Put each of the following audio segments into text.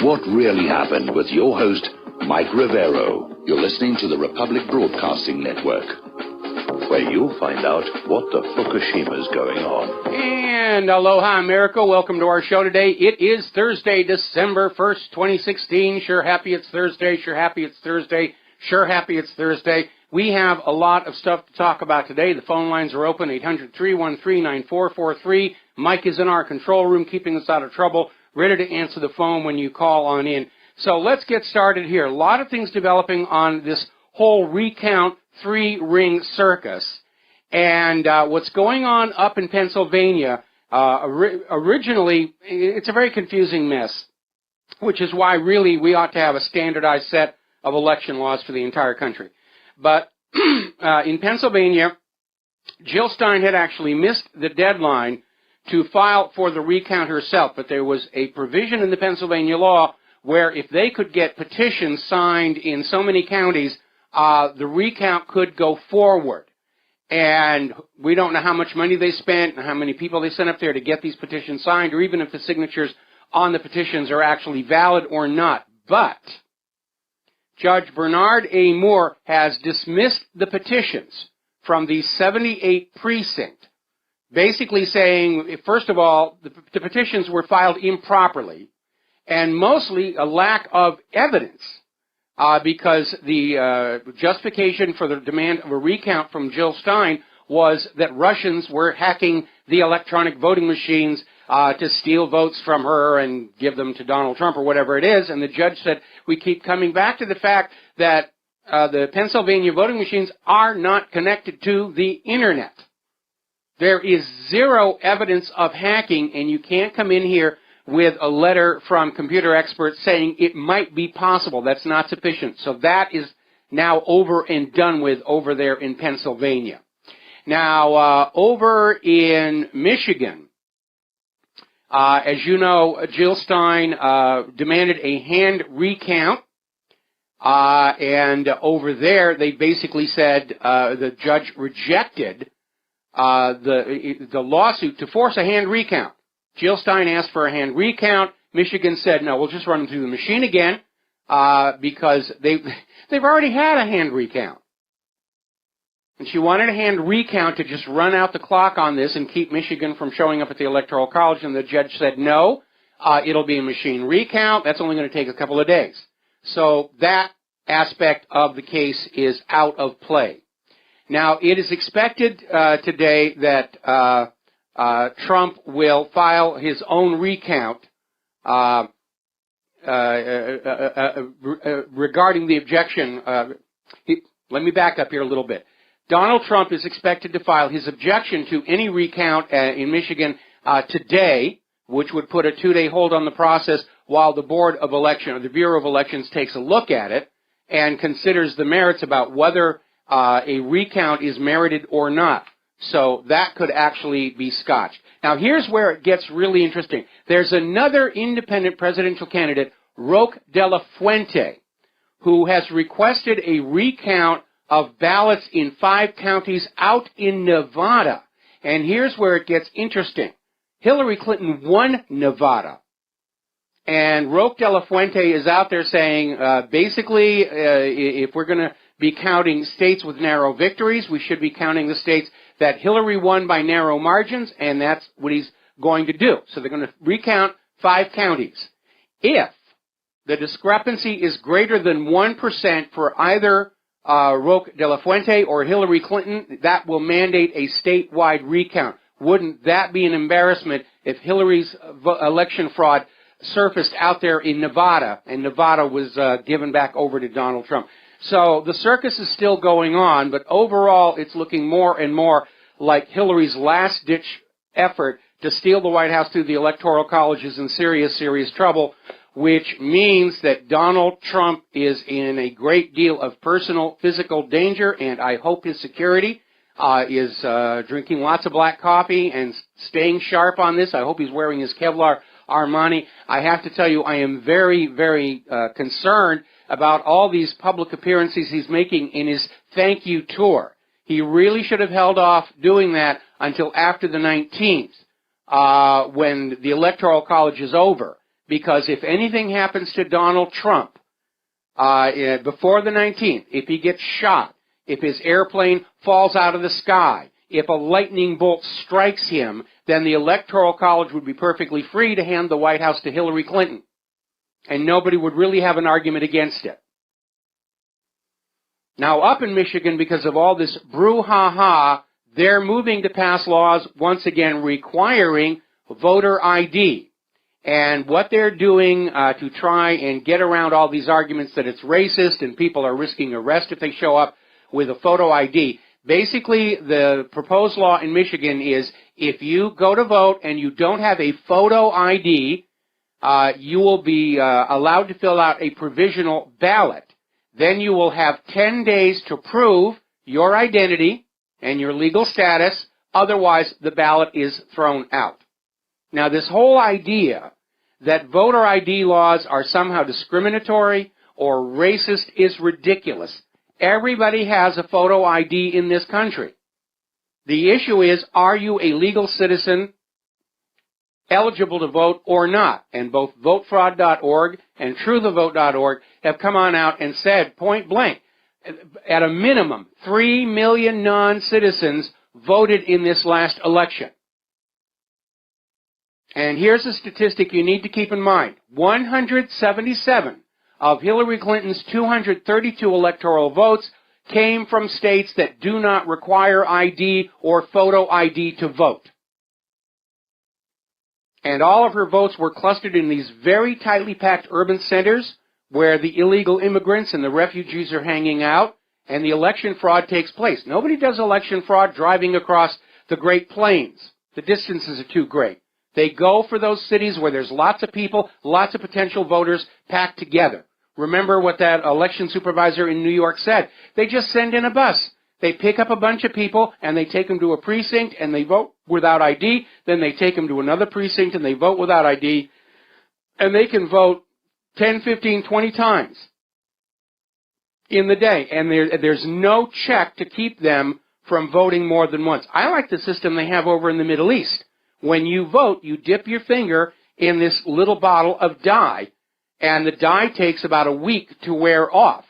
What really happened with your host, Mike Rivero. You're listening to the Republic Broadcasting Network, where you'll find out what the Fukushima's going on. And aloha, America. Welcome to our show today. It is Thursday, December 1st, 2016. Sure happy it's Thursday. Sure happy it's Thursday. Sure happy it's Thursday. We have a lot of stuff to talk about today. The phone lines are open, 800-313-9443. Mike is in our control room, keeping us out of trouble, ready to answer the phone when you call on in. So let's get started here. A lot of things developing on this whole recount three-ring circus. And what's going on up in Pennsylvania, originally, it's a very confusing mess, which is why really we ought to have a standardized set of election laws for the entire country. But in Pennsylvania, Jill Stein had actually missed the deadline to file for the recount herself, but there was a provision in the Pennsylvania law where if they could get petitions signed in so many counties, the recount could go forward. And we don't know how much money they spent and how many people they sent up there to get these petitions signed, or even if the signatures on the petitions are actually valid or not. But Judge Bernard A. Moore has dismissed the petitions from the 78 precinct, basically saying, first of all, the petitions were filed improperly, and mostly a lack of evidence, because the justification for the demand of a recount from Jill Stein was that Russians were hacking the electronic voting machines to steal votes from her and give them to Donald Trump or whatever it is. And the judge said, we keep coming back to the fact that the Pennsylvania voting machines are not connected to the Internet. There is zero evidence of hacking, and you can't come in here with a letter from computer experts saying it might be possible. That's not sufficient. So that is now over and done with over there in Pennsylvania. Now, over in Michigan, as you know, Jill Stein demanded a hand recount, and over there they basically said the judge rejected the lawsuit to force a hand recount. Jill Stein asked for a hand recount. Michigan said, no, we'll just run them through the machine again, because they've already had a hand recount. And she wanted a hand recount to just run out the clock on this and keep Michigan from showing up at the Electoral College, and the judge said, no, it'll be a machine recount. That's only going to take a couple of days. So that aspect of the case is out of play. Now, it is expected today that Trump will file his own recount regarding the objection. Let me back up here a little bit. Donald Trump is expected to file his objection to any recount in Michigan today, which would put a 2-day hold on the process while the Board of Election, or the Bureau of Elections, takes a look at it and considers the merits about whether a recount is merited or not. So that could actually be scotched. Now, here's where it gets really interesting. There's another independent presidential candidate, Roque de la Fuente, who has requested a recount of ballots in 5 counties out in Nevada. And here's where it gets interesting. Hillary Clinton won Nevada. And Roque de la Fuente is out there saying, basically, if we're going to be counting states with narrow victories, we should be counting the states that Hillary won by narrow margins, and that's what he's going to do. So they're going to recount 5 counties. If the discrepancy is greater than 1% for either Roque de la Fuente or Hillary Clinton, that will mandate a statewide recount. Wouldn't that be an embarrassment if Hillary's election fraud surfaced out there in Nevada, and Nevada was given back over to Donald Trump? So the circus is still going on, but overall it's looking more and more like Hillary's last-ditch effort to steal the White House through the Electoral College is in serious, serious trouble, which means that Donald Trump is in a great deal of personal, physical danger, and I hope his security is drinking lots of black coffee and staying sharp on this. I hope he's wearing his Kevlar Armani. I have to tell you, I am very, very concerned about all these public appearances he's making in his thank you tour. He really should have held off doing that until after the 19th, when the Electoral College is over. because if anything happens to Donald Trump before the 19th, if he gets shot, if his airplane falls out of the sky, if a lightning bolt strikes him, then the Electoral College would be perfectly free to hand the White House to Hillary Clinton. And nobody would really have an argument against it. Now, up in Michigan, because of all this brouhaha, they're moving to pass laws, once again, requiring voter ID. And what they're doing to try and get around all these arguments that it's racist and people are risking arrest if they show up with a photo ID. Basically, the proposed law in Michigan is if you go to vote and you don't have a photo ID, you will be allowed to fill out a provisional ballot. Then you will have 10 days to prove your identity and your legal status. Otherwise, the ballot is thrown out. Now, this whole idea that voter ID laws are somehow discriminatory or racist is ridiculous. Everybody has a photo ID in this country. The issue is, are you a legal citizen eligible to vote or not? And both votefraud.org and truethevote.org have come on out and said point blank, at a minimum, 3 million non-citizens voted in this last election. And here's a statistic you need to keep in mind. 177 of Hillary Clinton's 232 electoral votes came from states that do not require ID or photo ID to vote. And all of her votes were clustered in these very tightly packed urban centers where the illegal immigrants and the refugees are hanging out and the election fraud takes place. Nobody does election fraud driving across the Great Plains. The distances are too great. They go for those cities where there's lots of people, lots of potential voters packed together. Remember what that election supervisor in New York said. They just send in a bus. They pick up a bunch of people and they take them to a precinct and they vote without ID. Then they take them to another precinct and they vote without ID. And they can vote 10, 15, 20 times in the day. And there's no check to keep them from voting more than once. I like the system they have over in the Middle East. When you vote, you dip your finger in this little bottle of dye, and the dye takes about a week to wear off.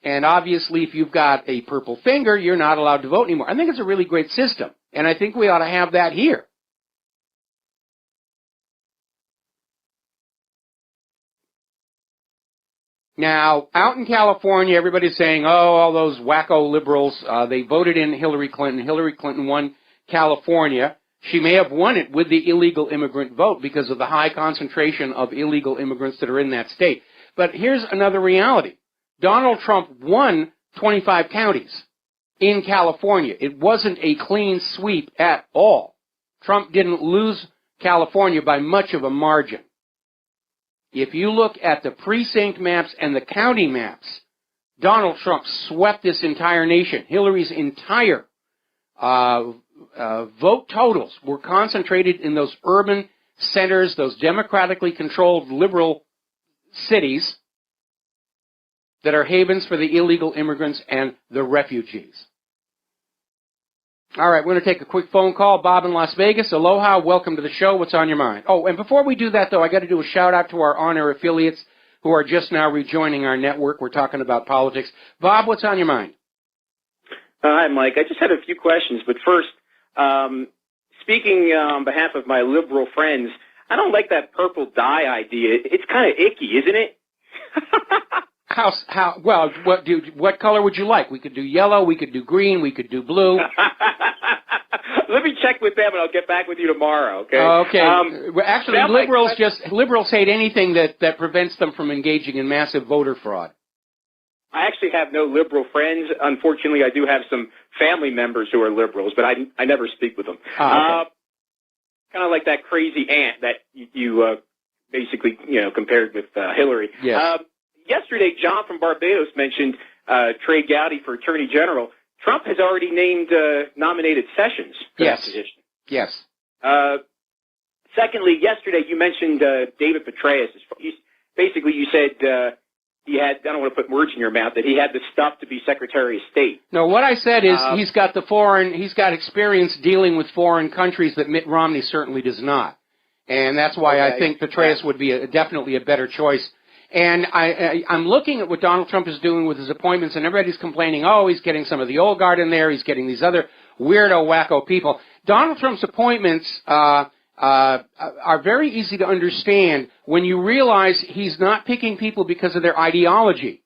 And obviously, if you've got a purple finger, you're not allowed to vote anymore. I think it's a really great system, and I think we ought to have that here. Now, out in California, everybody's saying, oh, all those wacko liberals, they voted in Hillary Clinton. Hillary Clinton won California. She may have won it with the illegal immigrant vote because of the high concentration of illegal immigrants that are in that state. But here's another reality. Donald Trump won 25 counties in California. It wasn't a clean sweep at all. Trump didn't lose California by much of a margin. If you look at the precinct maps and the county maps, Donald Trump swept this entire nation. Hillary's entire vote totals were concentrated in those urban centers, those democratically controlled liberal cities that are havens for the illegal immigrants and the refugees. All right, we're going to take a quick phone call. Bob in Las Vegas. Aloha. Welcome to the show. What's on your mind? Oh, and before we do that, though, I got to do a shout-out to our on-air affiliates who are just now rejoining our network. We're talking about politics. Bob, what's on your mind? Hi, Mike. I just had a few questions, but first, speaking on behalf of my liberal friends, I don't like that purple dye idea. It's kind of icky, isn't it? Well, what color would you like? We could do yellow, we could do green, we could do blue. Let me check with them and I'll get back with you tomorrow, okay? Okay. Well, actually, liberals hate anything that prevents them from engaging in massive voter fraud. I actually have no liberal friends. Unfortunately, I do have some family members who are liberals, but I never speak with them. Okay. Kind of like that crazy aunt that you basically, compared with Hillary. Yes. Yesterday, John from Barbados mentioned Trey Gowdy for Attorney General. Trump has already nominated Sessions for that position. Yes. Secondly, yesterday you mentioned David Petraeus. Basically, you said he had, I don't want to put words in your mouth, that he had the stuff to be Secretary of State. No, what I said is he's got experience dealing with foreign countries that Mitt Romney certainly does not. And that's why I think Petraeus would be definitely a better choice. And I'm looking at what Donald Trump is doing with his appointments, and everybody's complaining, oh, he's getting some of the old guard in there, he's getting these other weirdo, wacko people. Donald Trump's appointments are very easy to understand when you realize he's not picking people because of their ideology.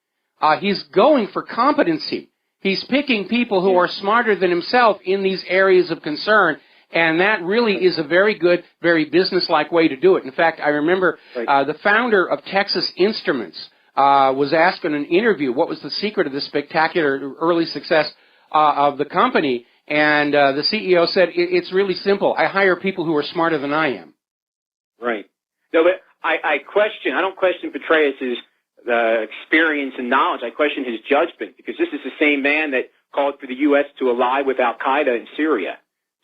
He's going for competency. He's picking people who are smarter than himself in these areas of concern. And that really is a very good, very business-like way to do it. In fact, I remember the founder of Texas Instruments was asked in an interview what was the secret of the spectacular early success of the company. And the CEO said, it's really simple. I hire people who are smarter than I am. Right. No, but I don't question Petraeus's experience and knowledge. I question his judgment, because this is the same man that called for the U.S. to ally with Al-Qaeda in Syria.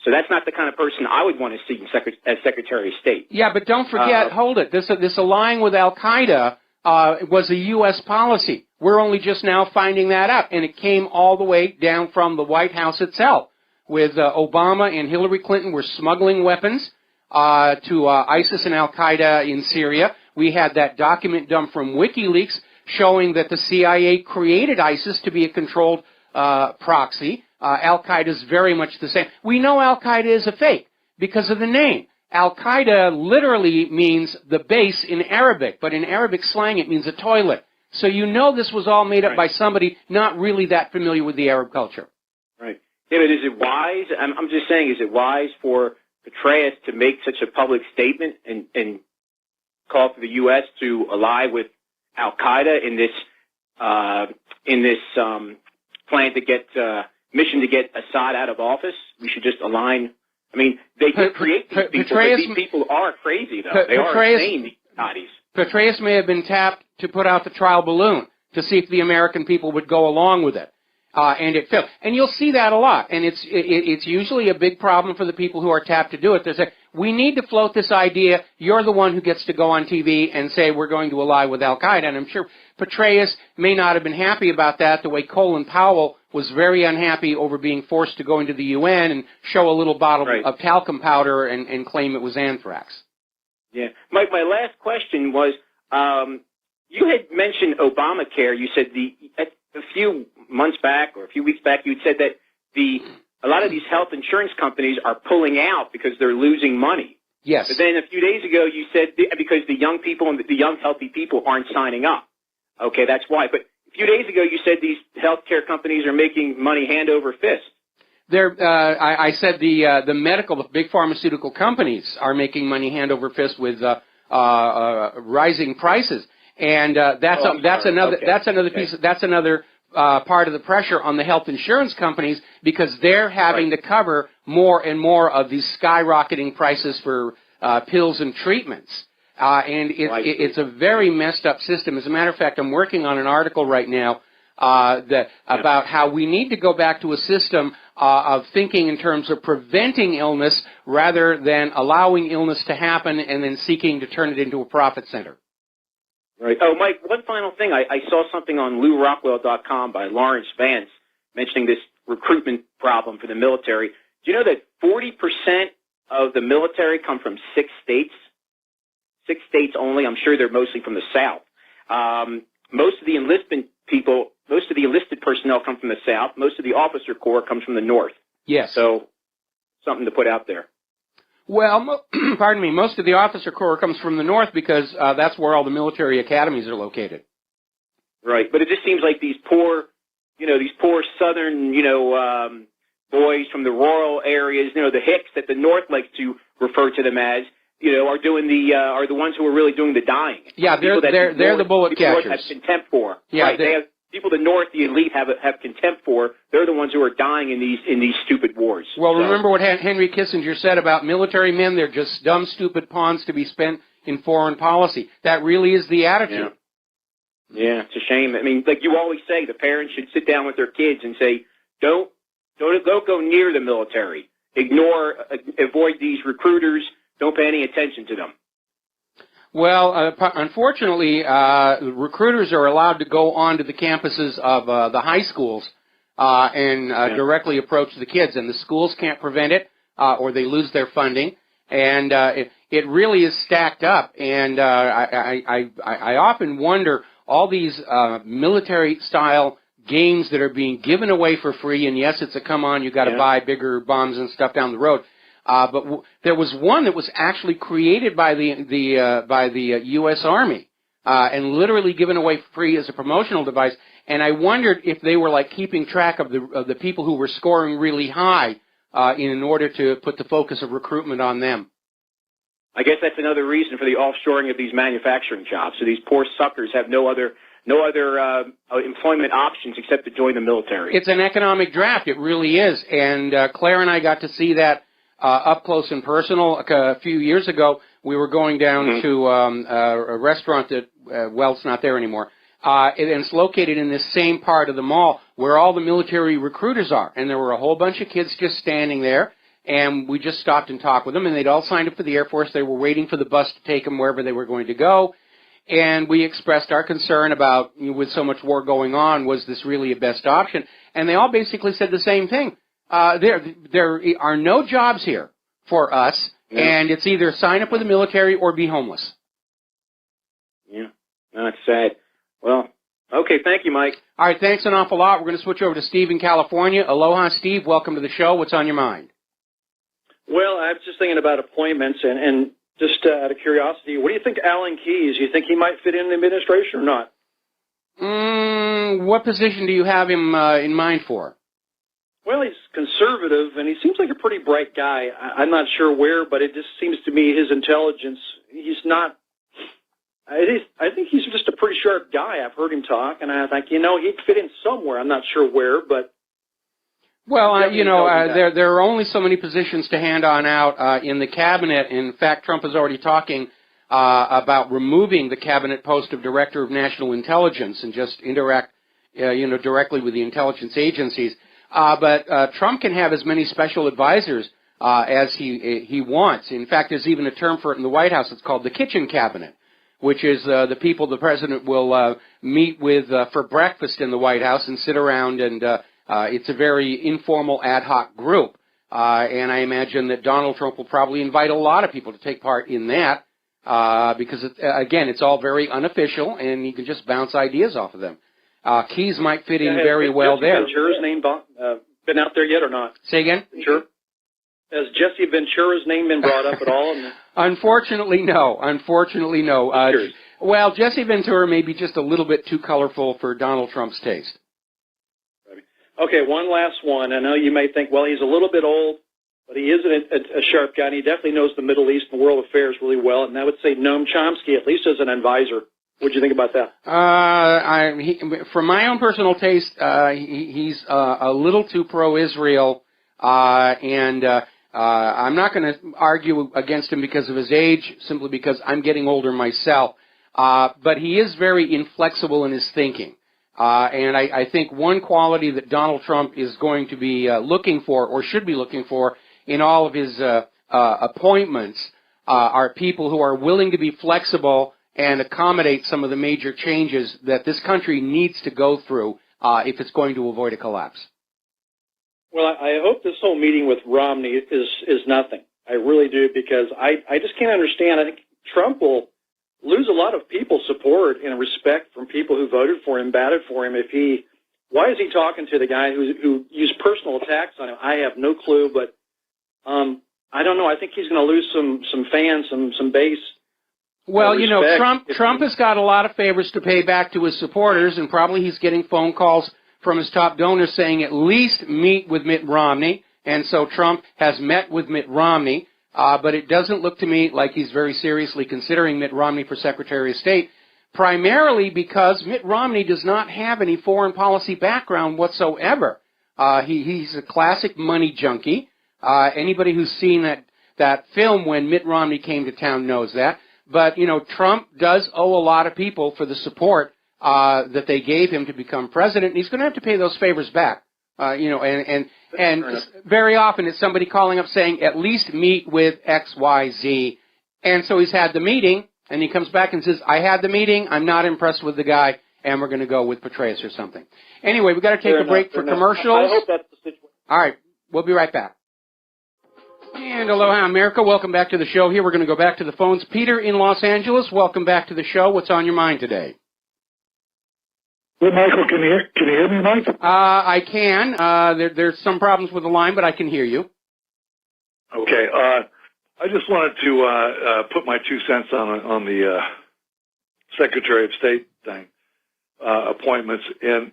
So that's not the kind of person I would want to see as Secretary of State. Yeah, but don't forget, hold it, this allying with Al-Qaeda was a U.S. policy. We're only just now finding that out, and it came all the way down from the White House itself, with Obama and Hillary Clinton were smuggling weapons to ISIS and Al-Qaeda in Syria. We had that document dumped from WikiLeaks showing that the CIA created ISIS to be a controlled proxy. Al-Qaeda is very much the same. We know Al-Qaeda is a fake because of the name. Al-Qaeda literally means the base in Arabic, but in Arabic slang it means a toilet. So you know this was all made up by somebody not really that familiar with the Arab culture. Right. David, is it wise? I'm just saying, is it wise for Petraeus to make such a public statement and call for the U.S. to ally with Al-Qaeda in this plan to get mission to get Assad out of office? We should just align. I mean, they did create these people, but these people are crazy, though. They are insane, these bodies. Petraeus may have been tapped to put out the trial balloon to see if the American people would go along with it. And it failed. And you'll see that a lot. And it's usually a big problem for the people who are tapped to do it. They say, we need to float this idea. You're the one who gets to go on TV and say we're going to ally with Al-Qaeda. And I'm sure Petraeus may not have been happy about that, the way Colin Powell was very unhappy over being forced to go into the UN and show a little bottle of talcum powder and claim it was anthrax. Yeah. Mike, my last question was, you had mentioned Obamacare. You said a few months back or a few weeks back, you had said that a lot of these health insurance companies are pulling out because they're losing money. Yes. But then a few days ago, you said because the young people and the young healthy people aren't signing up. Okay, that's why. But a few days ago, you said these healthcare companies are making money hand over fist. I said the big pharmaceutical companies are making money hand over fist with rising prices, and that's another piece. That's another part of the pressure on the health insurance companies, because they're having to cover more and more of these skyrocketing prices for pills and treatments. And it's a very messed up system. As a matter of fact, I'm working on an article right now about how we need to go back to a system of thinking in terms of preventing illness rather than allowing illness to happen and then seeking to turn it into a profit center. Right. Oh, Mike, one final thing. I saw something on LouRockwell.com by Lawrence Vance mentioning this recruitment problem for the military. Do you know that 40% of the military come from 6 states? 6 states only. I'm sure they're mostly from the South. Most of the enlisted personnel come from the South. Most of the officer corps comes from the North. Yes. So, something to put out there. Well, pardon me, most of the officer corps comes from the North because that's where all the military academies are located. Right, but it just seems like these poor Southern, boys from the rural areas, the hicks that the North likes to refer to them as, are the ones who are really doing the dying. Yeah, they're the bullet catchers. Have contempt for. Yeah, right, they have people the North, the elite have contempt for. They're the ones who are dying in these stupid wars. Well, remember what Henry Kissinger said about military men? They're just dumb, stupid pawns to be spent in foreign policy. That really is the attitude. Yeah, it's a shame. I mean, like you always say, the parents should sit down with their kids and say, don't go near the military. Avoid these recruiters. Don't pay any attention to them. Well, unfortunately, recruiters are allowed to go onto the campuses of the high schools and directly approach the kids, and the schools can't prevent it, or they lose their funding. And it really is stacked up. And I often wonder, all these military-style games that are being given away for free, and yes, it's a come on, you got to buy bigger bombs and stuff down the road. But there was one that was actually created by the U.S. Army and literally given away for free as a promotional device. And I wondered if they were like keeping track of the people who were scoring really high in order to put the focus of recruitment on them. I guess that's another reason for the offshoring of these manufacturing jobs. So these poor suckers have no other employment options except to join the military. It's an economic draft. It really is. And Claire and I got to see that up close and personal a few years ago. We were going down to a restaurant that, well, it's not there anymore. And it's located in this same part of the mall where all the military recruiters are. And there were a whole bunch of kids just standing there. And we just stopped and talked with them. And they'd all signed up for the Air Force. They were waiting for the bus to take them wherever they were going to go. And we expressed our concern about, with so much war going on, was this really a best option? And they all basically said the same thing. There are no jobs here for us, and it's either sign up with the military or be homeless. Yeah, that's sad. Well, okay, thank you, Mike. All right, thanks an awful lot. We're going to switch over to Steve in California. Aloha, Steve. Welcome to the show. What's on your mind? Well, I was just thinking about appointments, and just out of curiosity, what do you think Alan Keyes? Do you think he might fit in the administration or not? What position do you have him in mind for? Well, he's conservative, and he seems like a pretty bright guy. I'm not sure where, but it just seems to me his intelligence, he's not... I think he's just a pretty sharp guy. I've heard him talk, and I think, he'd fit in somewhere. I'm not sure where, but... Well, there are only so many positions to hand on out in the cabinet. In fact, Trump is already talking about removing the cabinet post of Director of National Intelligence and just interact, directly with the intelligence agencies. But Trump can have as many special advisors as he wants. In fact, there's even a term for it in the White House. It's called the kitchen cabinet, which is the people the president will meet with for breakfast in the White House and sit around, and it's a very informal ad hoc group. And I imagine that Donald Trump will probably invite a lot of people to take part in that because, it's all very unofficial, and you can just bounce ideas off of them. Keyes might fit in very well there. Has Ventura's name been out there yet or not? Say again? Ventura? Has Jesse Ventura's name been brought up at all? Unfortunately, no. Well, Jesse Ventura may be just a little bit too colorful for Donald Trump's taste. Okay, one last one. I know you may think, well, he's a little bit old, but he is a sharp guy, and he definitely knows the Middle East and world affairs really well, and I would say Noam Chomsky, at least as an advisor. What do you think about that? For my own personal taste, he's a little too pro-Israel, and I'm not going to argue against him because of his age, simply because I'm getting older myself. But he is very inflexible in his thinking. And I think one quality that Donald Trump is going to be looking for, or should be looking for, in all of his appointments are people who are willing to be flexible and accommodate some of the major changes that this country needs to go through if it's going to avoid a collapse. Well, I hope this whole meeting with Romney is nothing. I really do, because I just can't understand. I think Trump will lose a lot of people's support and respect from people who voted for him, batted for him. Why is he talking to the guy who used personal attacks on him? I have no clue, but I don't know. I think he's going to lose some fans, some base. Well, Trump has got a lot of favors to pay back to his supporters, and probably he's getting phone calls from his top donors saying at least meet with Mitt Romney. And so Trump has met with Mitt Romney, but it doesn't look to me like he's very seriously considering Mitt Romney for Secretary of State, primarily because Mitt Romney does not have any foreign policy background whatsoever. He's a classic money junkie. Anybody who's seen that film when Mitt Romney came to town knows that. But, Trump does owe a lot of people for the support that they gave him to become president, and he's going to have to pay those favors back. And very often it's somebody calling up saying, at least meet with X, Y, Z. And so he's had the meeting, and he comes back and says, I had the meeting, I'm not impressed with the guy, and we're going to go with Petraeus or something. Anyway, we've got to take a break for commercials. I hope that's the situation. All right, we'll be right back. And aloha, America. Welcome back to the show here. We're going to go back to the phones. Peter in Los Angeles, welcome back to the show. What's on your mind today? Well, Michael, can you hear me, Mike? I can. There's some problems with the line, but I can hear you. Okay. I just wanted to put my 2 cents on the Secretary of State thing, appointments, and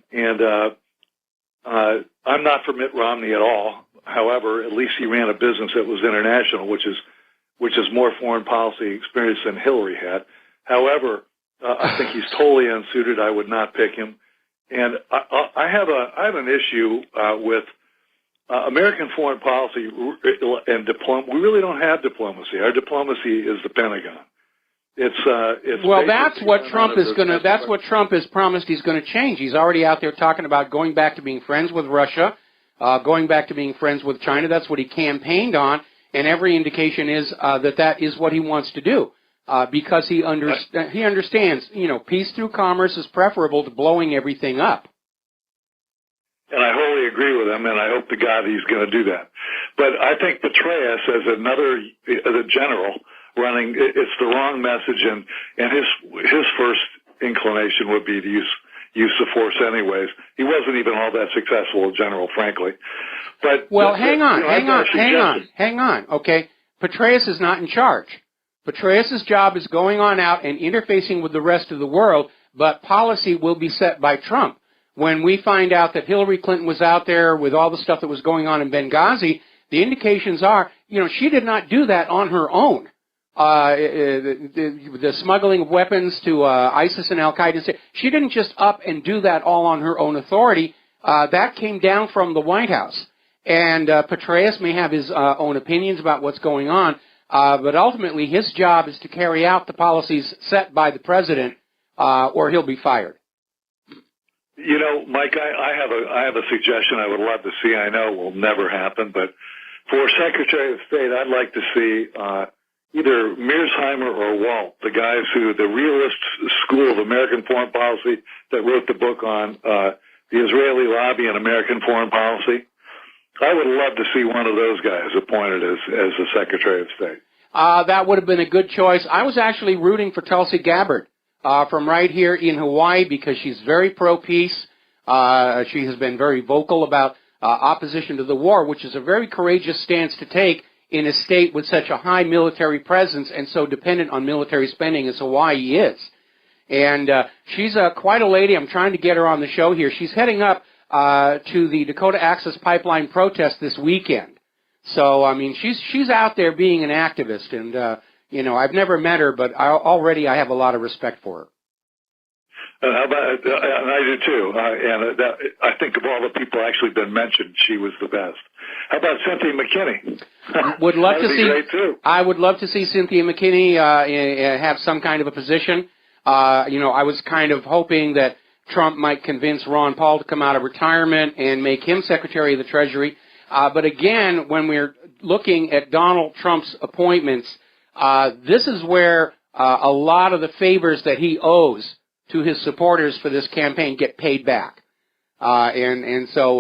I'm not for Mitt Romney at all. However, at least he ran a business that was international, which is more foreign policy experience than Hillary had. However, I think he's totally unsuited. I would not pick him. And I have an issue with American foreign policy and diplomacy. We really don't have diplomacy. Our diplomacy is the Pentagon. It's well, that's what Trump is going to. That's what Trump has promised he's going to change. He's already out there talking about going back to being friends with Russia, going back to being friends with China. That's what he campaigned on, and every indication is that is what he wants to do. Because he understands, peace through commerce is preferable to blowing everything up. And I wholly agree with him, and I hope to God he's going to do that. But I think Petraeus, as a general running, it's the wrong message, and his first inclination would be to use the force anyways. He wasn't even all that successful a general, frankly. But hang on. Okay, Petraeus is not in charge. Petraeus' job is going on out and interfacing with the rest of the world, but policy will be set by Trump. When we find out that Hillary Clinton was out there with all the stuff that was going on in Benghazi, the indications are, she did not do that on her own. The smuggling of weapons to ISIS and Al-Qaeda, she didn't just up and do that all on her own authority. That came down from the White House. And Petraeus may have his own opinions about what's going on, but ultimately his job is to carry out the policies set by the president, or he'll be fired. Mike, I have a suggestion I would love to see. I know it will never happen, but for Secretary of State, I'd like to see either Mearsheimer or Walt, the guys the realist school of American foreign policy that wrote the book on the Israeli lobby and American foreign policy. I would love to see one of those guys appointed as the Secretary of State. That would have been a good choice. I was actually rooting for Tulsi Gabbard from right here in Hawaii because she's very pro-peace. She has been very vocal about opposition to the war, which is a very courageous stance to take in a state with such a high military presence and so dependent on military spending as Hawaii is. And she's quite a lady. I'm trying to get her on the show here. She's heading up to the Dakota Access Pipeline protest this weekend. So, I mean, she's out there being an activist, and, I've never met her, but already I have a lot of respect for her. How about, and I do too, I think of all the people actually been mentioned, she was the best. How about Cynthia McKinney? Would love to see. Great too. I would love to see Cynthia McKinney have some kind of a position. I was kind of hoping that Trump might convince Ron Paul to come out of retirement and make him Secretary of the Treasury. But again, when we're looking at Donald Trump's appointments, this is where a lot of the favors that he owes to his supporters for this campaign get paid back. So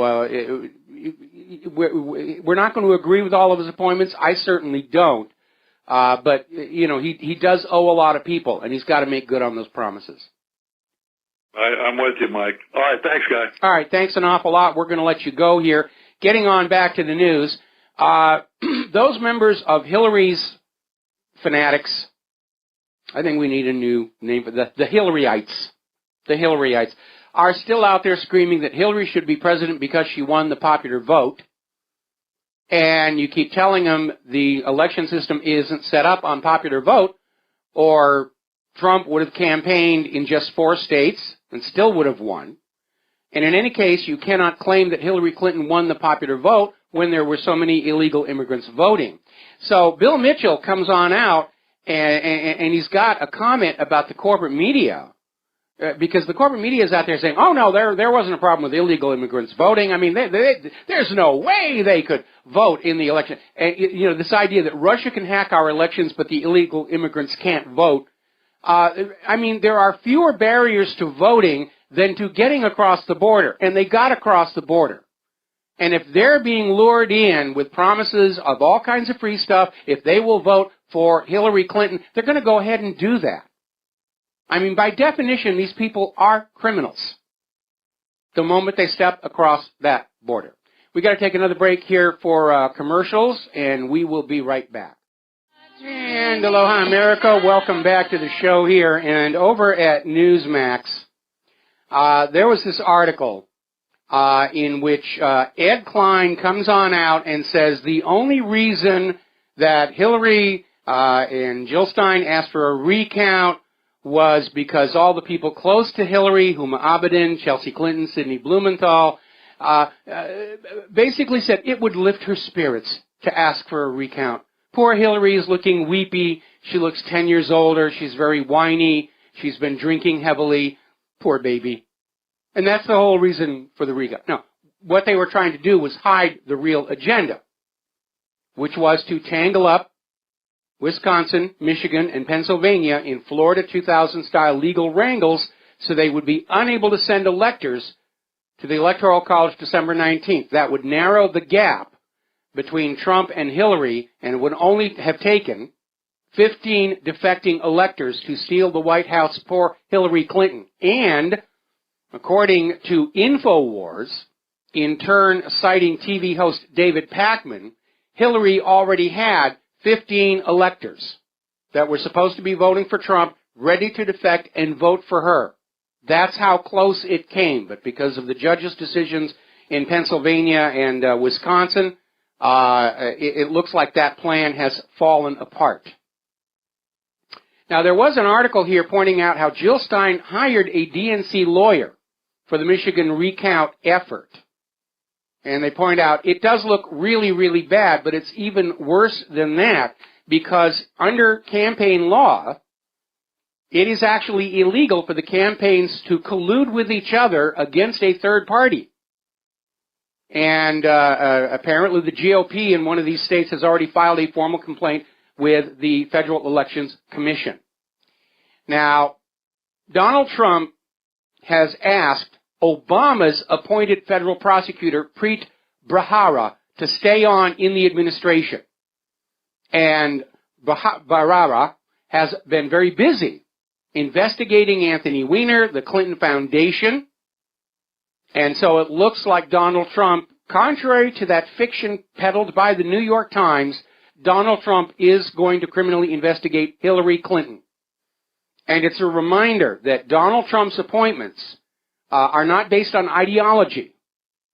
we're not going to agree with all of his appointments. I certainly don't. But he does owe a lot of people, and he's got to make good on those promises. I'm with you, Mike. All right, thanks, guys. All right, thanks an awful lot. We're going to let you go here. Getting on back to the news, those members of Hillary's fanatics, I think we need a new name for the Hillaryites. The Hillaryites are still out there screaming that Hillary should be president because she won the popular vote. And you keep telling them the election system isn't set up on popular vote, or Trump would have campaigned in just 4 states and still would have won. And in any case, you cannot claim that Hillary Clinton won the popular vote when there were so many illegal immigrants voting. So Bill Mitchell comes on out, and he's got a comment about the corporate media, because the corporate media is out there saying, oh, no, there wasn't a problem with illegal immigrants voting. I mean, there's no way they could vote in the election. And, this idea that Russia can hack our elections, but the illegal immigrants can't vote. There are fewer barriers to voting than to getting across the border, and they got across the border. And if they're being lured in with promises of all kinds of free stuff, if they will vote for Hillary Clinton, they're going to go ahead and do that. I mean, by definition, these people are criminals the moment they step across that border. We got to take another break here for commercials, and we will be right back. And aloha, America. Welcome back to the show here. And over at Newsmax, there was this article in which Ed Klein comes on out and says the only reason that Hillary and Jill Stein asked for a recount was because all the people close to Hillary, Huma Abedin, Chelsea Clinton, Sidney Blumenthal, basically said it would lift her spirits to ask for a recount. Poor Hillary is looking weepy. She looks 10 years older. She's very whiny. She's been drinking heavily. Poor baby. And that's the whole reason for the recount. Now, what they were trying to do was hide the real agenda, which was to tangle up Wisconsin, Michigan, and Pennsylvania in Florida 2000-style legal wrangles so they would be unable to send electors to the Electoral College December 19th. That would narrow the gap between Trump and Hillary, and it would only have taken 15 defecting electors to steal the White House for Hillary Clinton. And, according to InfoWars, in turn citing TV host David Pakman, Hillary already had 15 electors that were supposed to be voting for Trump, ready to defect and vote for her. That's how close it came. But because of the judges' decisions in Pennsylvania and Wisconsin, it looks like that plan has fallen apart. Now, there was an article here pointing out how Jill Stein hired a DNC lawyer for the Michigan recount effort. And they point out it does look really, really bad, but it's even worse than that because under campaign law, it is actually illegal for the campaigns to collude with each other against a third party. And apparently the GOP in one of these states has already filed a formal complaint with the Federal Elections Commission. Now, Donald Trump has asked Obama's appointed federal prosecutor, Preet Bharara, to stay on in the administration. And Bharara has been very busy investigating Anthony Weiner, the Clinton Foundation. And so it looks like Donald Trump, contrary to that fiction peddled by the New York Times, Donald Trump is going to criminally investigate Hillary Clinton. And it's a reminder that Donald Trump's appointments are not based on ideology.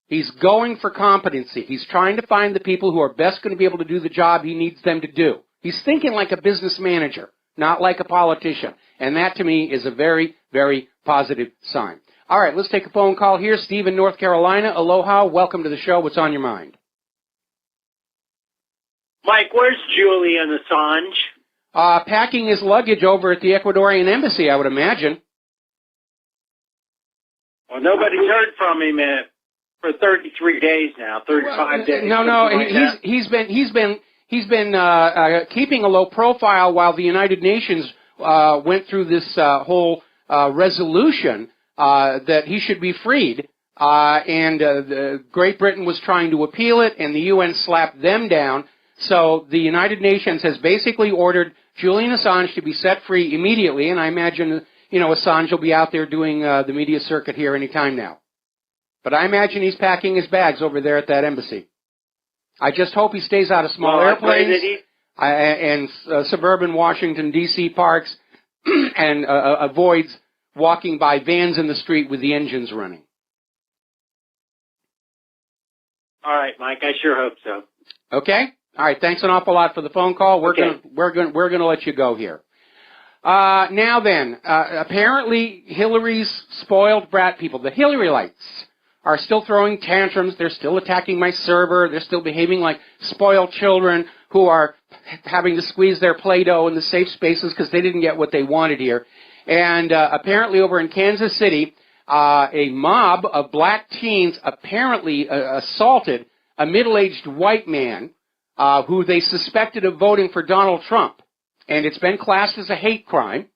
He's going for competency. He's trying to find the people who are best going to be able to do the job he needs them to do. He's thinking like a business manager, not like a politician. And that, to me, is a very, very positive sign. All right, let's take a phone call here. Steve in North Carolina. Aloha. Welcome to the show. What's on your mind? Mike, where's Julian Assange? Packing his luggage over at the Ecuadorian embassy, I would imagine. Well, nobody's heard from him for 33 days now, 35 days. No, he's been keeping a low profile while the United Nations went through this whole resolution that he should be freed. And Great Britain was trying to appeal it, and the UN slapped them down. So the United Nations has basically ordered Julian Assange to be set free immediately, and I imagine, Assange will be out there doing the media circuit here any time now. But I imagine he's packing his bags over there at that embassy. I just hope he stays out of small airplanes and suburban Washington, D.C. parks and avoids walking by vans in the street with the engines running. All right, Mike, I sure hope so. Okay? All right, thanks an awful lot for the phone call. We're gonna let you go here. Now then, apparently Hillary's spoiled brat people, the Hillary-lites, are still throwing tantrums. They're still attacking my server. They're still behaving like spoiled children who are having to squeeze their Play-Doh in the safe spaces because they didn't get what they wanted here. And apparently over in Kansas City, a mob of black teens apparently assaulted a middle-aged white man who they suspected of voting for Donald Trump. And it's been classed as a hate crime.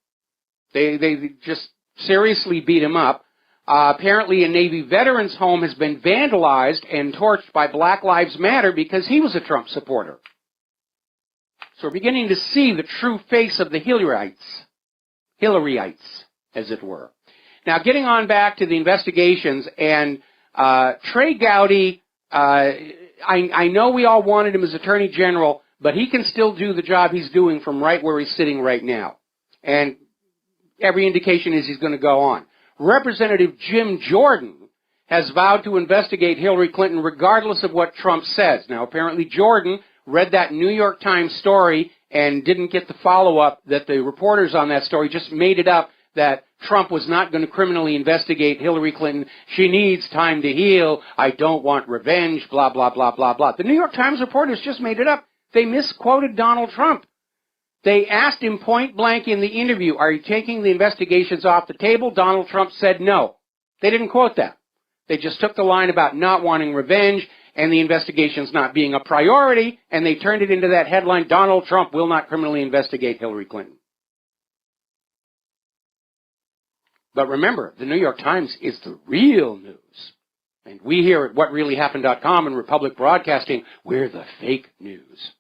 They just seriously beat him up. Apparently a Navy veteran's home has been vandalized and torched by Black Lives Matter because he was a Trump supporter. So we're beginning to see the true face of the Hillaryites, as it were. Now, getting on back to the investigations, and Trey Gowdy, I know we all wanted him as Attorney General, but he can still do the job he's doing from right where he's sitting right now. And every indication is he's going to go on. Representative Jim Jordan has vowed to investigate Hillary Clinton regardless of what Trump says. Now, apparently Jordan read that New York Times story and didn't get the follow-up that the reporters on that story just made it up that Trump was not going to criminally investigate Hillary Clinton. She needs time to heal. I don't want revenge, blah, blah, blah, blah, blah. The New York Times reporters just made it up. They misquoted Donald Trump. They asked him point blank in the interview, are you taking the investigations off the table? Donald Trump said no. They didn't quote that. They just took the line about not wanting revenge and the investigations not being a priority, and they turned it into that headline, Donald Trump will not criminally investigate Hillary Clinton. But remember, the New York Times is the real news. And we here at WhatReallyHappened.com and Republic Broadcasting, we're the fake news.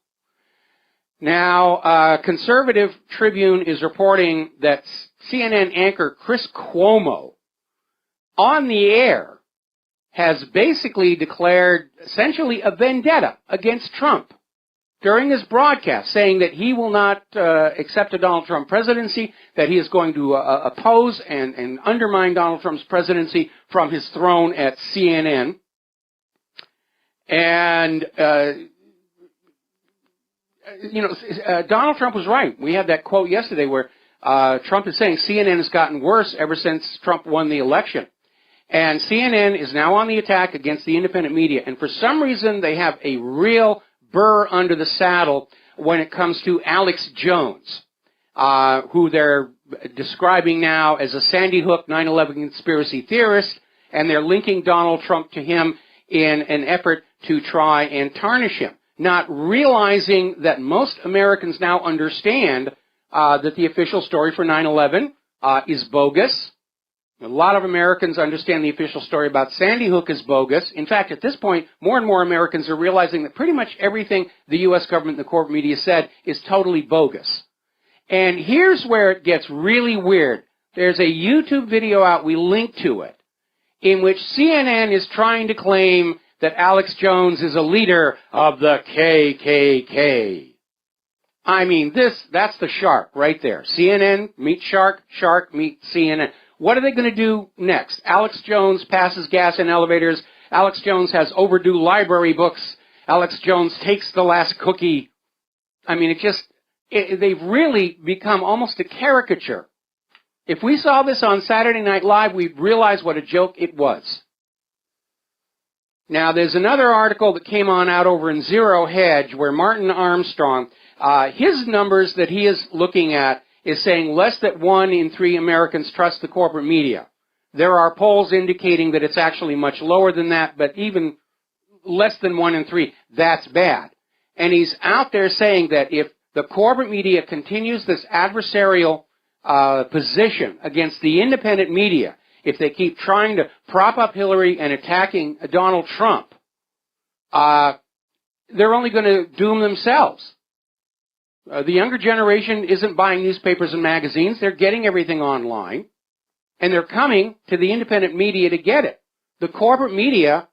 Now, Conservative Tribune is reporting that CNN anchor Chris Cuomo, on the air, has basically declared essentially a vendetta against Trump during his broadcast, saying that he will not accept a Donald Trump presidency, that he is going to oppose and undermine Donald Trump's presidency from his throne at CNN. And, Donald Trump was right. We had that quote yesterday where Trump is saying CNN has gotten worse ever since Trump won the election. And CNN is now on the attack against the independent media. And for some reason, they have a real burr under the saddle when it comes to Alex Jones, who they're describing now as a Sandy Hook 9/11 conspiracy theorist, and they're linking Donald Trump to him in an effort to try and tarnish him, not realizing that most Americans now understand that the official story for 9/11 is bogus. A lot of Americans understand the official story about Sandy Hook is bogus. In fact, at this point, more and more Americans are realizing that pretty much everything the U.S. government and the corporate media said is totally bogus. And here's where it gets really weird. There's a YouTube video out, we linked to it, in which CNN is trying to claim that Alex Jones is a leader of the KKK. I mean, that's the shark right there. CNN meet shark, shark meet CNN. What are they going to do next? Alex Jones passes gas in elevators. Alex Jones has overdue library books. Alex Jones takes the last cookie. I mean, they've really become almost a caricature. If we saw this on Saturday Night Live, we'd realize what a joke it was. Now, there's another article that came on out over in Zero Hedge where Martin Armstrong, his numbers that he is looking at is saying less than 1 in 3 Americans trust the corporate media. There are polls indicating that it's actually much lower than that, but even less than 1 in 3, that's bad. And he's out there saying that if the corporate media continues this adversarial position against the independent media, if they keep trying to prop up Hillary and attacking Donald Trump, they're only going to doom themselves. The younger generation isn't buying newspapers and magazines. They're getting everything online, and they're coming to the independent media to get it. The corporate media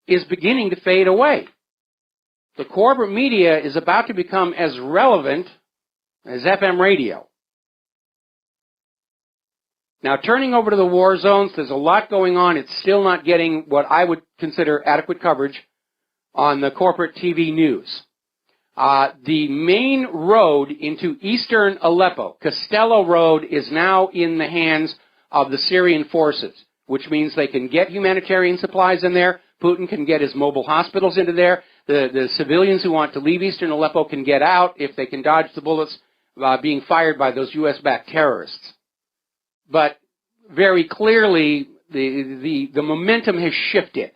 is beginning to fade away. The corporate media is about to become as relevant as FM radio. Now, turning over to the war zones, there's a lot going on. It's still not getting what I would consider adequate coverage on the corporate TV news. The main road into eastern Aleppo, Costello Road, is now in the hands of the Syrian forces, which means they can get humanitarian supplies in there. Putin can get his mobile hospitals into there. The civilians who want to leave eastern Aleppo can get out if they can dodge the bullets being fired by those U.S.-backed terrorists. But very clearly, the momentum has shifted.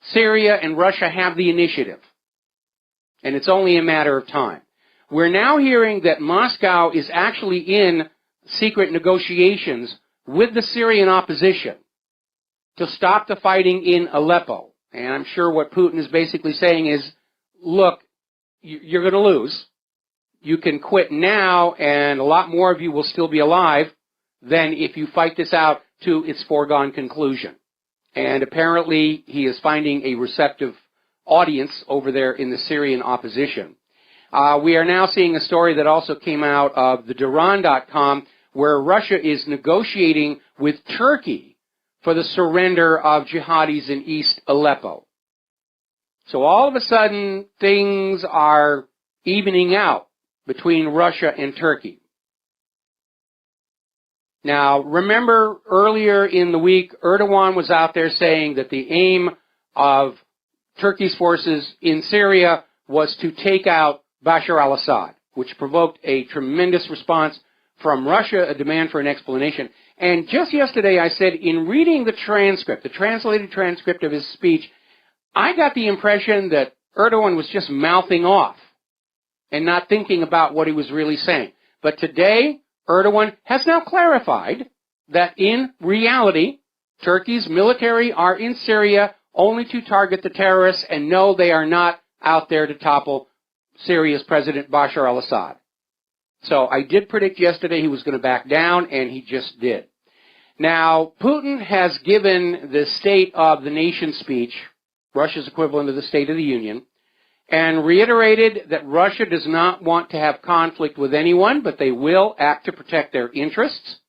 Syria and Russia have the initiative. And it's only a matter of time. We're now hearing that Moscow is actually in secret negotiations with the Syrian opposition to stop the fighting in Aleppo. And I'm sure what Putin is basically saying is, look, you're going to lose. You can quit now, and a lot more of you will still be alive than if you fight this out to its foregone conclusion. And apparently he is finding a receptive audience over there in the Syrian opposition. We are now seeing a story that also came out of the Duran.com, where Russia is negotiating with Turkey for the surrender of jihadis in East Aleppo. So all of a sudden, things are evening out between Russia and Turkey. Now, remember earlier in the week, Erdogan was out there saying that the aim of Turkey's forces in Syria was to take out Bashar al-Assad, which provoked a tremendous response from Russia, a demand for an explanation. And just yesterday I said, in reading the transcript, the translated transcript of his speech, I got the impression that Erdogan was just mouthing off and not thinking about what he was really saying. But today, Erdogan has now clarified that in reality, Turkey's military are in Syria only to target the terrorists, and no, they are not out there to topple Syria's President Bashar al-Assad. So I did predict yesterday he was going to back down, and he just did. Now, Putin has given the State of the Nation speech, Russia's equivalent of the State of the Union, and reiterated that Russia does not want to have conflict with anyone, but they will act to protect their interests.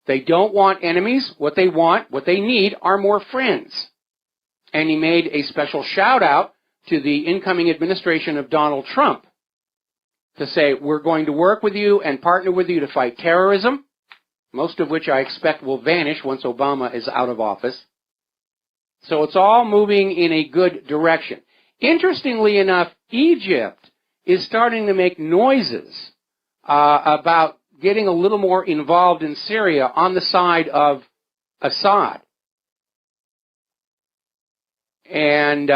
They don't want enemies. What they want, what they need, are more friends. And he made a special shout-out to the incoming administration of Donald Trump to say, we're going to work with you and partner with you to fight terrorism, most of which I expect will vanish once Obama is out of office. So it's all moving in a good direction. Interestingly enough, Egypt is starting to make noises about getting a little more involved in Syria on the side of Assad. And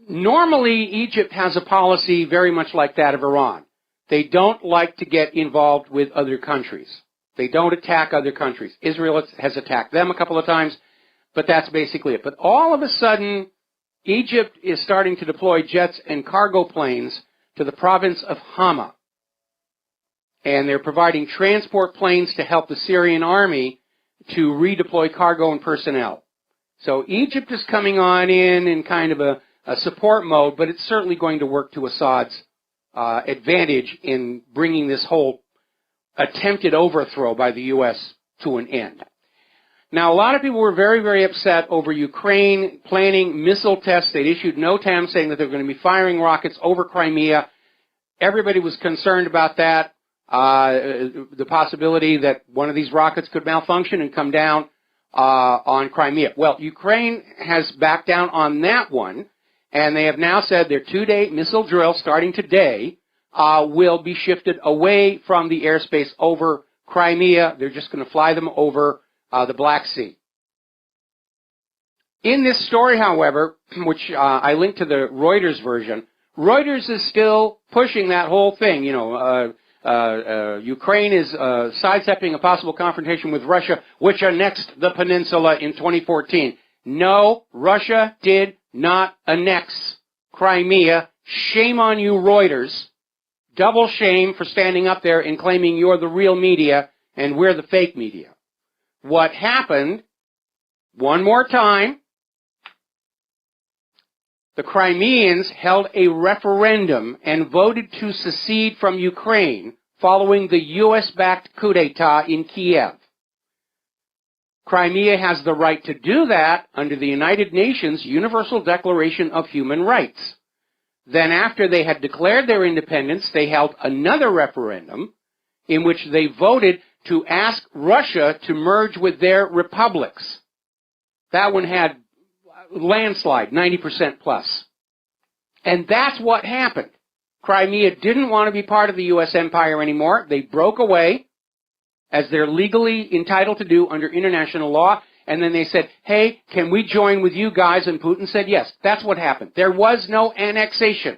normally Egypt has a policy very much like that of Iran. They don't like to get involved with other countries. They don't attack other countries. Israel has attacked them a couple of times, but that's basically it. But all of a sudden, Egypt is starting to deploy jets and cargo planes to the province of Hama. And they're providing transport planes to help the Syrian army to redeploy cargo and personnel. So Egypt is coming on in kind of a support mode, but it's certainly going to work to Assad's advantage in bringing this whole attempted overthrow by the U.S. to an end. Now, a lot of people were very, very upset over Ukraine planning missile tests. They'd issued NOTAM saying that they were going to be firing rockets over Crimea. Everybody was concerned about that, the possibility that one of these rockets could malfunction and come down on Crimea. Well, Ukraine has backed down on that one, and they have now said their two-day missile drill starting today will be shifted away from the airspace over Crimea. They're just going to fly them over the Black Sea. In this story, however, which I linked to the Reuters version, Reuters is still pushing that whole thing. You know, Ukraine is sidestepping a possible confrontation with Russia, which annexed the peninsula in 2014. No, Russia did not annex Crimea. Shame on you, Reuters. Double shame for standing up there and claiming you're the real media and we're the fake media. What happened, one more time, the Crimeans held a referendum and voted to secede from Ukraine following the U.S.-backed coup d'etat in Kiev. Crimea has the right to do that under the United Nations Universal Declaration of Human Rights. Then after they had declared their independence, they held another referendum in which they voted to ask Russia to merge with their republics. That one had landslide, 90% plus. And that's what happened. Crimea didn't want to be part of the U.S. empire anymore. They broke away, as they're legally entitled to do under international law, and then they said, hey, can we join with you guys? And Putin said yes. That's what happened. There was no annexation.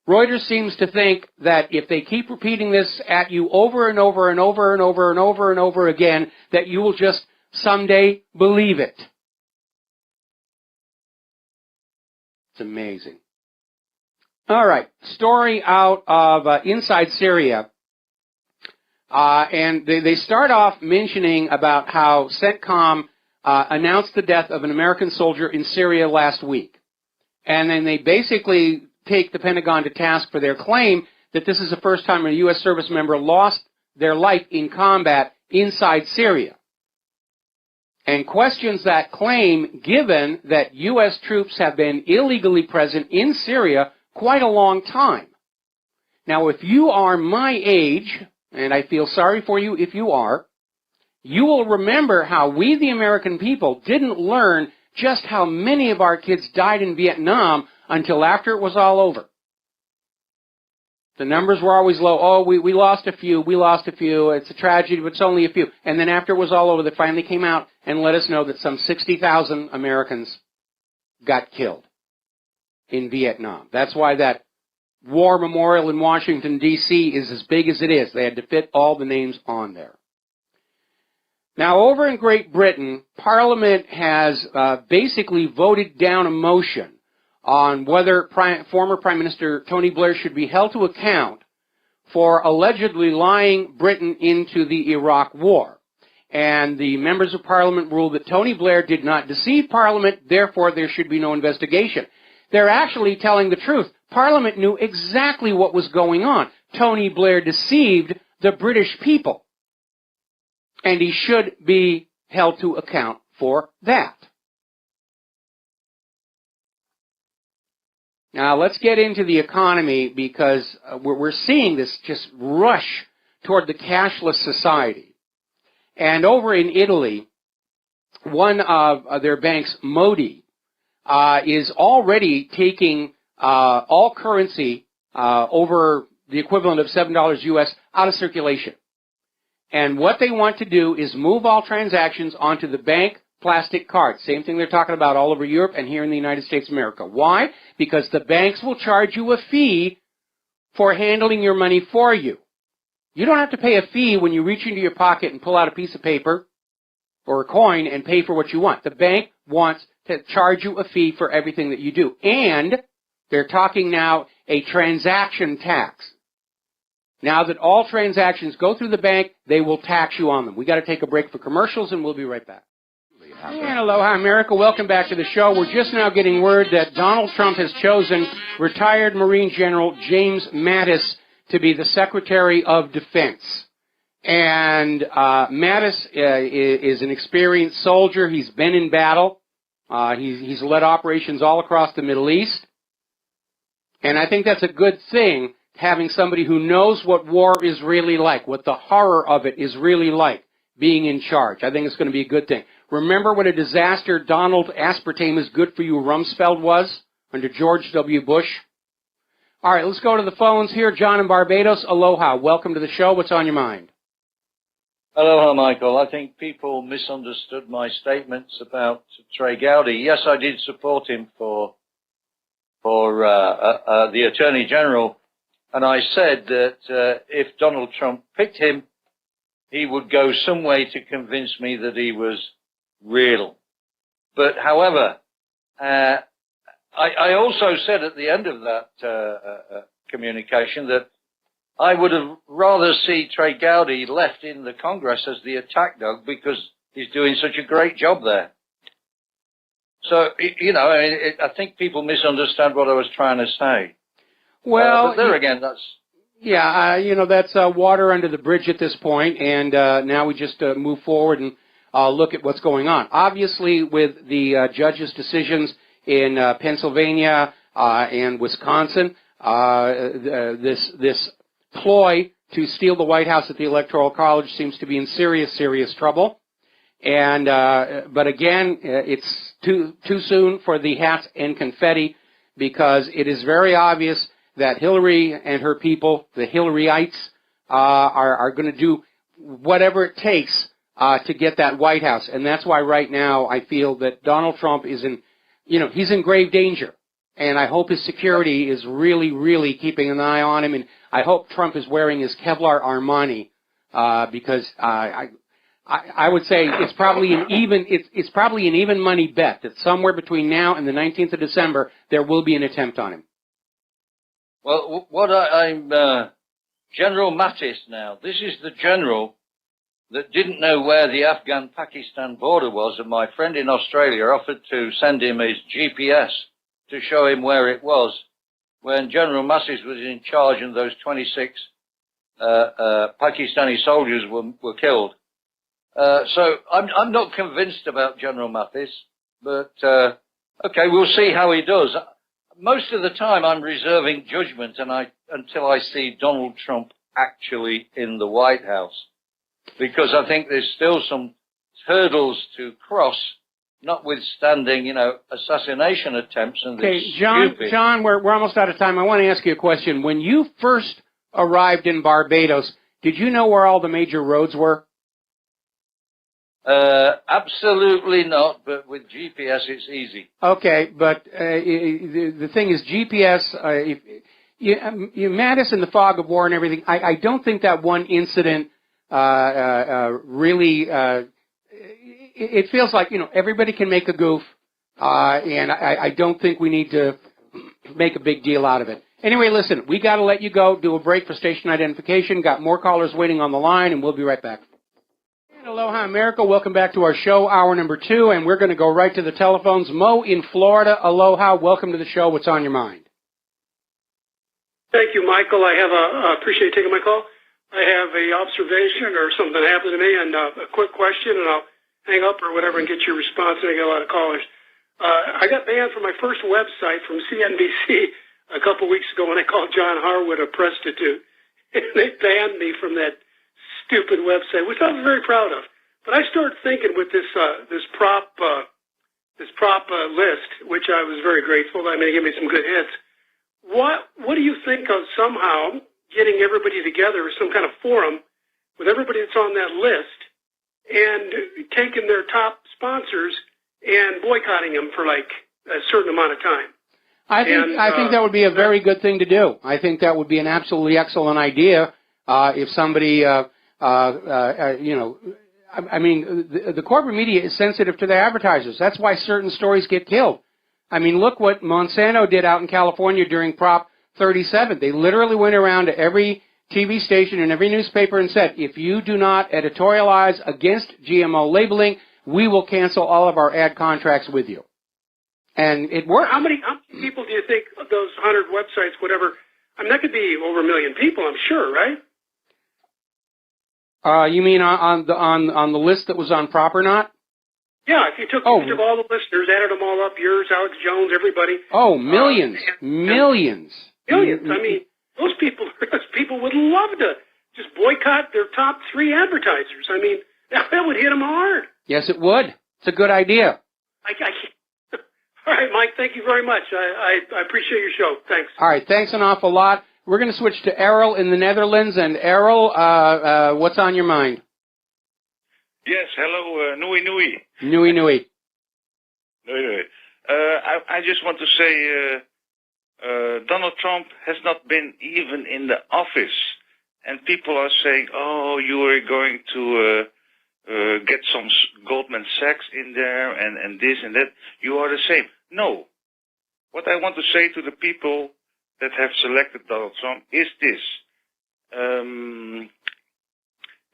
Reuters seems to think that if they keep repeating this at you over and over and over and over and over and over again, that you will just someday believe it. It's amazing. All right, story out of inside Syria. And they start off mentioning about how CENTCOM announced the death of an American soldier in Syria last week. And then they basically take the Pentagon to task for their claim that this is the first time a U.S. service member lost their life in combat inside Syria. And questions that claim, given that U.S. troops have been illegally present in Syria quite a long time. Now, if you are my age, and I feel sorry for you if you are, you will remember how we, the American people, didn't learn just how many of our kids died in Vietnam until after it was all over. The numbers were always low. Oh, we lost a few. It's a tragedy, but it's only a few. And then after it was all over, they finally came out and let us know that some 60,000 Americans got killed in Vietnam. That's why that war memorial in Washington, D.C. is as big as it is. They had to fit all the names on there. Now, over in Great Britain, Parliament has basically voted down a motion on whether former Prime Minister Tony Blair should be held to account for allegedly lying Britain into the Iraq War. And the members of Parliament ruled that Tony Blair did not deceive Parliament, therefore there should be no investigation. They're actually telling the truth. Parliament knew exactly what was going on. Tony Blair deceived the British people. And he should be held to account for that. Now, let's get into the economy because we're seeing this just rush toward the cashless society. And over in Italy, one of their banks, Modi, is already taking all currency over the equivalent of $7 US out of circulation. And what they want to do is move all transactions onto the bank plastic card. Same thing they're talking about all over Europe and here in the United States of America. Why? Because the banks will charge you a fee for handling your money for you. You don't have to pay a fee when you reach into your pocket and pull out a piece of paper or a coin and pay for what you want. The bank wants to charge you a fee for everything that you do. And they're talking now a transaction tax. Now that all transactions go through the bank, they will tax you on them. We got to take a break for commercials, and we'll be right back. And aloha, America. Welcome back to the show. We're just now getting word that Donald Trump has chosen retired Marine General James Mattis to be the Secretary of Defense. And Mattis is an experienced soldier. He's been in battle. He's led operations all across the Middle East. And I think that's a good thing, having somebody who knows what war is really like, what the horror of it is really like, being in charge. I think it's going to be a good thing. Remember what a disaster Donald Aspartame is good for you Rumsfeld was under George W. Bush? All right, let's go to the phones here. John in Barbados, aloha. Welcome to the show. What's on your mind? Aloha, Michael. I think people misunderstood my statements about Trey Gowdy. Yes, I did support him for the Attorney General, and I said that if Donald Trump picked him, he would go some way to convince me that he was real. But, however, I also said at the end of that communication that I would have rather see Trey Gowdy left in the Congress as the attack dog because he's doing such a great job there. So, you know, I think people misunderstand what I was trying to say. Well, but there again, that's... Yeah, you know, that's water under the bridge at this point, and now we just move forward and look at what's going on. Obviously, with the judges' decisions in Pennsylvania and Wisconsin, this ploy to steal the White House at the Electoral College seems to be in serious trouble. And but again, it's too soon for the hats and confetti, because it is very obvious that Hillary and her people, the Hillaryites, are going to do whatever it takes to get that White House. And that's why right now I feel that Donald Trump is in, he's in grave danger. And I hope his security is really, really keeping an eye on him. And I hope Trump is wearing his Kevlar Armani, because I would say it's probably an even money bet that somewhere between now and the 19th of December there will be an attempt on him. Well, I'm General Mattis now. This is the general that didn't know where the Afghan-Pakistan border was, and my friend in Australia offered to send him his GPS to show him where it was when General Mattis was in charge and those 26 Pakistani soldiers were killed. So I'm not convinced about General Mattis, but okay, we'll see how he does. Most of the time I'm reserving judgment until I see Donald Trump actually in the White House, because I think there's still some hurdles to cross, notwithstanding, assassination attempts and okay, this John, we're almost out of time. I want to ask you a question. When you first arrived in Barbados, did you know where all the major roads were? Absolutely not, but with GPS it's easy. Okay, but the thing is, GPS, Mattis and the fog of war and everything, I don't think that one incident really, it feels like, everybody can make a goof, and I don't think we need to make a big deal out of it. Anyway, listen, we got to let you go, do a break for station identification. Got more callers waiting on the line, and we'll be right back. Aloha, America. Welcome back to our show, hour number 2, and we're going to go right to the telephones. Mo in Florida, aloha. Welcome to the show. What's on your mind? Thank you, Michael. I appreciate you taking my call. I have a observation or something that happened to me, and a quick question, and I'll hang up or whatever and get your response. And I get a lot of callers. I got banned from my first website from CNBC a couple weeks ago when I called John Harwood a prostitute. And they banned me from that stupid website, which I was very proud of. But I started thinking with this prop list, which I was very grateful. I mean, it gave me some good hits. What do you think of somehow getting everybody together, some kind of forum with everybody that's on that list, and taking their top sponsors and boycotting them for like a certain amount of time? I think that would be a very good thing to do. I think that would be an absolutely excellent idea. If somebody, I mean, the corporate media is sensitive to their advertisers. That's why certain stories get killed. I mean, look what Monsanto did out in California during Prop 37. They literally went around to every TV station and every newspaper and said, if you do not editorialize against GMO labeling, we will cancel all of our ad contracts with you. And it worked. How many people do you think of those 100 websites, whatever? I mean, that could be over 1 million people, I'm sure, right? You mean on the list that was on Prop or Not? Yeah, if you took all the listeners, added them all up, yours, Alex Jones, everybody. Oh, millions. Millions. Millions. I mean, those people would love to just boycott their top 3 advertisers. I mean, that would hit them hard. Yes, it would. It's a good idea. I can't. All right, Mike, thank you very much. I appreciate your show. Thanks. All right, thanks an awful lot. We're going to switch to Errol in the Netherlands. And Errol, what's on your mind? Yes, hello, Nui Nui. Nui Nui. Nui Nui. I just want to say Donald Trump has not been even in the office. And people are saying, oh, you are going to get some Goldman Sachs in there and this and that. You are the same. No. What I want to say to the people that have selected Donald Trump is this.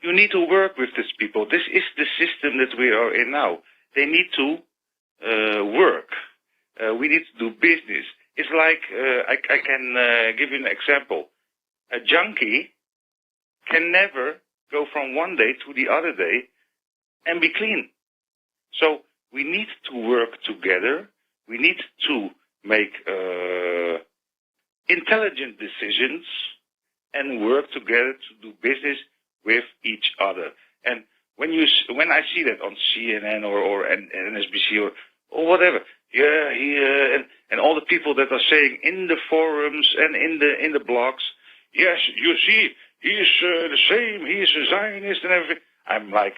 You need to work with these people. This is the system that we are in now. They need to work. We need to do business. It's like, I can give you an example. A junkie can never go from one day to the other day and be clean. So we need to work together. We need to make intelligent decisions and work together to do business with each other. And when I see that on CNN or NSBC or whatever, and all the people that are saying in the forums and in the blogs, yes, you see, he's the same, he's a Zionist and everything. I'm like,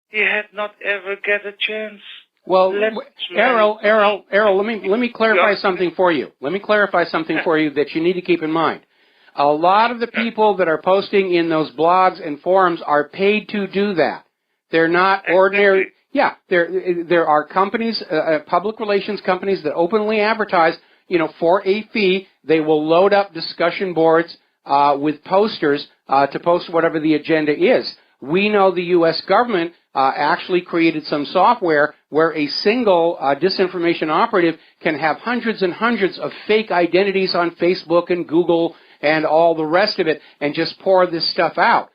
he had not ever get a chance. Well, Errol, let me clarify something for you. Let me clarify something for you that you need to keep in mind. A lot of the people that are posting in those blogs and forums are paid to do that. They're not ordinary. Yeah, there are companies, public relations companies that openly advertise, for a fee. They will load up discussion boards with posters to post whatever the agenda is. We know the U.S. government actually created some software where a single disinformation operative can have hundreds and hundreds of fake identities on Facebook and Google and all the rest of it and just pour this stuff out.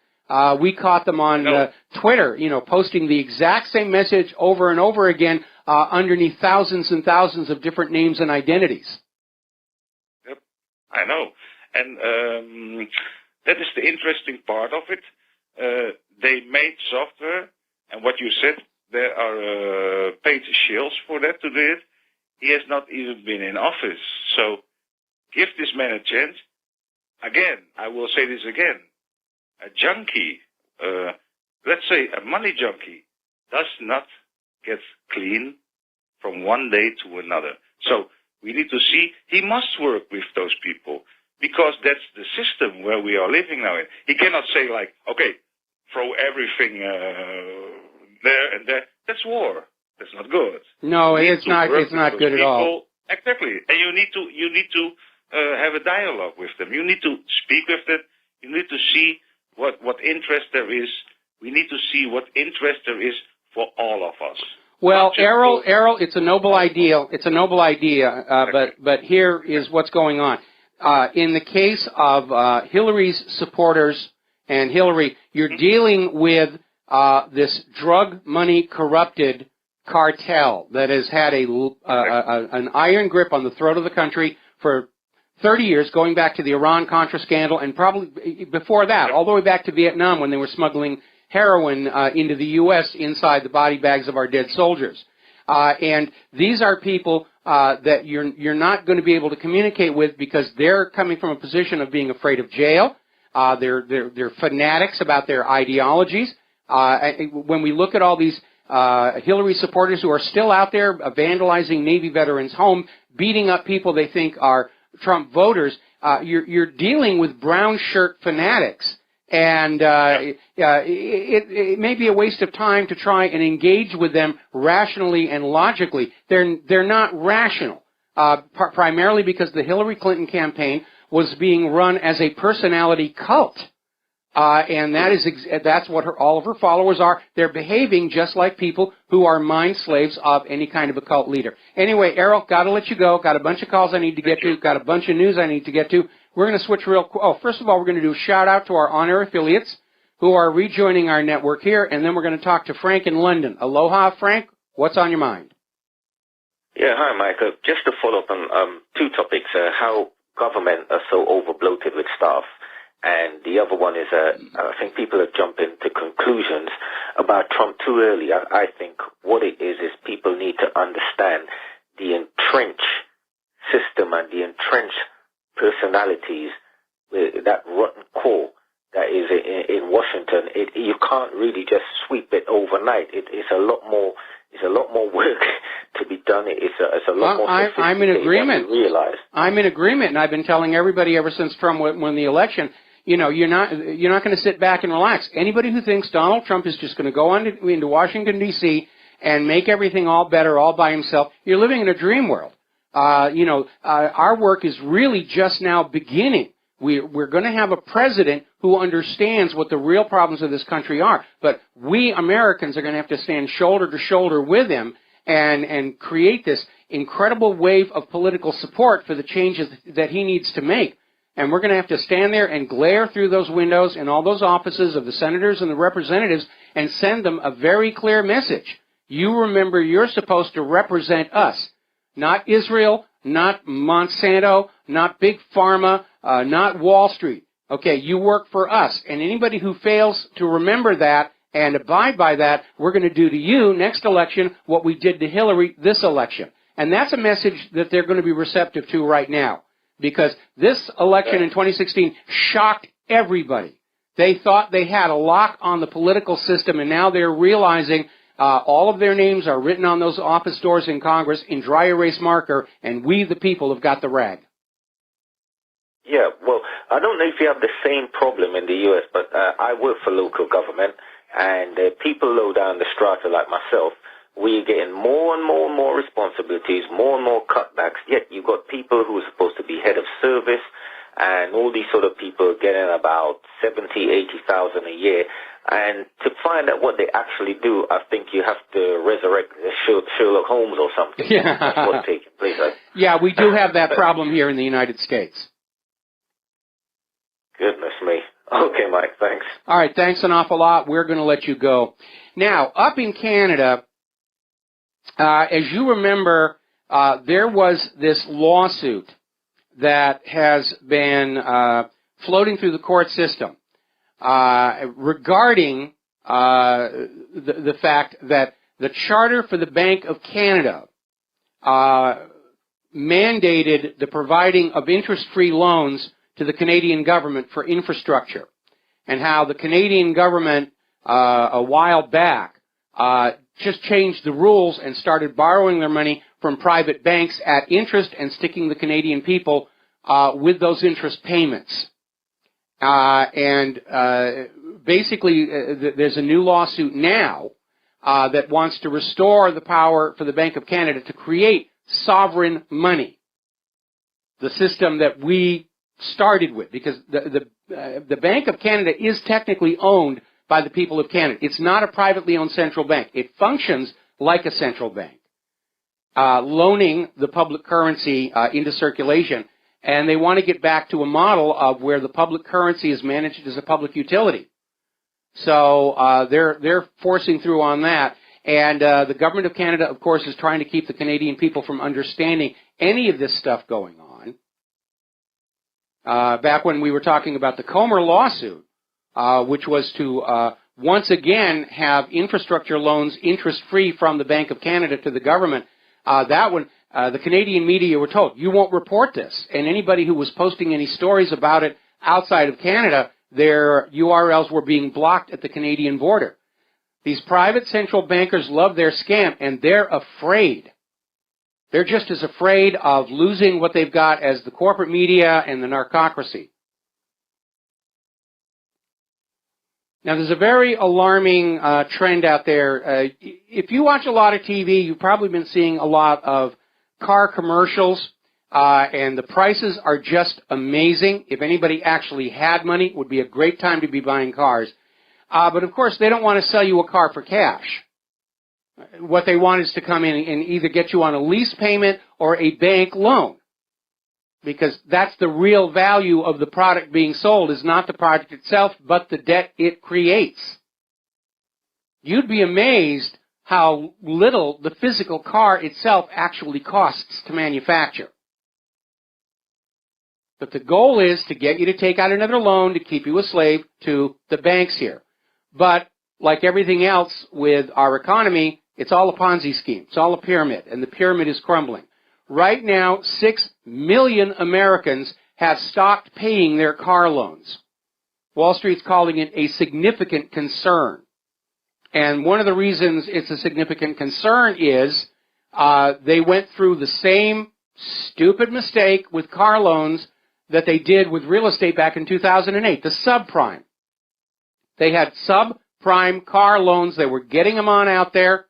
We caught them on Twitter, posting the exact same message over and over again underneath thousands and thousands of different names and identities. Yep, I know. And that is the interesting part of it. They made software, and what you said, there are paid shills for that to do it. He has not even been in office. So give this man a chance. Again, I will say this again. A junkie, let's say a money junkie, does not get clean from one day to another. So we need to see, he must work with those people because that's the system where we are living now in. He cannot say like, okay, throw everything there and there. That's war. That's not good. No, it's not good at all. Exactly. And you need to have a dialogue with them. You need to speak with them. You need to see what interest there is. We need to see what interest there is for all of us. Well, Errol, it's a noble idea. It's a noble idea, but here is what's going on. In the case of Hillary's supporters and Hillary, you're dealing with this drug money corrupted cartel that has had an iron grip on the throat of the country for 30 years, going back to the Iran-Contra scandal, and probably before that, all the way back to Vietnam when they were smuggling heroin into the U.S. inside the body bags of our dead soldiers. And these are people that you're not going to be able to communicate with because they're coming from a position of being afraid of jail. They're fanatics about their ideologies. When we look at all these Hillary supporters who are still out there vandalizing Navy veterans' home, beating up people they think are Trump voters, you're dealing with brown shirt fanatics. And it may be a waste of time to try and engage with them rationally and logically. They're not rational, primarily because the Hillary Clinton campaign was being run as a personality cult. And that's what all of her followers are. They're behaving just like people who are mind slaves of any kind of a cult leader. Anyway, Errol, gotta let you go. Got a bunch of calls I need to get to. Got a bunch of news I need to get to. We're going to switch real quick. Oh, first of all, we're going to do a shout out to our on-air affiliates who are rejoining our network here, and then we're going to talk to Frank in London. Aloha, Frank. What's on your mind? Yeah, hi, Mike. Just to follow up on two topics, how government are so overbloated with staff. And the other one is, I think people are jumping to conclusions about Trump too early. I think what it is people need to understand the entrenched system and the entrenched personalities, that rotten core that is in Washington. You can't really just sweep it overnight. It's a lot more. It's a lot more work to be done. It's a lot more sophisticated I'm in agreement. than we realize. I'm in agreement, and I've been telling everybody ever since Trump won the election. You're not going to sit back and relax. Anybody who thinks Donald Trump is just going to go on into Washington D.C. and make everything all better all by himself, you're living in a dream world. Our work is really just now beginning. We're going to have a president who understands what the real problems of this country are. But we Americans are going to have to stand shoulder to shoulder with him and create this incredible wave of political support for the changes that he needs to make. And we're going to have to stand there and glare through those windows in all those offices of the senators and the representatives and send them a very clear message. You remember you're supposed to represent us. Not Israel, not Monsanto, not Big Pharma, not Wall Street. Okay, you work for us. And anybody who fails to remember that and abide by that, we're going to do to you next election what we did to Hillary this election. And that's a message that they're going to be receptive to right now. Because this election in 2016 shocked everybody. They thought they had a lock on the political system, and now they're realizing All of their names are written on those office doors in Congress in dry erase marker, and we, the people, have got the rag. Yeah, well, I don't know if you have the same problem in the U.S., but I work for local government, and people low down the strata like myself, we're getting more and more and more responsibilities, more and more cutbacks, yet you've got people who are supposed to be head of service, and all these sort of people getting about 70, 80,000 a year. And to find out what they actually do, I think you have to resurrect Sherlock Holmes or something. Yeah. That's what's taking place. Yeah, we do have that problem here in the United States. Goodness me. Okay, Mike, thanks. All right, thanks an awful lot. We're going to let you go. Now, up in Canada, as you remember, there was this lawsuit that has been floating through the court system regarding the fact that the Charter for the Bank of Canada mandated the providing of interest-free loans to the Canadian government for infrastructure, and how the Canadian government a while back just changed the rules and started borrowing their money from private banks at interest and sticking the Canadian people with those interest payments. Basically, there's a new lawsuit now that wants to restore the power for the Bank of Canada to create sovereign money, the system that we started with, because the Bank of Canada is technically owned by the people of Canada. It's not a privately owned central bank. It functions like a central bank, loaning the public currency into circulation, and they want to get back to a model of where the public currency is managed as a public utility. So they're forcing through on that, and the government of Canada, of course, is trying to keep the Canadian people from understanding any of this stuff going on. Back when we were talking about the Comer lawsuit, which was to once again have infrastructure loans interest-free from the Bank of Canada to the government, that one, the Canadian media were told, you won't report this. And anybody who was posting any stories about it outside of Canada, their URLs were being blocked at the Canadian border. These private central bankers love their scam, and they're afraid. They're just as afraid of losing what they've got as the corporate media and the narcocracy. Now, there's a very alarming trend out there. If you watch a lot of TV, you've probably been seeing a lot of car commercials, and the prices are just amazing. If anybody actually had money, it would be a great time to be buying cars. But, of course, they don't want to sell you a car for cash. What they want is to come in and either get you on a lease payment or a bank loan, because that's the real value of the product being sold, is not the product itself, but the debt it creates. You'd be amazed how little the physical car itself actually costs to manufacture. But the goal is to get you to take out another loan to keep you a slave to the banks here. But like everything else with our economy, it's all a Ponzi scheme. It's all a pyramid, and the pyramid is crumbling. Right now, 6 million Americans have stopped paying their car loans. Wall Street's calling it a significant concern. And one of the reasons it's a significant concern is they went through the same stupid mistake with car loans that they did with real estate back in 2008, the subprime. They had subprime car loans. They were getting them on out there.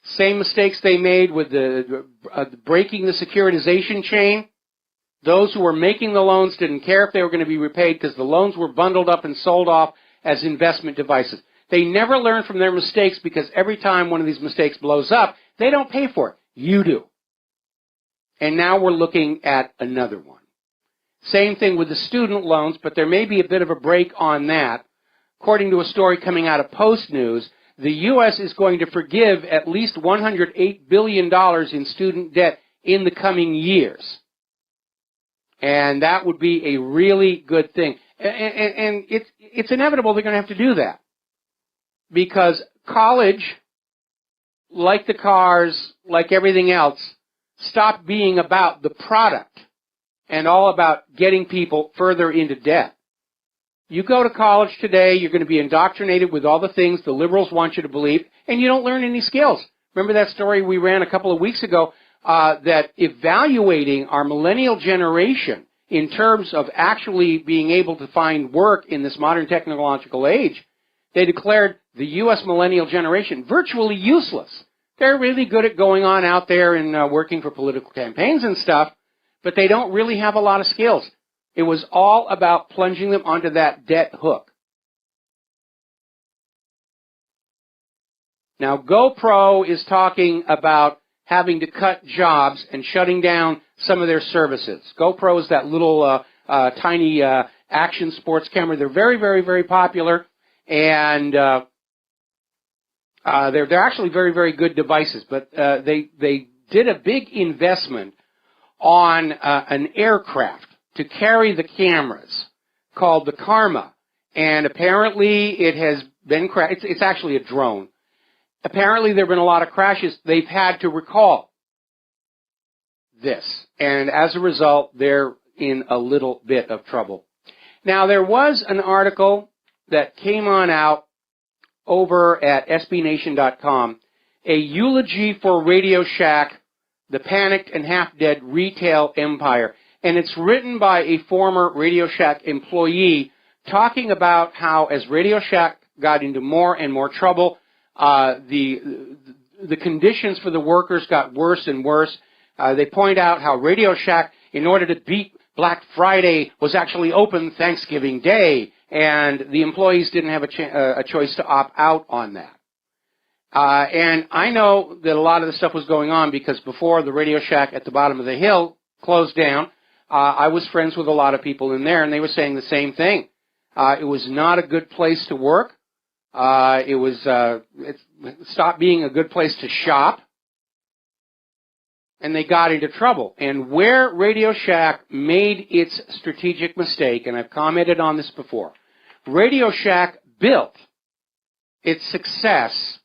Same mistakes they made with the breaking the securitization chain. Those who were making the loans didn't care if they were going to be repaid because the loans were bundled up and sold off as investment devices. They never learn from their mistakes, because every time one of these mistakes blows up, they don't pay for it. You do. And now we're looking at another one. Same thing with the student loans, but there may be a bit of a break on that. According to a story coming out of Post News, the U.S. is going to forgive at least $108 billion in student debt in the coming years. And that would be a really good thing. And it's inevitable they're going to have to do that. Because college, like the cars, like everything else, stopped being about the product and all about getting people further into debt. You go to college today, you're going to be indoctrinated with all the things the liberals want you to believe, and you don't learn any skills. Remember that story we ran a couple of weeks ago, that evaluating our millennial generation in terms of actually being able to find work in this modern technological age, they declared the U.S. millennial generation virtually useless. They're really good at going on out there and working for political campaigns and stuff, but they don't really have a lot of skills. It was all about plunging them onto that debt hook. Now, GoPro is talking about having to cut jobs and shutting down some of their services. GoPro is that little tiny action sports camera. They're very, very, very popular, and they're actually very, very good devices. But they did a big investment on an aircraft to carry the cameras called the Karma, and apparently it has been crashed. It's actually a drone. Apparently there have been a lot of crashes. They've had to recall this, and as a result, they're in a little bit of trouble. Now, there was an article that came on out over at SBNation.com, a eulogy for Radio Shack, the panicked and half-dead retail empire. And it's written by a former Radio Shack employee talking about how as Radio Shack got into more and more trouble, the conditions for the workers got worse and worse. They point out how Radio Shack, in order to beat Black Friday, was actually open Thanksgiving Day, and the employees didn't have a choice to opt out on that. And I know that a lot of the stuff was going on because before the Radio Shack at the bottom of the hill closed down, I was friends with a lot of people in there, and they were saying the same thing. It was not a good place to work. It stopped being a good place to shop, and they got into trouble. And where Radio Shack made its strategic mistake, and I've commented on this before, Radio Shack built its success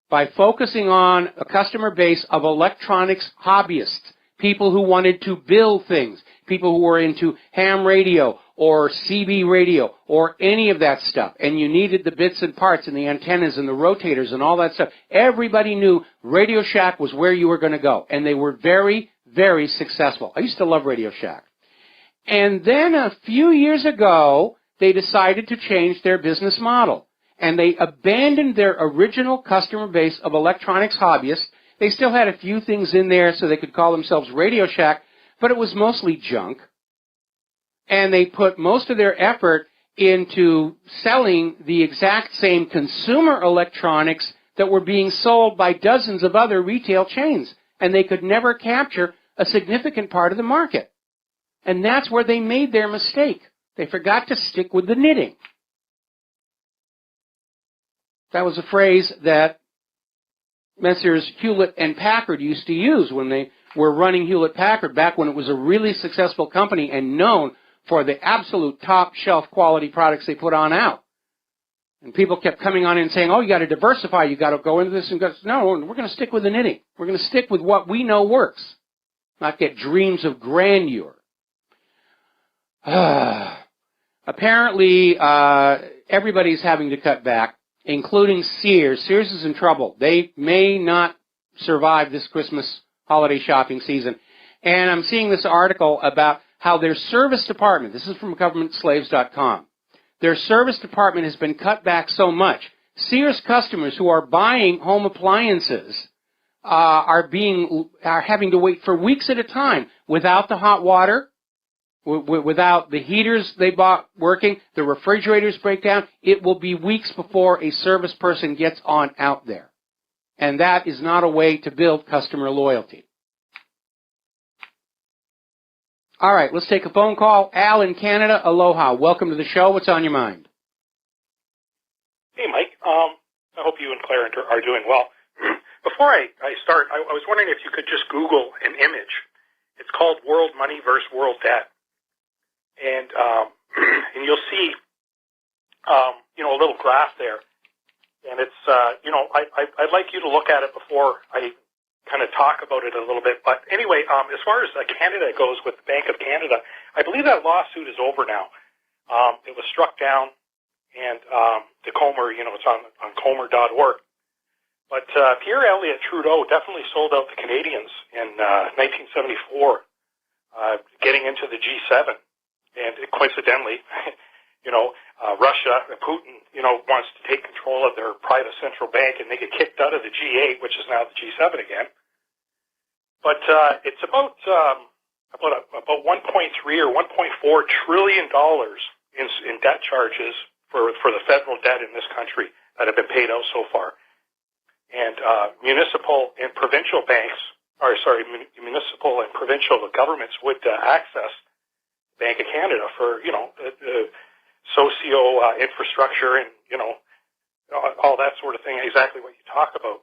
by focusing on a customer base of electronics hobbyists, people who wanted to build things, people who were into ham radio or CB radio or any of that stuff. And you needed the bits and parts and the antennas and the rotators and all that stuff. Everybody knew Radio Shack was where you were going to go. And they were very, very successful. I used to love Radio Shack. And then a few years ago, they decided to change their business model. And they abandoned their original customer base of electronics hobbyists. They still had a few things in there so they could call themselves Radio Shack, but it was mostly junk. And they put most of their effort into selling the exact same consumer electronics that were being sold by dozens of other retail chains. And they could never capture a significant part of the market. And that's where they made their mistake. They forgot to stick with the knitting. That was a phrase that Messrs. Hewlett and Packard used to use when they were running Hewlett-Packard back when it was a really successful company and known for the absolute top-shelf quality products they put on out. And people kept coming on in and saying, oh, you got to diversify, you got to go into this and go. No, we're going to stick with the knitting. We're going to stick with what we know works, not get dreams of grandeur. Apparently, everybody's having to cut back, including Sears. Sears is in trouble. They may not survive this Christmas holiday shopping season. And I'm seeing this article about how their service department, this is from governmentslaves.com, their service department has been cut back so much. Sears customers who are buying home appliances are having to wait for weeks at a time without the hot water, without the heaters they bought working, the refrigerators break down. It will be weeks before a service person gets on out there. And that is not a way to build customer loyalty. All right, let's take a phone call. Al in Canada, aloha. Welcome to the show. What's on your mind? Hey, Mike. I hope you and Claire are doing well. Before I start, I was wondering if you could just Google an image. It's called World Money versus World Debt. And you'll see, a little graph there. And it's, I'd like you to look at it before I kind of talk about it a little bit. But anyway, as far as Canada goes with the Bank of Canada, I believe that lawsuit is over now. It was struck down, and the Comer, it's on Comer.org. But Pierre Elliott Trudeau definitely sold out the Canadians in 1974, getting into the G7. And coincidentally, Russia, Putin, wants to take control of their private central bank, and they get kicked out of the G8, which is now the G7 again. But it's about 1.3 or 1.4 trillion dollars in debt charges for the federal debt in this country that have been paid out so far. And municipal and provincial governments would access Bank of Canada for socio infrastructure and all that sort of thing. Exactly what you talk about.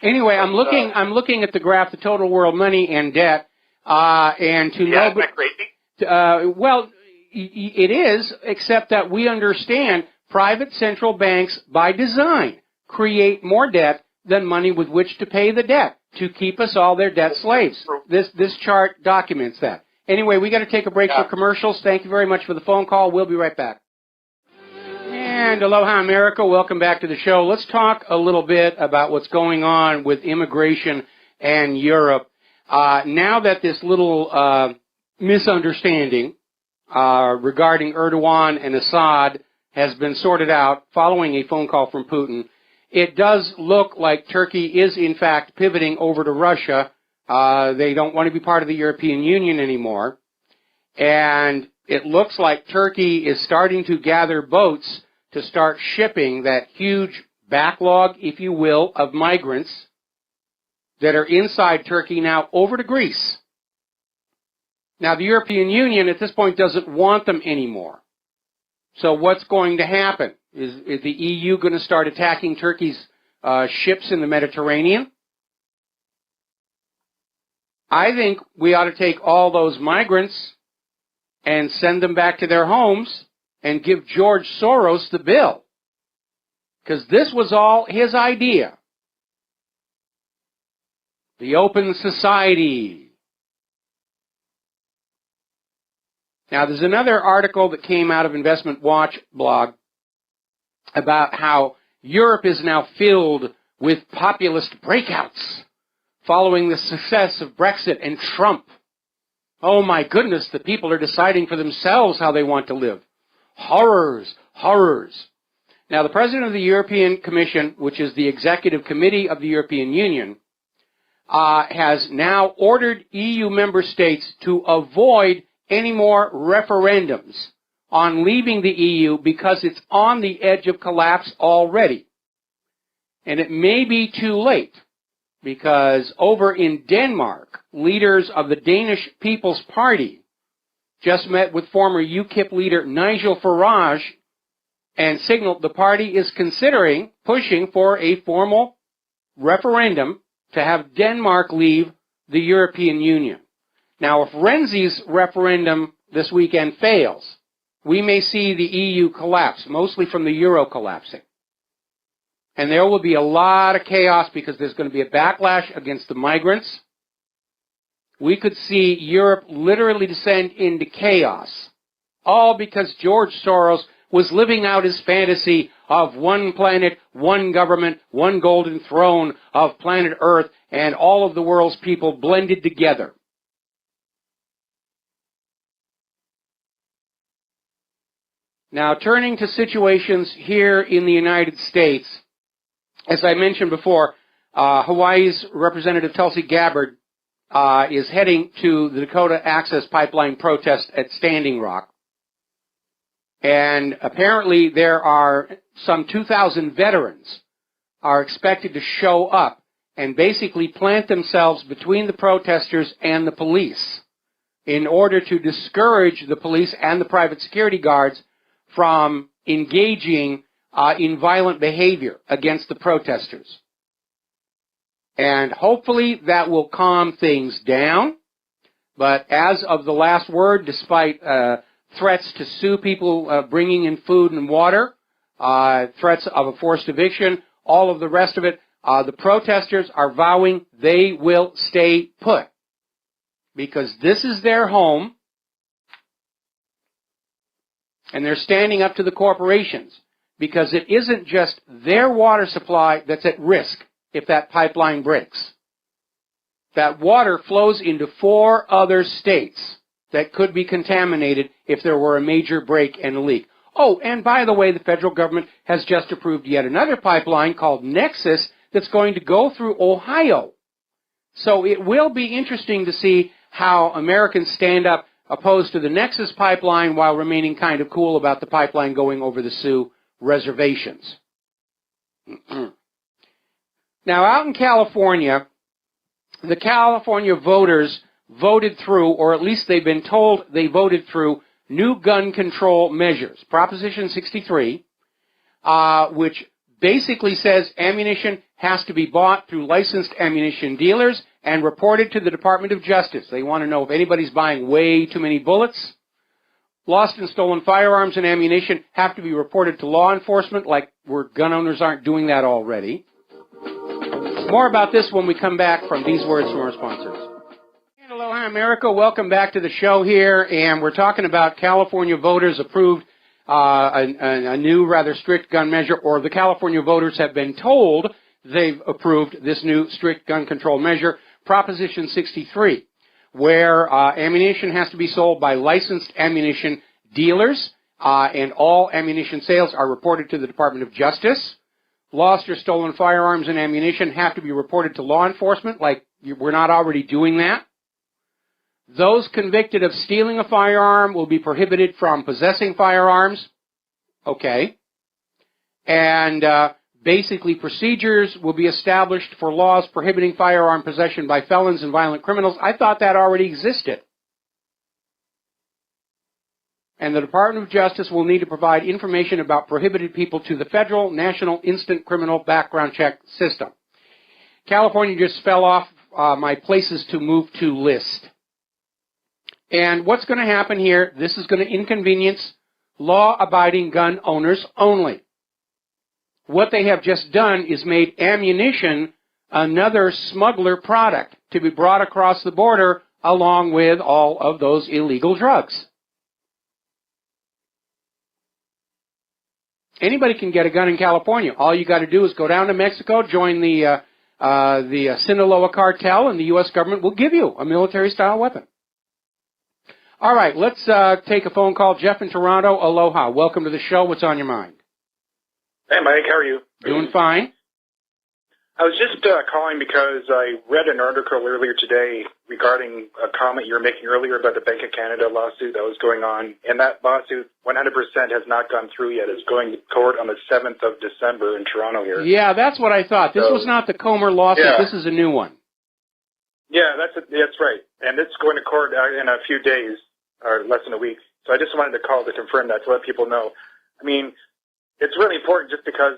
Anyway, I'm looking at the graph, the total world money and debt, and to know. Isn't that crazy? Well, it is, except that we understand private central banks, by design, create more debt than money with which to pay the debt to keep us all their debt slaves. This chart documents that. Anyway, we got to take a break for commercials. Thank you very much for the phone call. We'll be right back. And aloha, America. Welcome back to the show. Let's talk a little bit about what's going on with immigration and Europe. Now that this little misunderstanding regarding Erdogan and Assad has been sorted out following a phone call from Putin, it does look like Turkey is, in fact, pivoting over to Russia. They don't want to be part of the European Union anymore. And it looks like Turkey is starting to gather boats to start shipping that huge backlog, if you will, of migrants that are inside Turkey now over to Greece. Now, the European Union at this point doesn't want them anymore. So what's going to happen? Is the EU going to start attacking Turkey's ships in the Mediterranean? I think we ought to take all those migrants and send them back to their homes and give George Soros the bill. Because this was all his idea. The open society. Now, there's another article that came out of Investment Watch blog about how Europe is now filled with populist breakouts following the success of Brexit and Trump. Oh my goodness, the people are deciding for themselves how they want to live. Horrors, horrors. Now, the President of the European Commission, which is the executive committee of the European Union, has now ordered EU member states to avoid any more referendums on leaving the EU because it's on the edge of collapse already. And it may be too late, because over in Denmark, leaders of the Danish People's Party just met with former UKIP leader Nigel Farage and signaled the party is considering pushing for a formal referendum to have Denmark leave the European Union. Now, if Renzi's referendum this weekend fails, we may see the EU collapse, mostly from the euro collapsing. And there will be a lot of chaos because there's going to be a backlash against the migrants. We could see Europe literally descend into chaos, all because George Soros was living out his fantasy of one planet, one government, one golden throne of planet Earth, and all of the world's people blended together. Now, turning to situations here in the United States, as I mentioned before, Hawaii's Representative Tulsi Gabbard is heading to the Dakota Access Pipeline protest at Standing Rock. And apparently there are some 2,000 veterans are expected to show up and basically plant themselves between the protesters and the police in order to discourage the police and the private security guards from engaging in violent behavior against the protesters. And hopefully that will calm things down. But as of the last word, despite threats to sue people bringing in food and water, threats of a forced eviction, all of the rest of it, the protesters are vowing they will stay put. Because this is their home. And they're standing up to the corporations because it isn't just their water supply that's at risk if that pipeline breaks. That water flows into 4 other states that could be contaminated if there were a major break and leak. Oh, and by the way, the federal government has just approved yet another pipeline called Nexus that's going to go through Ohio. So it will be interesting to see how Americans stand up opposed to the Nexus pipeline while remaining kind of cool about the pipeline going over the Sioux reservations. Now, out in California, the California voters voted through, or at least they've been told they voted through, new gun control measures. Proposition 63, which basically says ammunition has to be bought through licensed ammunition dealers and reported to the Department of Justice. They want to know if anybody's buying way too many bullets. Lost and stolen firearms and ammunition have to be reported to law enforcement, like gun owners aren't doing that already. More about this when we come back from these words from our sponsors. Aloha, America. Welcome back to the show here, and we're talking about California voters approved a new, rather strict gun measure, or the California voters have been told they've approved this new strict gun control measure, Proposition 63, where ammunition has to be sold by licensed ammunition dealers, and all ammunition sales are reported to the Department of Justice. Lost or stolen firearms and ammunition have to be reported to law enforcement, like we're not already doing that. Those convicted of stealing a firearm will be prohibited from possessing firearms. Okay. And basically procedures will be established for laws prohibiting firearm possession by felons and violent criminals. I thought that already existed. And the Department of Justice will need to provide information about prohibited people to the Federal National Instant Criminal Background Check System. California just fell off my places to move to list. And what's going to happen here, this is going to inconvenience law-abiding gun owners only. What they have just done is made ammunition another smuggler product to be brought across the border along with all of those illegal drugs. Anybody can get a gun in California. All you got to do is go down to Mexico, join the Sinaloa cartel, and the U.S. government will give you a military-style weapon. All right, let's take a phone call. Jeff in Toronto, aloha. Welcome to the show. What's on your mind? Hey, Mike. How are you? Doing fine. I was just calling because I read an article earlier today regarding a comment you were making earlier about the Bank of Canada lawsuit that was going on. And that lawsuit 100% has not gone through yet. It's going to court on the 7th of December in Toronto here. Yeah, that's what I thought. This was not the Comer lawsuit. Yeah. This is a new one. Yeah, that's right. And it's going to court in a few days, or less than a week. So I just wanted to call to confirm that, to let people know. I mean, it's really important just because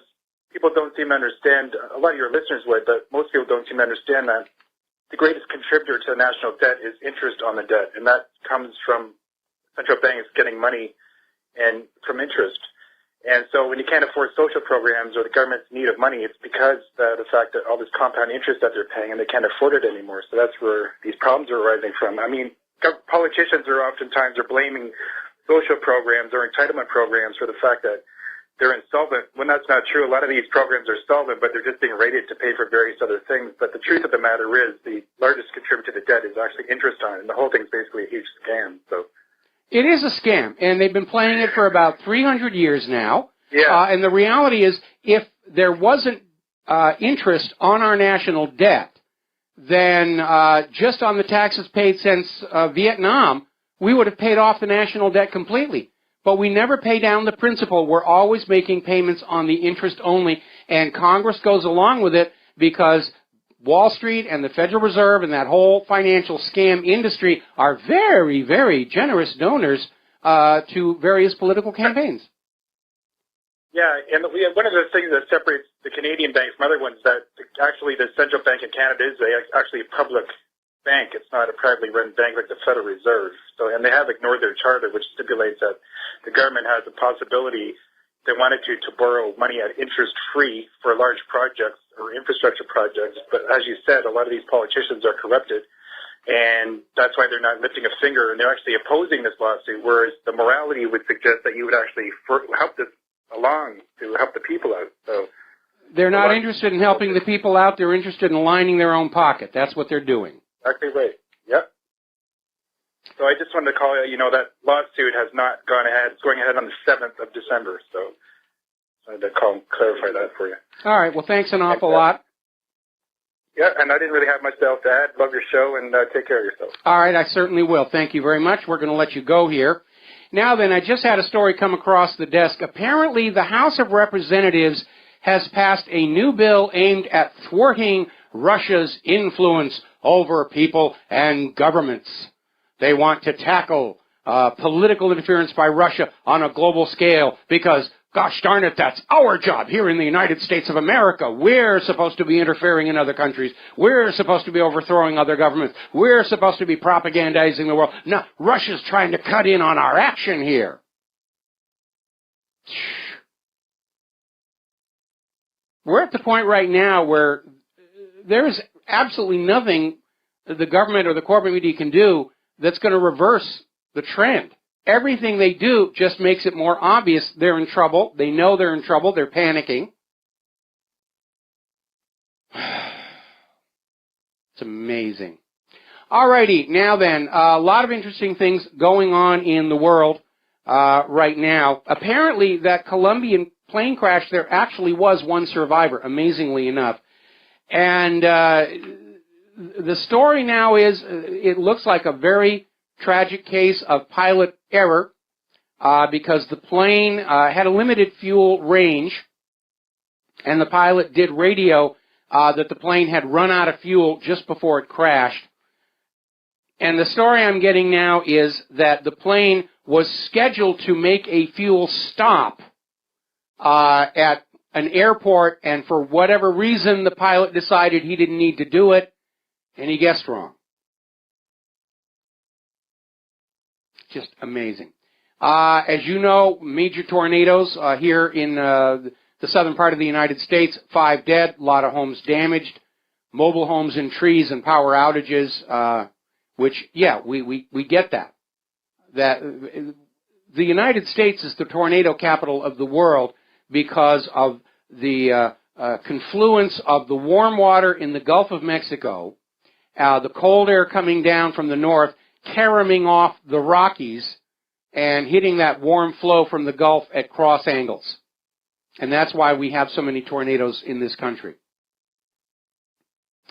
people don't seem to understand, a lot of your listeners would, but most people don't seem to understand that the greatest contributor to the national debt is interest on the debt, and that comes from central banks getting money and from interest. And so when you can't afford social programs or the government's need of money, it's because the fact that all this compound interest that they're paying and they can't afford it anymore. So that's where these problems are arising from. I mean, politicians are oftentimes blaming social programs or entitlement programs for the fact that they're insolvent, when that's not true. A lot of these programs are solvent, but they're just being rated to pay for various other things. But the truth of the matter is the largest contributor to the debt is actually interest on it, and the whole thing's basically a huge scam. So it is a scam, and they've been playing it for about 300 years now. Yeah. And the reality is, if there wasn't interest on our national debt, then just on the taxes paid since Vietnam, we would have paid off the national debt completely. But we never pay down the principal. We're always making payments on the interest only, and Congress goes along with it because Wall Street and the Federal Reserve and that whole financial scam industry are very, very generous donors to various political campaigns. Yeah, and one of the things that separates the Canadian bank from other ones is that actually the Central Bank of Canada is actually a public bank. It's not a privately run bank like the Federal Reserve. So, and they have ignored their charter, which stipulates that the government has the possibility, if they wanted to borrow money at interest-free for large projects or infrastructure projects. But as you said, a lot of these politicians are corrupted, And that's why they're not lifting a finger, and they're actually opposing this lawsuit, whereas the morality would suggest that you would actually help this along to help the people out. So they're not interested in helping the people out. They're interested in lining their own pocket. That's what they're doing. Exactly right. Yep. So I just wanted to call you, that lawsuit has not gone ahead. It's going ahead on the 7th of December. So I wanted to call and clarify that for you. All right. Well, thanks an awful lot. Yeah, and I didn't really have much else to add. Love your show, and take care of yourself. All right. I certainly will. Thank you very much. We're going to let you go here. Now then, I just had a story come across the desk. Apparently, the House of Representatives has passed a new bill aimed at thwarting Russia's influence over people and governments. They want to tackle political interference by Russia on a global scale because, gosh darn it, that's our job here in the United States of America. We're supposed to be interfering in other countries. We're supposed to be overthrowing other governments. We're supposed to be propagandizing the world. No, Russia's trying to cut in on our action here. We're at the point right now where there's absolutely nothing the government or the corporate media can do that's going to reverse the trend. Everything they do just makes it more obvious they're in trouble. They know they're in trouble. They're panicking. It's amazing. All righty. Now then, a lot of interesting things going on in the world right now. Apparently, that Colombian plane crash, there actually was one survivor, amazingly enough. And the story now is it looks like a very tragic case of pilot error because the plane had a limited fuel range, and the pilot did radio that the plane had run out of fuel just before it crashed. And the story I'm getting now is that the plane was scheduled to make a fuel stop at an airport, and for whatever reason, the pilot decided he didn't need to do it, and he guessed wrong. Just amazing. As you know, major tornadoes here in the southern part of the United States, 5 dead, a lot of homes damaged, mobile homes in trees and power outages, which, yeah, we get that. That the United States is the tornado capital of the world because of the confluence of the warm water in the Gulf of Mexico, the cold air coming down from the north, caroming off the Rockies and hitting that warm flow from the Gulf at cross angles. And that's why we have so many tornadoes in this country.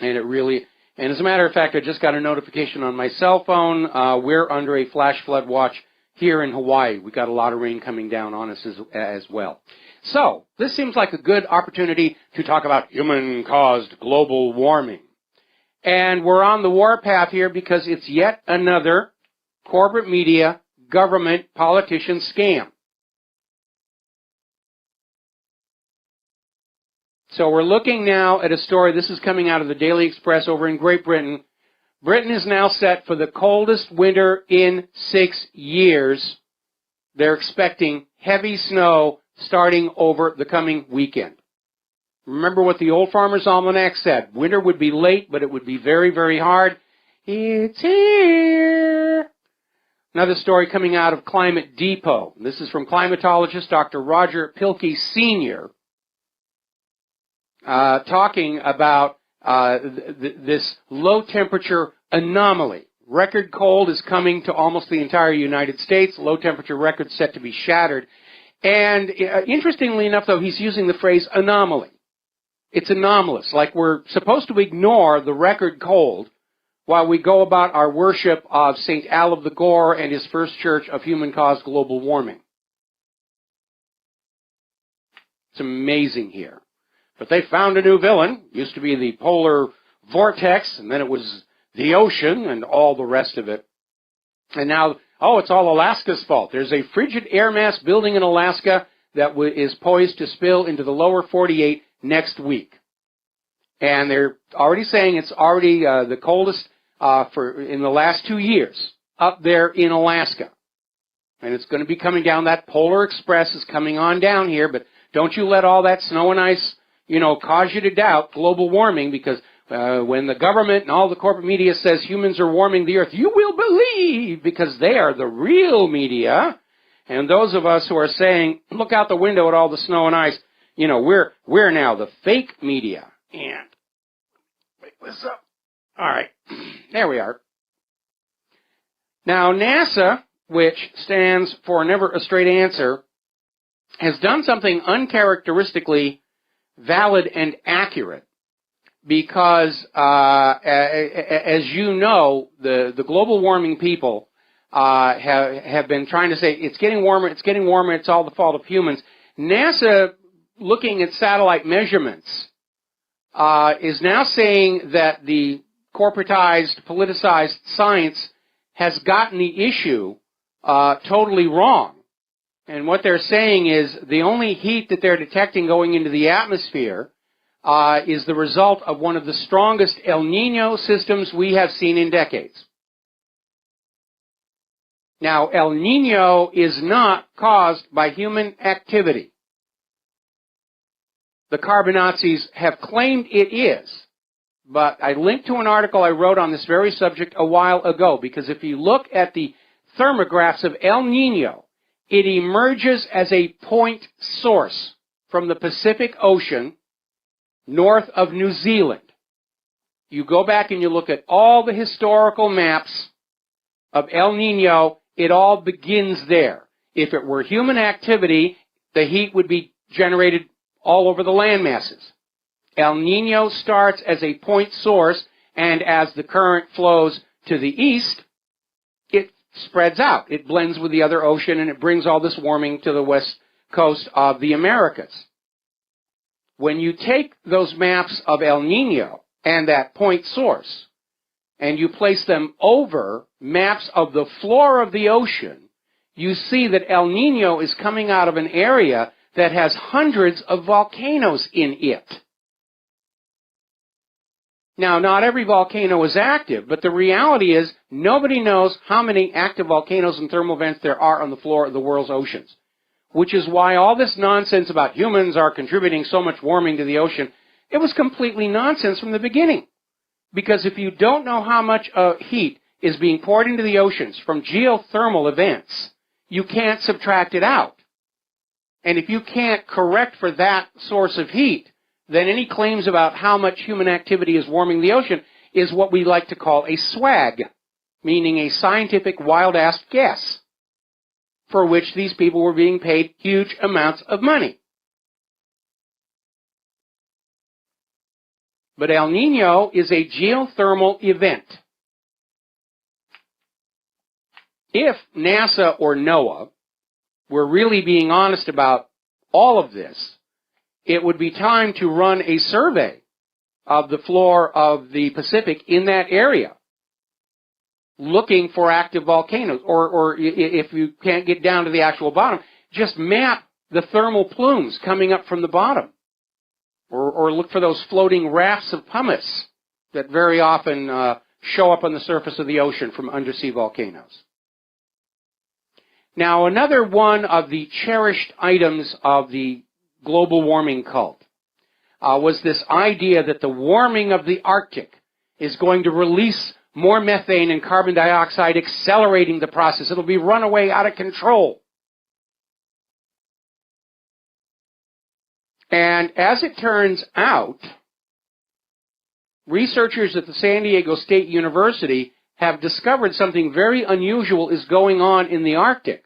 And and as a matter of fact, I just got a notification on my cell phone. We're under a flash flood watch here in Hawaii. We got a lot of rain coming down on us as well. So, this seems like a good opportunity to talk about human-caused global warming. And we're on the warpath here because it's yet another corporate media, government, politician scam. So we're looking now at a story. This is coming out of the Daily Express over in Great Britain. Britain is now set for the coldest winter in 6 years. They're expecting heavy snow starting over the coming weekend. Remember what the Old Farmer's Almanac said. Winter would be late, but it would be very, very hard. It's here. Another story coming out of Climate Depot. This is from climatologist Dr. Roger Pilkey Sr., talking about this low-temperature anomaly. Record cold is coming to almost the entire United States. Low-temperature records set to be shattered. And interestingly enough, though, he's using the phrase anomaly. It's anomalous, like we're supposed to ignore the record cold while we go about our worship of St. Al of the Gore and his first church of human-caused global warming. It's amazing here. But they found a new villain. Used to be the polar vortex, and then it was the ocean and all the rest of it. And now, it's all Alaska's fault. There's a frigid air mass building in Alaska that is poised to spill into the lower 48 next week. And they're already saying it's already the coldest in the last 2 years up there in Alaska. And it's going to be coming down. That Polar Express is coming on down here, but don't you let all that snow and ice, cause you to doubt global warming, because When the government and all the corporate media says humans are warming the earth, you will believe, because they are the real media. And those of us who are saying, look out the window at all the snow and ice, we're now the fake media. And wake this up. All right, there we are. Now, NASA, which stands for Never a Straight Answer, has done something uncharacteristically valid and accurate. Because, as you know, the global warming people have been trying to say it's getting warmer, it's all the fault of humans. NASA, looking at satellite measurements, is now saying that the corporatized, politicized science has gotten the issue totally wrong. And what they're saying is the only heat that they're detecting going into the atmosphere is the result of one of the strongest El Nino systems we have seen in decades. Now, El Nino is not caused by human activity. The Carbonazis have claimed it is, but I linked to an article I wrote on this very subject a while ago, because if you look at the thermographs of El Nino, it emerges as a point source from the Pacific Ocean north of New Zealand. You go back and you look at all the historical maps of El Nino, it all begins there. If it were human activity, the heat would be generated all over the land masses. El Nino starts as a point source, and as the current flows to the east, it spreads out. It blends with the other ocean, and it brings all this warming to the west coast of the Americas. When you take those maps of El Nino and that point source, and you place them over maps of the floor of the ocean, you see that El Nino is coming out of an area that has hundreds of volcanoes in it. Now, not every volcano is active, but the reality is nobody knows how many active volcanoes and thermal vents there are on the floor of the world's oceans. Which is why all this nonsense about humans are contributing so much warming to the ocean, it was completely nonsense from the beginning. Because if you don't know how much heat is being poured into the oceans from geothermal events, you can't subtract it out. And if you can't correct for that source of heat, then any claims about how much human activity is warming the ocean is what we like to call a swag, meaning a scientific wild-ass guess, for which these people were being paid huge amounts of money. But El Nino is a geothermal event. If NASA or NOAA were really being honest about all of this, it would be time to run a survey of the floor of the Pacific in that area, looking for active volcanoes, or if you can't get down to the actual bottom, just map the thermal plumes coming up from the bottom, or look for those floating rafts of pumice that very often show up on the surface of the ocean from undersea volcanoes. Now, another one of the cherished items of the global warming cult was this idea that the warming of the Arctic is going to release more methane and carbon dioxide, accelerating the process. It'll be runaway out of control. And as it turns out, researchers at the San Diego State University have discovered something very unusual is going on in the Arctic.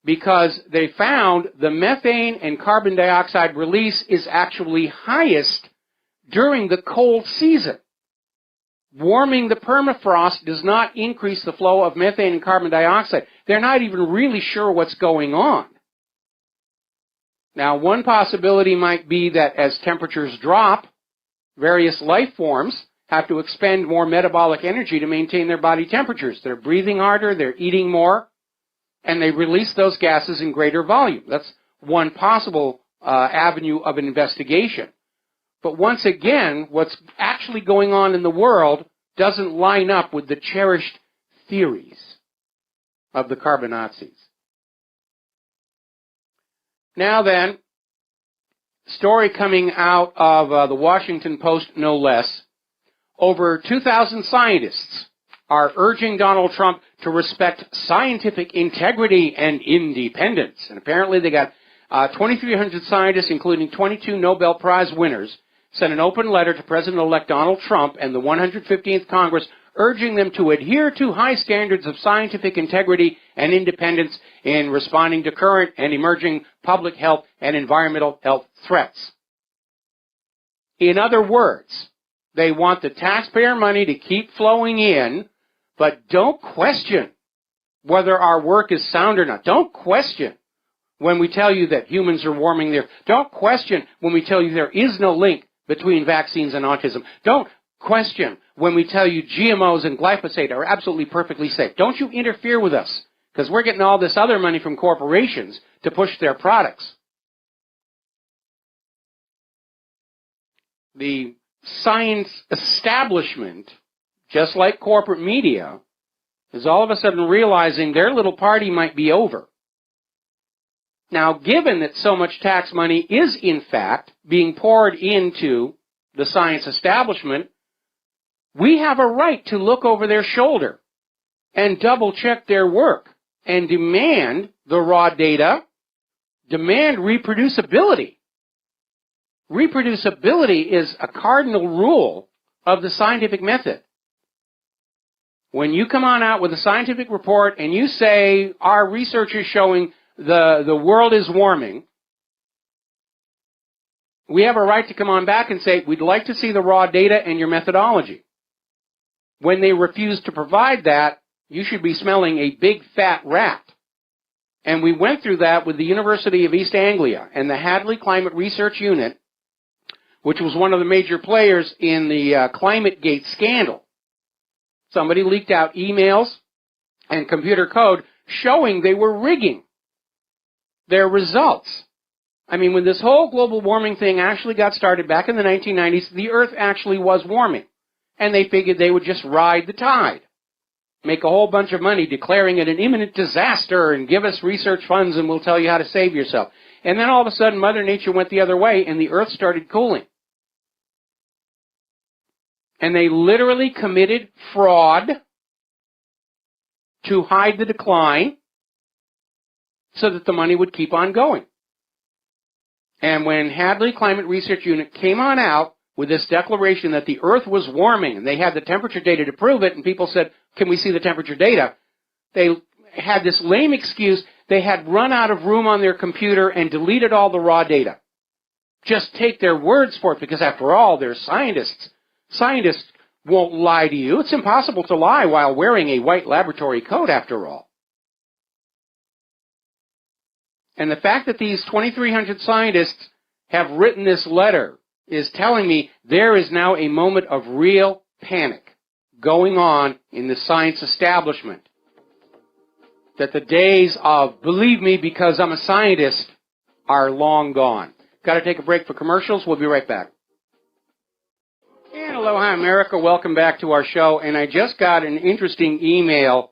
Because they found the methane and carbon dioxide release is actually highest during the cold season. Warming the permafrost does not increase the flow of methane and carbon dioxide. They're not even really sure what's going on. Now, one possibility might be that as temperatures drop, various life forms have to expend more metabolic energy to maintain their body temperatures. They're breathing harder, they're eating more, and they release those gases in greater volume. That's one possible avenue of investigation. But once again, what's actually going on in the world doesn't line up with the cherished theories of the Carbonazis. Now then, story coming out of the Washington Post, no less. Over 2,000 scientists are urging Donald Trump to respect scientific integrity and independence. And apparently they got 2,300 scientists, including 22 Nobel Prize winners, sent an open letter to President-elect Donald Trump and the 115th Congress urging them to adhere to high standards of scientific integrity and independence in responding to current and emerging public health and environmental health threats. In other words, they want the taxpayer money to keep flowing in, but don't question whether our work is sound or not. Don't question when we tell you that humans are warming the earth. Don't question when we tell you there is no link between vaccines and autism. Don't question when we tell you GMOs and glyphosate are absolutely perfectly safe. Don't you interfere with us, because we're getting all this other money from corporations to push their products. The science establishment, just like corporate media, is all of a sudden realizing their little party might be over. Now, given that so much tax money is, in fact, being poured into the science establishment, we have a right to look over their shoulder and double-check their work and demand the raw data, demand reproducibility. Reproducibility is a cardinal rule of the scientific method. When you come on out with a scientific report and you say, our research is showing the world is warming, we have a right to come on back and say, we'd like to see the raw data and your methodology. When they refuse to provide that, you should be smelling a big fat rat. And we went through that with the University of East Anglia and the Hadley Climate Research Unit, which was one of the major players in the ClimateGate scandal. Somebody leaked out emails and computer code showing they were rigging their results. I mean, when this whole global warming thing actually got started back in the 1990s, the Earth actually was warming. And they figured they would just ride the tide, make a whole bunch of money declaring it an imminent disaster and give us research funds and we'll tell you how to save yourself. And then all of a sudden, Mother Nature went the other way and the Earth started cooling. And they literally committed fraud to hide the decline so that the money would keep on going. And when Hadley Climate Research Unit came on out with this declaration that the Earth was warming, and they had the temperature data to prove it, and people said, can we see the temperature data? They had this lame excuse. They had run out of room on their computer and deleted all the raw data. Just take their words for it, because after all, they're scientists. Scientists won't lie to you. It's impossible to lie while wearing a white laboratory coat, after all. And the fact that these 2,300 scientists have written this letter is telling me there is now a moment of real panic going on in the science establishment. That the days of, believe me because I'm a scientist, are long gone. Got to take a break for commercials. We'll be right back. And aloha, America. Welcome back to our show. And I just got an interesting email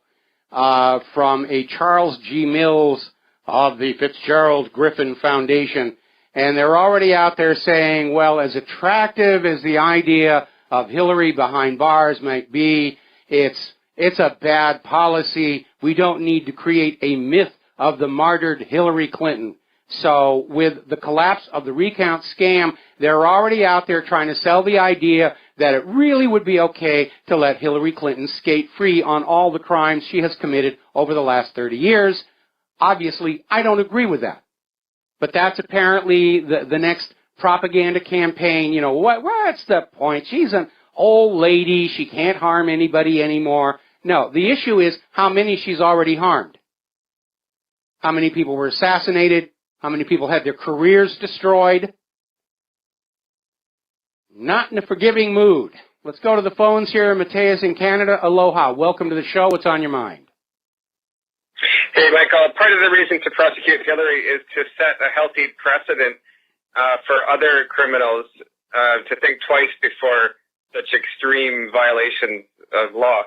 from a Charles G. Mills of the Fitzgerald Griffin Foundation. And they're already out there saying, well, as attractive as the idea of Hillary behind bars might be, it's a bad policy. We don't need to create a myth of the martyred Hillary Clinton. So with the collapse of the recount scam, they're already out there trying to sell the idea that it really would be okay to let Hillary Clinton skate free on all the crimes she has committed over the last 30 years. Obviously, I don't agree with that. But that's apparently the next propaganda campaign. You know, what's the point? She's an old lady. She can't harm anybody anymore. No, the issue is how many she's already harmed. How many people were assassinated? How many people had their careers destroyed? Not in a forgiving mood. Let's go to the phones here. Mateus in Canada. Aloha. Welcome to the show. What's on your mind? Hey, Michael, part of the reason to prosecute Hillary is to set a healthy precedent for other criminals to think twice before such extreme violations of law.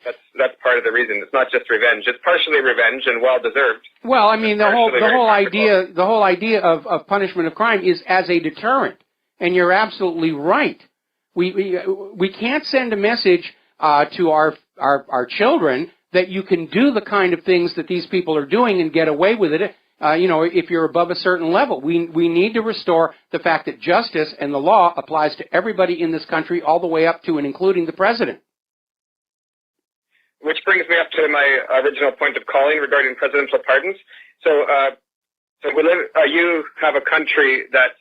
That's part of the reason. It's not just revenge. It's partially revenge and well deserved. Well, I mean, the whole idea of punishment of crime is as a deterrent, and you're absolutely right. We can't send a message to our children that you can do the kind of things that these people are doing and get away with it. If you're above a certain level, we need to restore the fact that justice and the law applies to everybody in this country, all the way up to and including the president. Which brings me up to my original point of calling regarding presidential pardons. So you have a country that's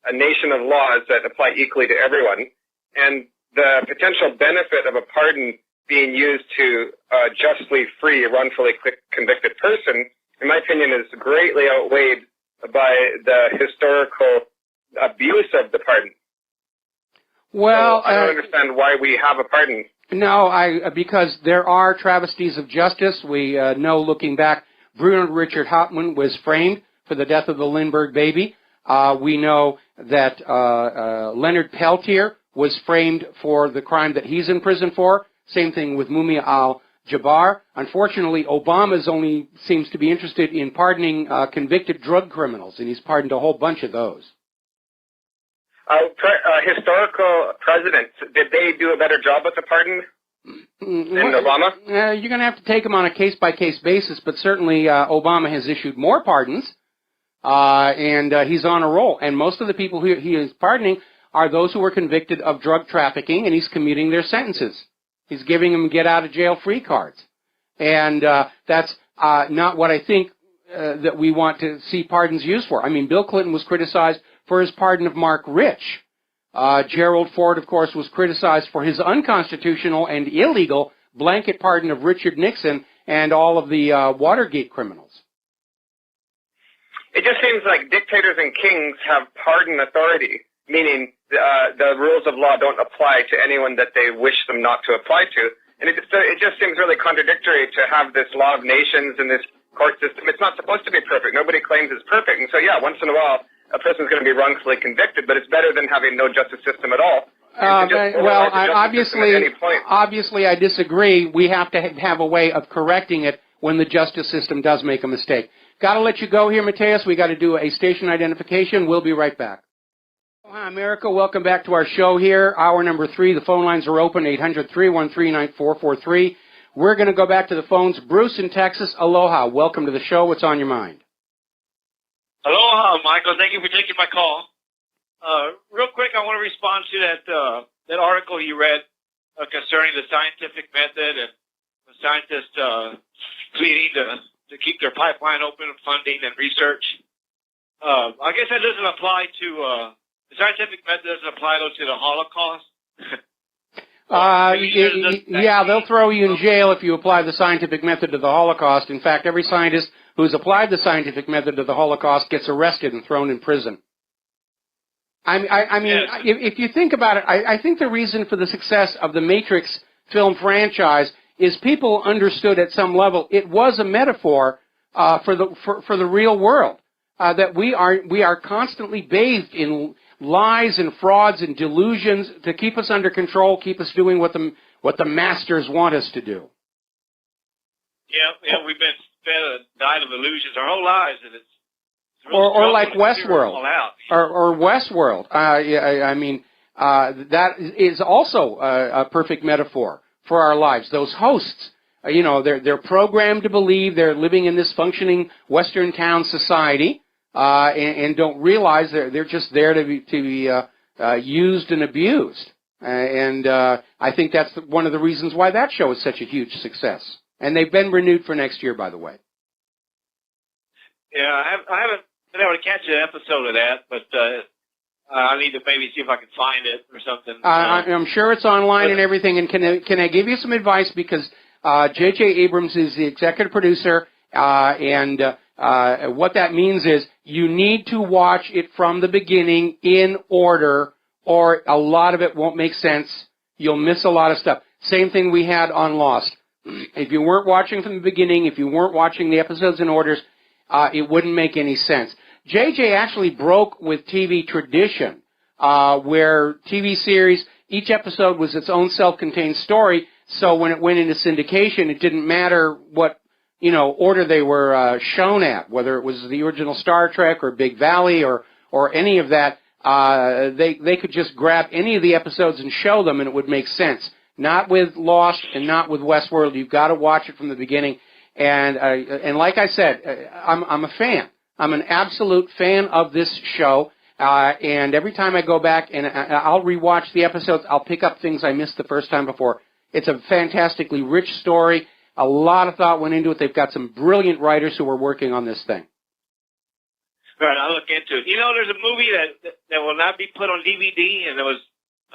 a nation of laws that apply equally to everyone, and the potential benefit of a pardon being used to justly free a wrongfully convicted person, in my opinion, is greatly outweighed by the historical abuse of the pardon. Well, so I don't understand why we have a pardon. No, because there are travesties of justice. We know, looking back, Bruno Richard Hauptmann was framed for the death of the Lindbergh baby. We know that Leonard Peltier was framed for the crime that he's in prison for. Same thing with Mumia al-Jabbar. Unfortunately, Obama's only seems to be interested in pardoning convicted drug criminals, and he's pardoned a whole bunch of those. Historical presidents, did they do a better job with the pardon than Obama? You're going to have to take them on a case-by-case basis, but certainly Obama has issued more pardons, and he's on a roll. And most of the people he is pardoning are those who were convicted of drug trafficking, and he's commuting their sentences. He's giving them get-out-of-jail-free cards. And that's not what I think that we want to see pardons used for. I mean, Bill Clinton was criticized for his pardon of Mark Rich. Gerald Ford, of course, was criticized for his unconstitutional and illegal blanket pardon of Richard Nixon and all of the Watergate criminals. It just seems like dictators and kings have pardon authority, meaning the rules of law don't apply to anyone that they wish them not to apply to. And it just seems really contradictory to have this law of nations and this court system. It's not supposed to be perfect. Nobody claims it's perfect. And so, yeah, once in a while, a person's going to be wrongfully convicted, but it's better than having no justice system at all. Obviously, I disagree. We have to have a way of correcting it when the justice system does make a mistake. Got to let you go here, Mateus. We got to do a station identification. We'll be right back. Hi, America. Welcome back to our show here. Hour number 3. The phone lines are open, 800-313-9443. We're going to go back to the phones. Bruce in Texas, aloha. Welcome to the show. What's on your mind? Aloha, Michael. Thank you for taking my call. Real quick, I want to respond to that article you read concerning the scientific method and the scientists pleading to keep their pipeline open, funding and research. I guess that doesn't apply to the scientific method doesn't apply though to the Holocaust. Yeah, they'll throw you in jail if you apply the scientific method to the Holocaust. In fact, every scientist who's applied the scientific method to the Holocaust gets arrested and thrown in prison. I mean, if you think about it, I think the reason for the success of the Matrix film franchise is people understood at some level it was a metaphor for the real world, that we are constantly bathed in lies and frauds and delusions to keep us under control, keep us doing what the masters want us to do. Yeah, we've been fed a diet of illusions our whole lives, and it's or like Westworld, or Westworld. I mean, that is also a perfect metaphor for our lives. Those hosts, they're programmed to believe they're living in this functioning Western town society, and don't realize they're just there to be used and abused. And I think that's one of the reasons why that show is such a huge success. And they've been renewed for next year, by the way. Yeah, I haven't been able to catch an episode of that, but I need to maybe see if I can find it or something. I'm sure it's online and everything. And can I give you some advice? Because J.J. Abrams is the executive producer, and what that means is you need to watch it from the beginning in order, or a lot of it won't make sense. You'll miss a lot of stuff. Same thing we had on Lost. If you weren't watching from the beginning, if you weren't watching the episodes in orders, it wouldn't make any sense. JJ actually broke with TV tradition, where TV series, each episode was its own self-contained story, So when it went into syndication, it didn't matter what, order they were shown at, whether it was the original Star Trek or Big Valley or any of that. They could just grab any of the episodes and show them, and it would make sense. Not with Lost and not with Westworld. You've got to watch it from the beginning. And like I said, I'm a fan. I'm an absolute fan of this show. And every time I go back and I'll rewatch the episodes, I'll pick up things I missed the first time before. It's a fantastically rich story. A lot of thought went into it. They've got some brilliant writers who are working on this thing. Right, I'll look into it. There's a movie that will not be put on DVD, and it was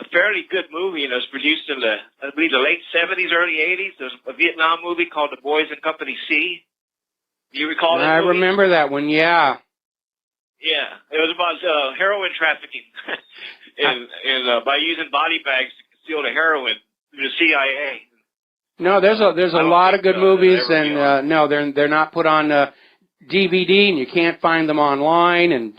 a fairly good movie, and it was produced in I believe the late 70s, early 80s. There's a Vietnam movie called The Boys in Company C. Do you recall that movie? I remember that one, yeah. Yeah, it was about heroin trafficking, and by using body bags to conceal the heroin through the CIA. No, there's a lot of good movies, and no, they're not put on DVD, and you can't find them online. And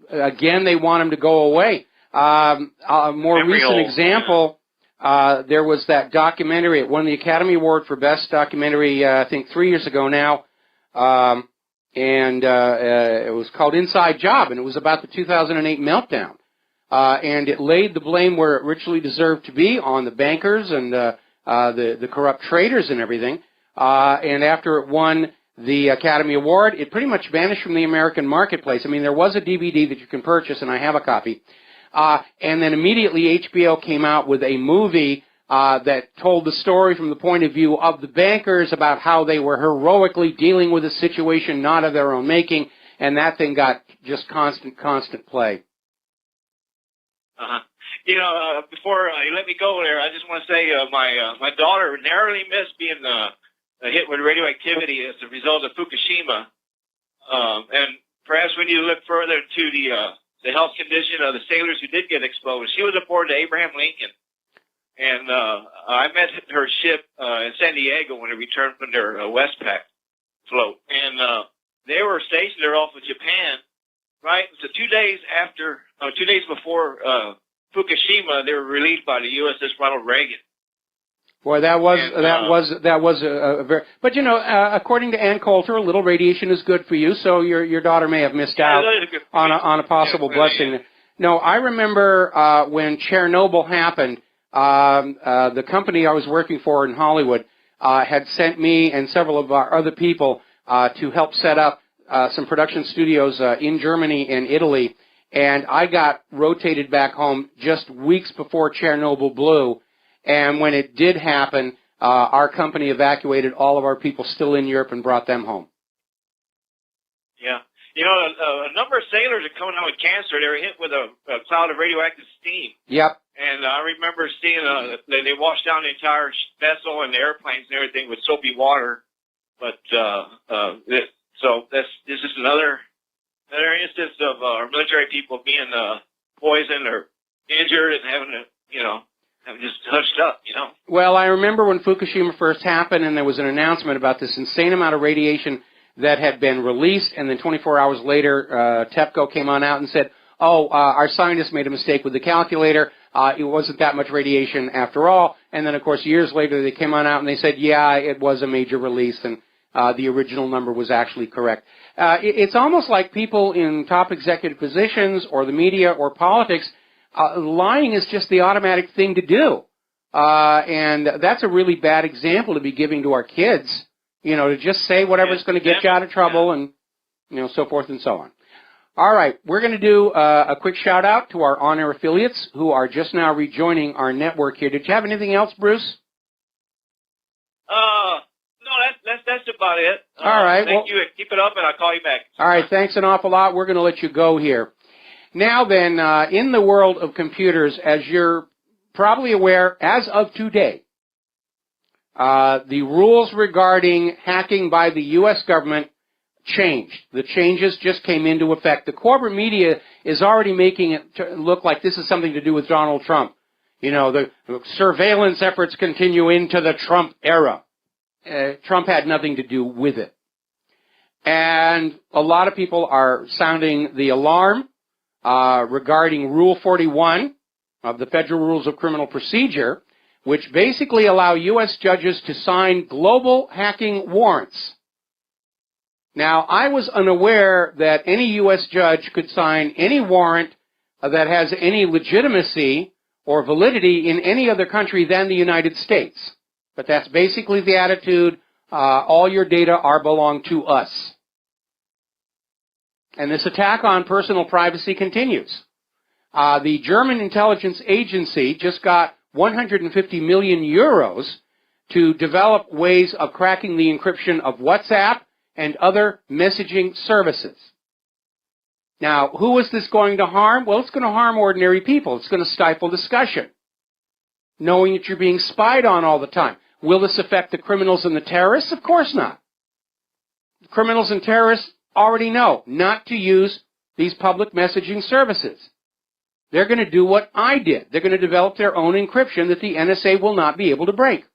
again, they want them to go away. A more recent example, there was that documentary. It won the Academy Award for Best Documentary, I think 3 years ago now, and it was called Inside Job, and it was about the 2008 meltdown. And it laid the blame where it richly deserved to be, on the bankers and the corrupt traders and everything. And after it won the Academy Award, it pretty much vanished from the American marketplace. I mean, there was a DVD that you can purchase, and I have a copy. And then immediately HBO came out with a movie that told the story from the point of view of the bankers about how they were heroically dealing with a situation not of their own making, and that thing got just constant play. Uh-huh. Before you let me go there, I just want to say my daughter narrowly missed being hit with radioactivity as a result of Fukushima. And perhaps we need to look further to the health condition of the sailors who did get exposed. She was aboard the Abraham Lincoln, and I met her ship in San Diego when it returned from their Westpac float. And they were stationed there off of Japan, right? So 2 days before Fukushima, they were relieved by the USS Ronald Reagan. Boy, that was a very. But according to Ann Coulter, a little radiation is good for you. So your daughter may have missed out on a possible blessing. Yeah. No, I remember when Chernobyl happened. The company I was working for in Hollywood had sent me and several of our other people to help set up some production studios in Germany and Italy, and I got rotated back home just weeks before Chernobyl blew. And when it did happen, our company evacuated all of our people still in Europe and brought them home. Yeah. A number of sailors are coming out with cancer. They were hit with a cloud of radioactive steam. Yep. And I remember seeing they washed down the entire vessel and the airplanes and everything with soapy water. But so this is another instance of our military people being poisoned or injured and having to, I'm just hushed up, Well, I remember when Fukushima first happened, and there was an announcement about this insane amount of radiation that had been released, and then 24 hours later, TEPCO came on out and said, our scientists made a mistake with the calculator. It wasn't that much radiation after all. And then, of course, years later, they came on out and they said, yeah, it was a major release, and the original number was actually correct. It's almost like people in top executive positions or the media or politics, lying is just the automatic thing to do. And that's a really bad example to be giving to our kids, to just say whatever's going to get you out of trouble and, so forth and so on. All right, we're going to do a quick shout-out to our on-air affiliates who are just now rejoining our network here. Did you have anything else, Bruce? No, that's about it. All right. Thank you. Keep it up, and I'll call you back. All right, thanks an awful lot. We're going to let you go here. Now then, in the world of computers, as you're probably aware, as of today, the rules regarding hacking by the U.S. government changed. The changes just came into effect. The corporate media is already making it look like this is something to do with Donald Trump. The surveillance efforts continue into the Trump era. Trump had nothing to do with it. And a lot of people are sounding the alarm regarding Rule 41 of the Federal Rules of Criminal Procedure, which basically allow U.S. judges to sign global hacking warrants. Now, I was unaware that any U.S. judge could sign any warrant that has any legitimacy or validity in any other country than the United States. But that's basically the attitude. All your data belong to us. And this attack on personal privacy continues. The German intelligence agency just got 150 million euros to develop ways of cracking the encryption of WhatsApp and other messaging services. Now, who is this going to harm? Well, it's going to harm ordinary people. It's going to stifle discussion, knowing that you're being spied on all the time. Will this affect the criminals and the terrorists? Of course not. The criminals and terrorists already know not to use these public messaging services. They're going to do what I did. They're going to develop their own encryption that the NSA will not be able to break.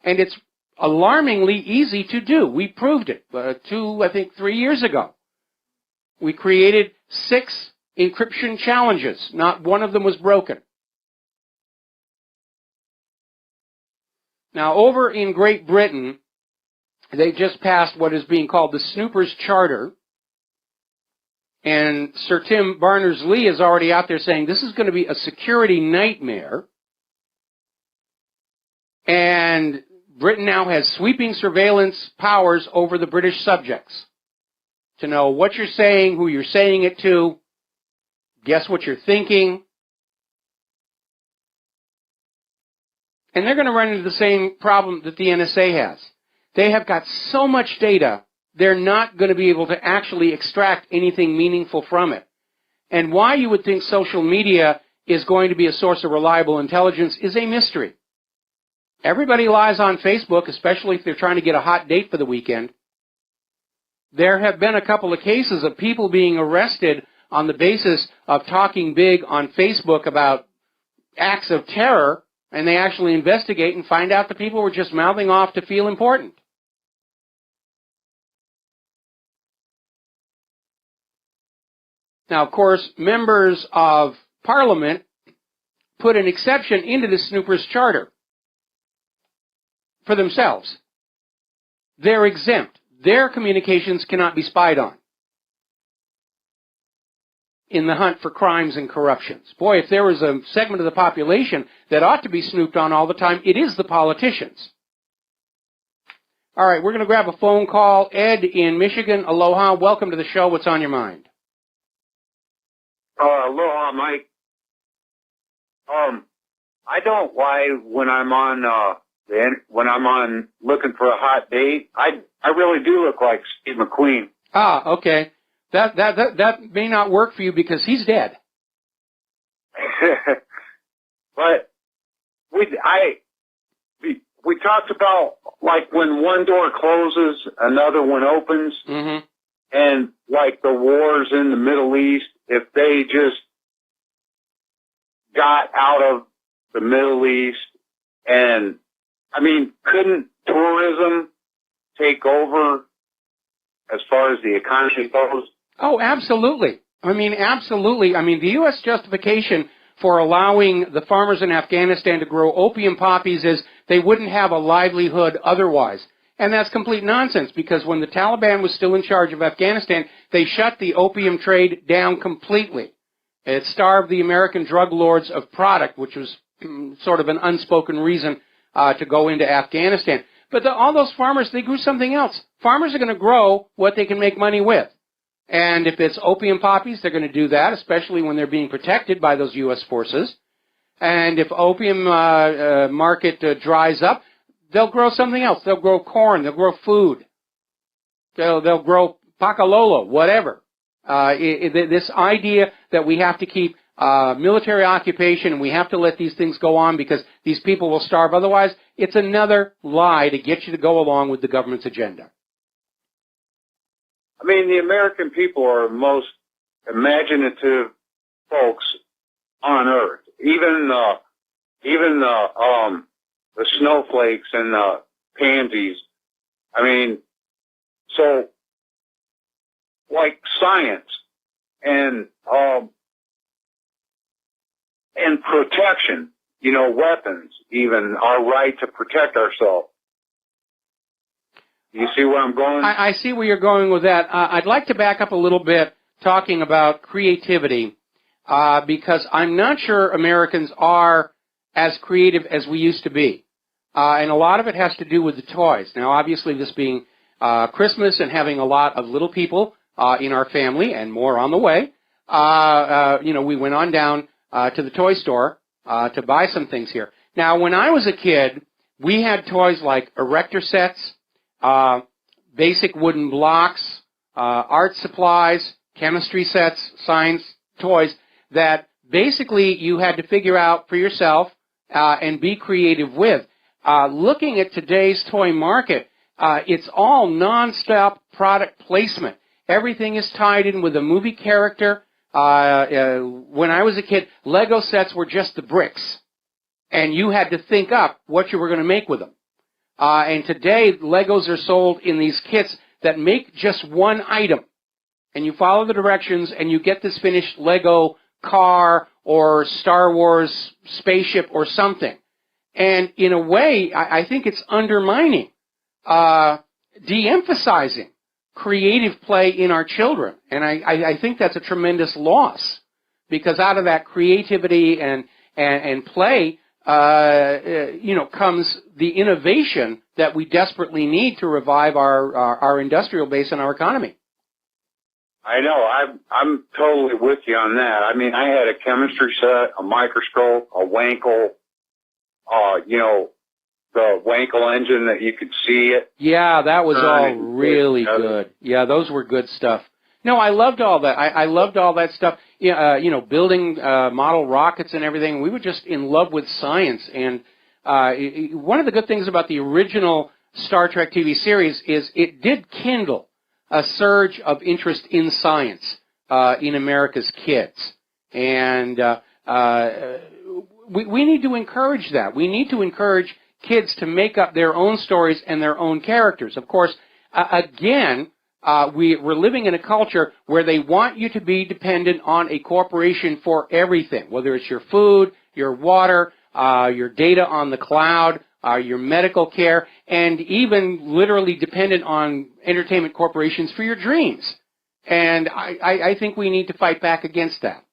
And it's alarmingly easy to do. We proved it 3 years ago. We created 6 encryption challenges. Not one of them was broken. Now, over in Great Britain, they just passed what is being called the Snoopers Charter. And Sir Tim Berners-Lee is already out there saying this is going to be a security nightmare. And Britain now has sweeping surveillance powers over the British subjects to know what you're saying, who you're saying it to, guess what you're thinking. And they're going to run into the same problem that the NSA has. They have got so much data, they're not going to be able to actually extract anything meaningful from it. And why you would think social media is going to be a source of reliable intelligence is a mystery. Everybody lies on Facebook, especially if they're trying to get a hot date for the weekend. There have been a couple of cases of people being arrested on the basis of talking big on Facebook about acts of terror, and they actually investigate and find out the people were just mouthing off to feel important. Now, of course, members of Parliament put an exception into the Snoopers Charter for themselves. They're exempt. Their communications cannot be spied on in the hunt for crimes and corruptions. Boy, if there was a segment of the population that ought to be snooped on all the time, it is the politicians. All right, we're going to grab a phone call. Ed in Michigan, aloha. Welcome to the show. What's on your mind? Aloha, Mike. I don't lie when I'm on looking for a hot date. I really do look like Steve McQueen. Ah, okay. That may not work for you because he's dead. But we talked about like when one door closes, another one opens, and like the wars in the Middle East. If they just got out of the Middle East, and I mean, couldn't tourism take over as far as the economy goes? Oh, absolutely. Absolutely. The U.S. justification for allowing the farmers in Afghanistan to grow opium poppies is they wouldn't have a livelihood otherwise. And that's complete nonsense, because when the Taliban was still in charge of Afghanistan, they shut the opium trade down completely. It starved the American drug lords of product, which was sort of an unspoken reason to go into Afghanistan. But all those farmers, they grew something else. Farmers are going to grow what they can make money with. And if it's opium poppies, they're going to do that, especially when they're being protected by those U.S. forces. And if opium market dries up, they'll grow something else. They'll grow corn. They'll grow food. They'll grow pakalolo, whatever. This idea that we have to keep military occupation and we have to let these things go on because these people will starve otherwise, it's another lie to get you to go along with the government's agenda. The American people are the most imaginative folks on earth. Even the snowflakes and the pansies. So like science and protection. weapons, even our right to protect ourselves. You see where I'm going? I see where you're going with that. I'd like to back up a little bit talking about creativity because I'm not sure Americans are as creative as we used to be. And a lot of it has to do with the toys. Now, obviously, this being Christmas and having a lot of little people in our family and more on the way, we went on down to the toy store to buy some things here. Now, when I was a kid, we had toys like erector sets, basic wooden blocks, art supplies, chemistry sets, science toys that basically you had to figure out for yourself and be creative with. Looking at today's toy market, it's all non-stop product placement. Everything is tied in with a movie character. When I was a kid, Lego sets were just the bricks, and you had to think up what you were going to make with them. And today, Legos are sold in these kits that make just one item. And you follow the directions, and you get this finished Lego car or Star Wars spaceship or something. And in a way, I think it's undermining, de-emphasizing creative play in our children. And I think that's a tremendous loss, because out of that creativity and play, comes the innovation that we desperately need to revive our industrial base and our economy. I know. I'm totally with you on that. I mean, I had a chemistry set, a microscope, a Wankel, the Wankel engine that you could see it. Yeah, that was all really good. Yeah, those were good stuff. No, I loved all that. I loved all that stuff. Building model rockets and everything. We were just in love with science. And one of the good things about the original Star Trek TV series is it did kindle a surge of interest in science in America's kids. And we need to encourage that. We need to encourage kids to make up their own stories and their own characters. Of course, we're living in a culture where they want you to be dependent on a corporation for everything, whether it's your food, your water, your data on the cloud, your medical care, and even literally dependent on entertainment corporations for your dreams. And I think we need to fight back against that.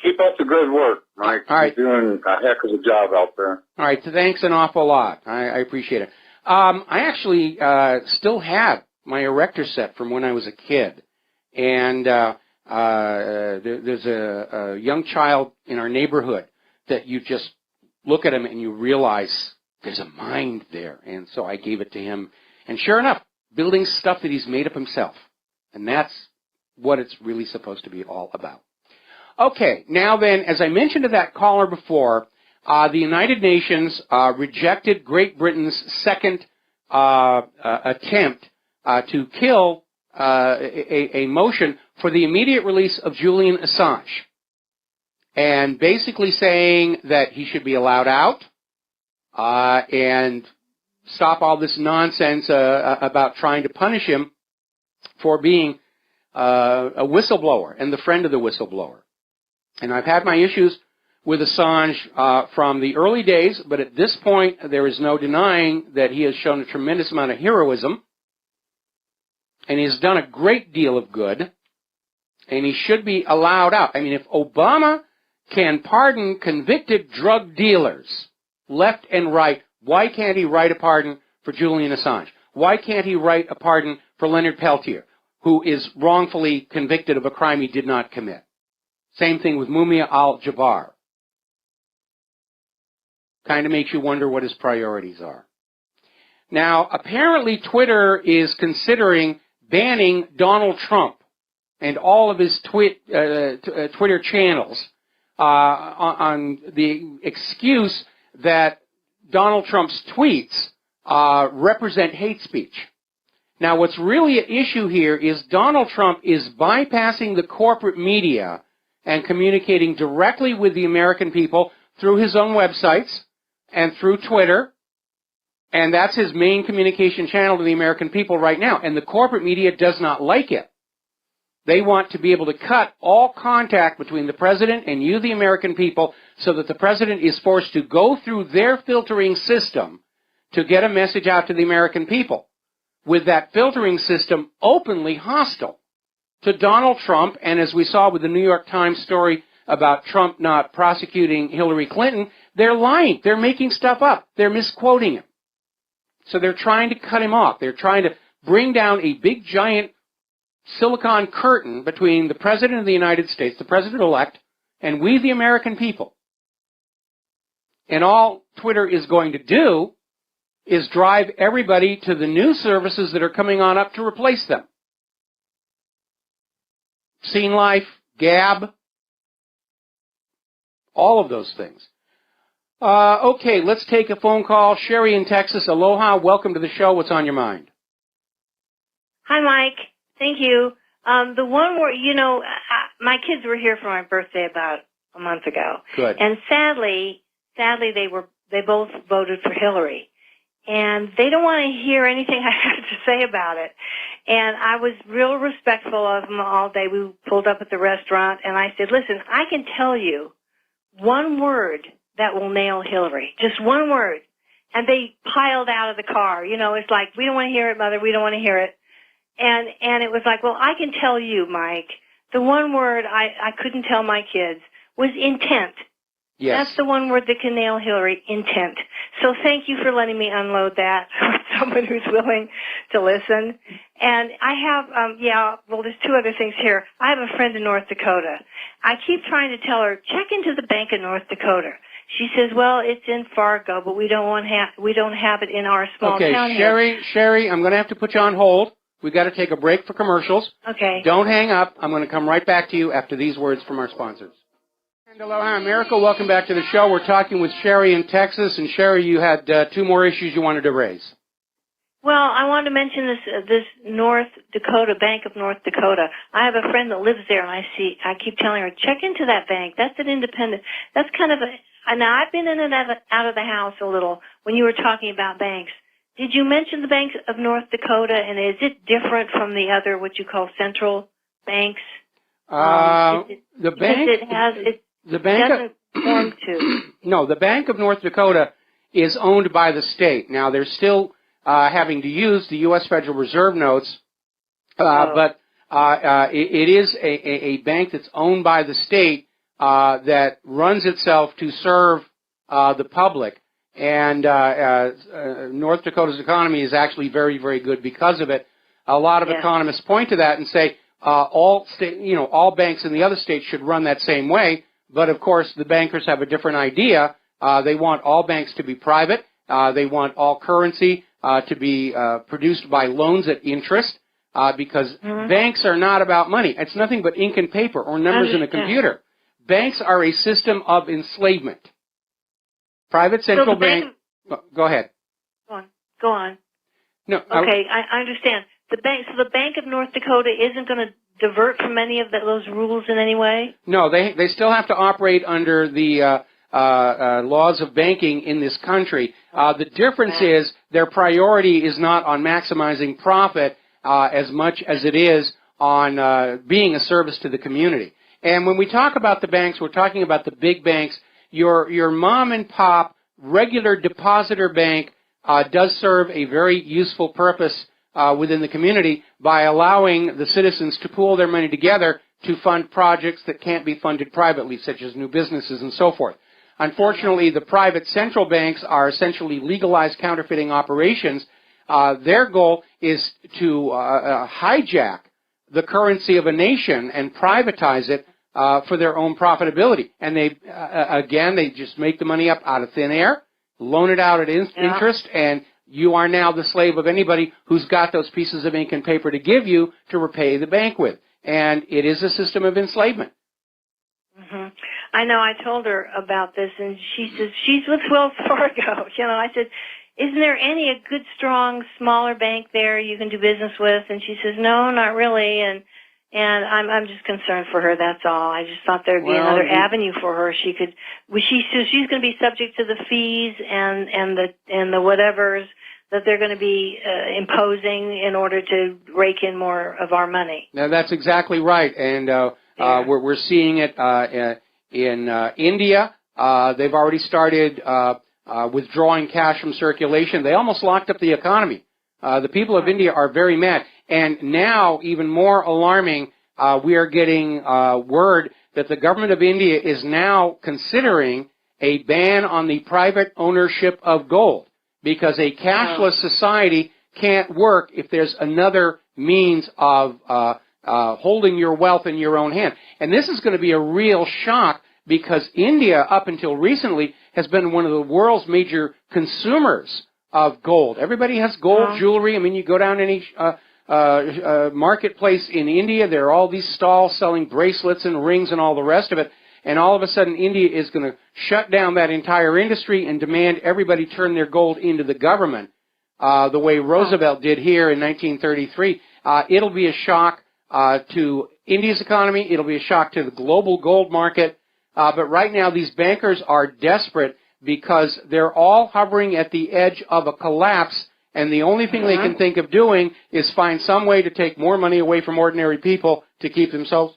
Keep up the good work, Mike. All right. You're doing a heck of a job out there. All right. Thanks an awful lot. I appreciate it. I actually still have my erector set from when I was a kid. And there's a young child in our neighborhood that you just look at him and you realize there's a mind there. And so I gave it to him. And sure enough, building stuff that he's made up himself. And that's what it's really supposed to be all about. Okay, now then, as I mentioned to that caller before, the United Nations rejected Great Britain's second attempt to kill a motion for the immediate release of Julian Assange, and basically saying that he should be allowed out and stop all this nonsense about trying to punish him for being a whistleblower and the friend of the whistleblower. And I've had my issues with Assange from the early days, but at this point, there is no denying that he has shown a tremendous amount of heroism, and he has done a great deal of good, and he should be allowed out. I mean, if Obama can pardon convicted drug dealers left and right, why can't he write a pardon for Julian Assange? Why can't he write a pardon for Leonard Peltier, who is wrongfully convicted of a crime he did not commit? Same thing with Mumia al-Jabbar. Kind of makes you wonder what his priorities are. Now, apparently Twitter is considering banning Donald Trump and all of his Twitter channels on the excuse that Donald Trump's tweets represent hate speech. Now, what's really at issue here is Donald Trump is bypassing the corporate media and communicating directly with the American people through his own websites and through Twitter. And that's his main communication channel to the American people right now. And the corporate media does not like it. They want to be able to cut all contact between the president and you, the American people, so that the president is forced to go through their filtering system to get a message out to the American people, with that filtering system openly hostile to Donald Trump. And as we saw with the New York Times story about Trump not prosecuting Hillary Clinton, they're lying. They're making stuff up. They're misquoting him. So they're trying to cut him off. They're trying to bring down a big, giant silicon curtain between the President of the United States, the President-elect, and we, the American people. And all Twitter is going to do is drive everybody to the new services that are coming on up to replace them. Scene Life, Gab, all of those things. Okay, let's take a phone call. Sherry in Texas, aloha, welcome to the show. What's on your mind? Hi, Mike. Thank you. The one where, my kids were here for my birthday about a month ago. Good. And sadly, they both voted for Hillary. And they don't want to hear anything I have to say about it. And I was real respectful of them all day. We pulled up at the restaurant, and I said, listen, I can tell you one word that will nail Hillary. Just one word. And they piled out of the car. It's like, we don't want to hear it, Mother. We don't want to hear it. And it was like, well, I can tell you, Mike, the one word I couldn't tell my kids was intent. Yes. That's the one word that can nail Hillary, intent. So thank you for letting me unload that with someone who's willing to listen. And I have, there's two other things here. I have a friend in North Dakota. I keep trying to tell her, check into the Bank of North Dakota. She says, well, it's in Fargo, but we don't have it in our small town here. Okay, Sherry, I'm going to have to put you on hold. We've got to take a break for commercials. Okay. Don't hang up. I'm going to come right back to you after these words from our sponsors. And aloha, America. Welcome back to the show. We're talking with Sherry in Texas. And Sherry, you had two more issues you wanted to raise. Well, I wanted to mention this North Dakota, Bank of North Dakota. I have a friend that lives there, and I keep telling her, check into that bank. That's an independent. That's kind of now I've been in and out of the house a little when you were talking about banks. Did you mention the Bank of North Dakota, and is it different from the other, what you call central banks? The Bank of North Dakota is owned by the state. Now, they're still having to use the U.S. Federal Reserve notes, but it is a bank that's owned by the state that runs itself to serve the public. And North Dakota's economy is actually very, very good because of it. A lot of economists point to that and say all banks in the other states should run that same way. But of course, the bankers have a different idea. They want all banks to be private. They want all currency to be produced by loans at interest because banks are not about money. It's nothing but ink and paper or numbers in a computer. Banks are a system of enslavement. Private central bank. Go ahead. Go on. No. Okay, I understand. So the Bank of North Dakota isn't going to divert from any of those rules in any way? No, they still have to operate under the laws of banking in this country. The difference is their priority is not on maximizing profit as much as it is on being a service to the community. And when we talk about the banks, we're talking about the big banks. Your mom and pop regular depositor bank does serve a very useful purpose within the community by allowing the citizens to pool their money together to fund projects that can't be funded privately, such as new businesses and so forth. Unfortunately, the private central banks are essentially legalized counterfeiting operations. Their goal is to hijack the currency of a nation and privatize it for their own profitability. And they just make the money up out of thin air, loan it out at interest, and you are now the slave of anybody who's got those pieces of ink and paper to give you to repay the bank with. And it is a system of enslavement. Mm-hmm. I know. I told her about this, and she says she's with Wells Fargo. I said, isn't there a good, strong, smaller bank there you can do business with? And she says, no, not really. And I'm just concerned for her. That's all. I just thought there'd be another avenue for her. She's going to be subject to the fees and the whatevers that they're going to be imposing in order to rake in more of our money. Now, that's exactly right. And we're seeing it in India. They've already started withdrawing cash from circulation. They almost locked up the economy. The people of India are very mad. And now, even more alarming, we are getting word that the government of India is now considering a ban on the private ownership of gold, because a cashless society can't work if there's another means of holding your wealth in your own hand. And this is going to be a real shock, because India, up until recently, has been one of the world's major consumers of gold. Everybody has gold jewelry. I mean, you go down any marketplace in India, there are all these stalls selling bracelets and rings and all the rest of it. And all of a sudden, India is going to shut down that entire industry and demand everybody turn their gold into the government, the way Roosevelt did here in 1933. It'll be a shock to India's economy. It'll be a shock to the global gold market. But right now, these bankers are desperate because they're all hovering at the edge of a collapse, and the only thing they can think of doing is find some way to take more money away from ordinary people to keep themselves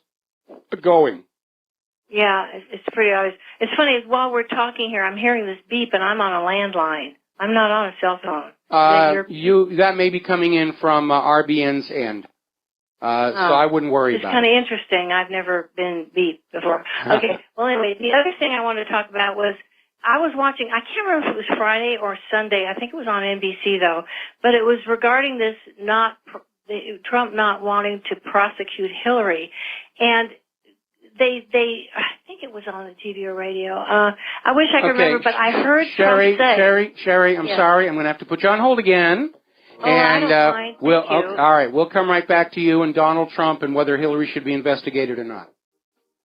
going. Yeah, it's pretty obvious. It's funny, while we're talking here, I'm hearing this beep, and I'm on a landline. I'm not on a cell phone. That may be coming in from RBN's end. So I wouldn't worry about it. It's kind of interesting. I've never been beat before. Okay. Well, anyway, the other thing I wanted to talk about was I was watching, I can't remember if it was Friday or Sunday. I think it was on NBC, though. But it was regarding this Trump not wanting to prosecute Hillary. And I think it was on the TV or radio. I wish I could remember, but I heard Trump say. Sherry, I'm sorry. I'm going to have to put you on hold again. I don't mind. All right, we'll come right back to you and Donald Trump and whether Hillary should be investigated or not.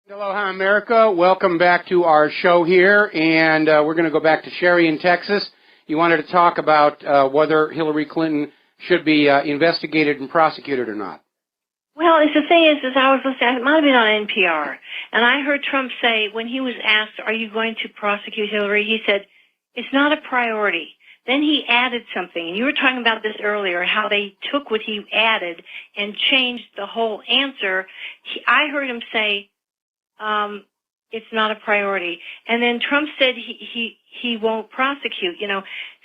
Aloha, America. Welcome back to our show here, and we're going to go back to Sherry in Texas. You wanted to talk about whether Hillary Clinton should be investigated and prosecuted or not. Well, the thing is I was listening, it might have been on NPR, and I heard Trump say, when he was asked, are you going to prosecute Hillary, he said, it's not a priority. Then he added something, and you were talking about this earlier, how they took what he added and changed the whole answer. I heard him say, it's not a priority. And then Trump said he won't prosecute, So,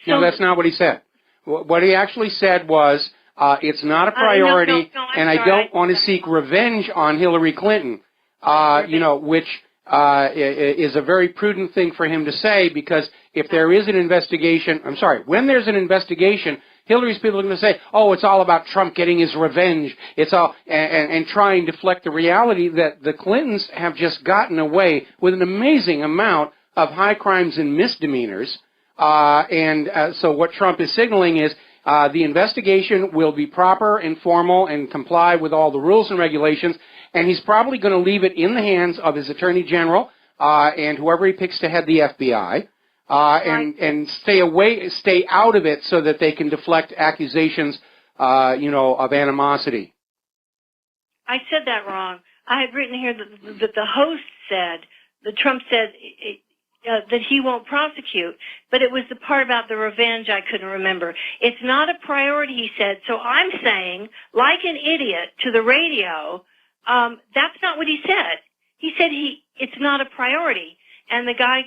no, that's not what he said. What he actually said was, it's not a priority, and I don't want to seek revenge on Hillary Clinton, which is a very prudent thing for him to say, because if there is an investigation, when there's an investigation, Hillary's people are going to say, oh, it's all about Trump getting his revenge. It's all, and try and deflect the reality that the Clintons have just gotten away with an amazing amount of high crimes and misdemeanors. So what Trump is signaling is, the investigation will be proper and formal and comply with all the rules and regulations, and he's probably going to leave it in the hands of his Attorney General and whoever he picks to head the FBI, and stay out of it so that they can deflect accusations, of animosity. I said that wrong. I had written here that the host said, that Trump said that he won't prosecute, but it was the part about the revenge I couldn't remember. It's not a priority, he said. So I'm saying, like an idiot to the radio, that's not what he said. He said it's not a priority. And the guy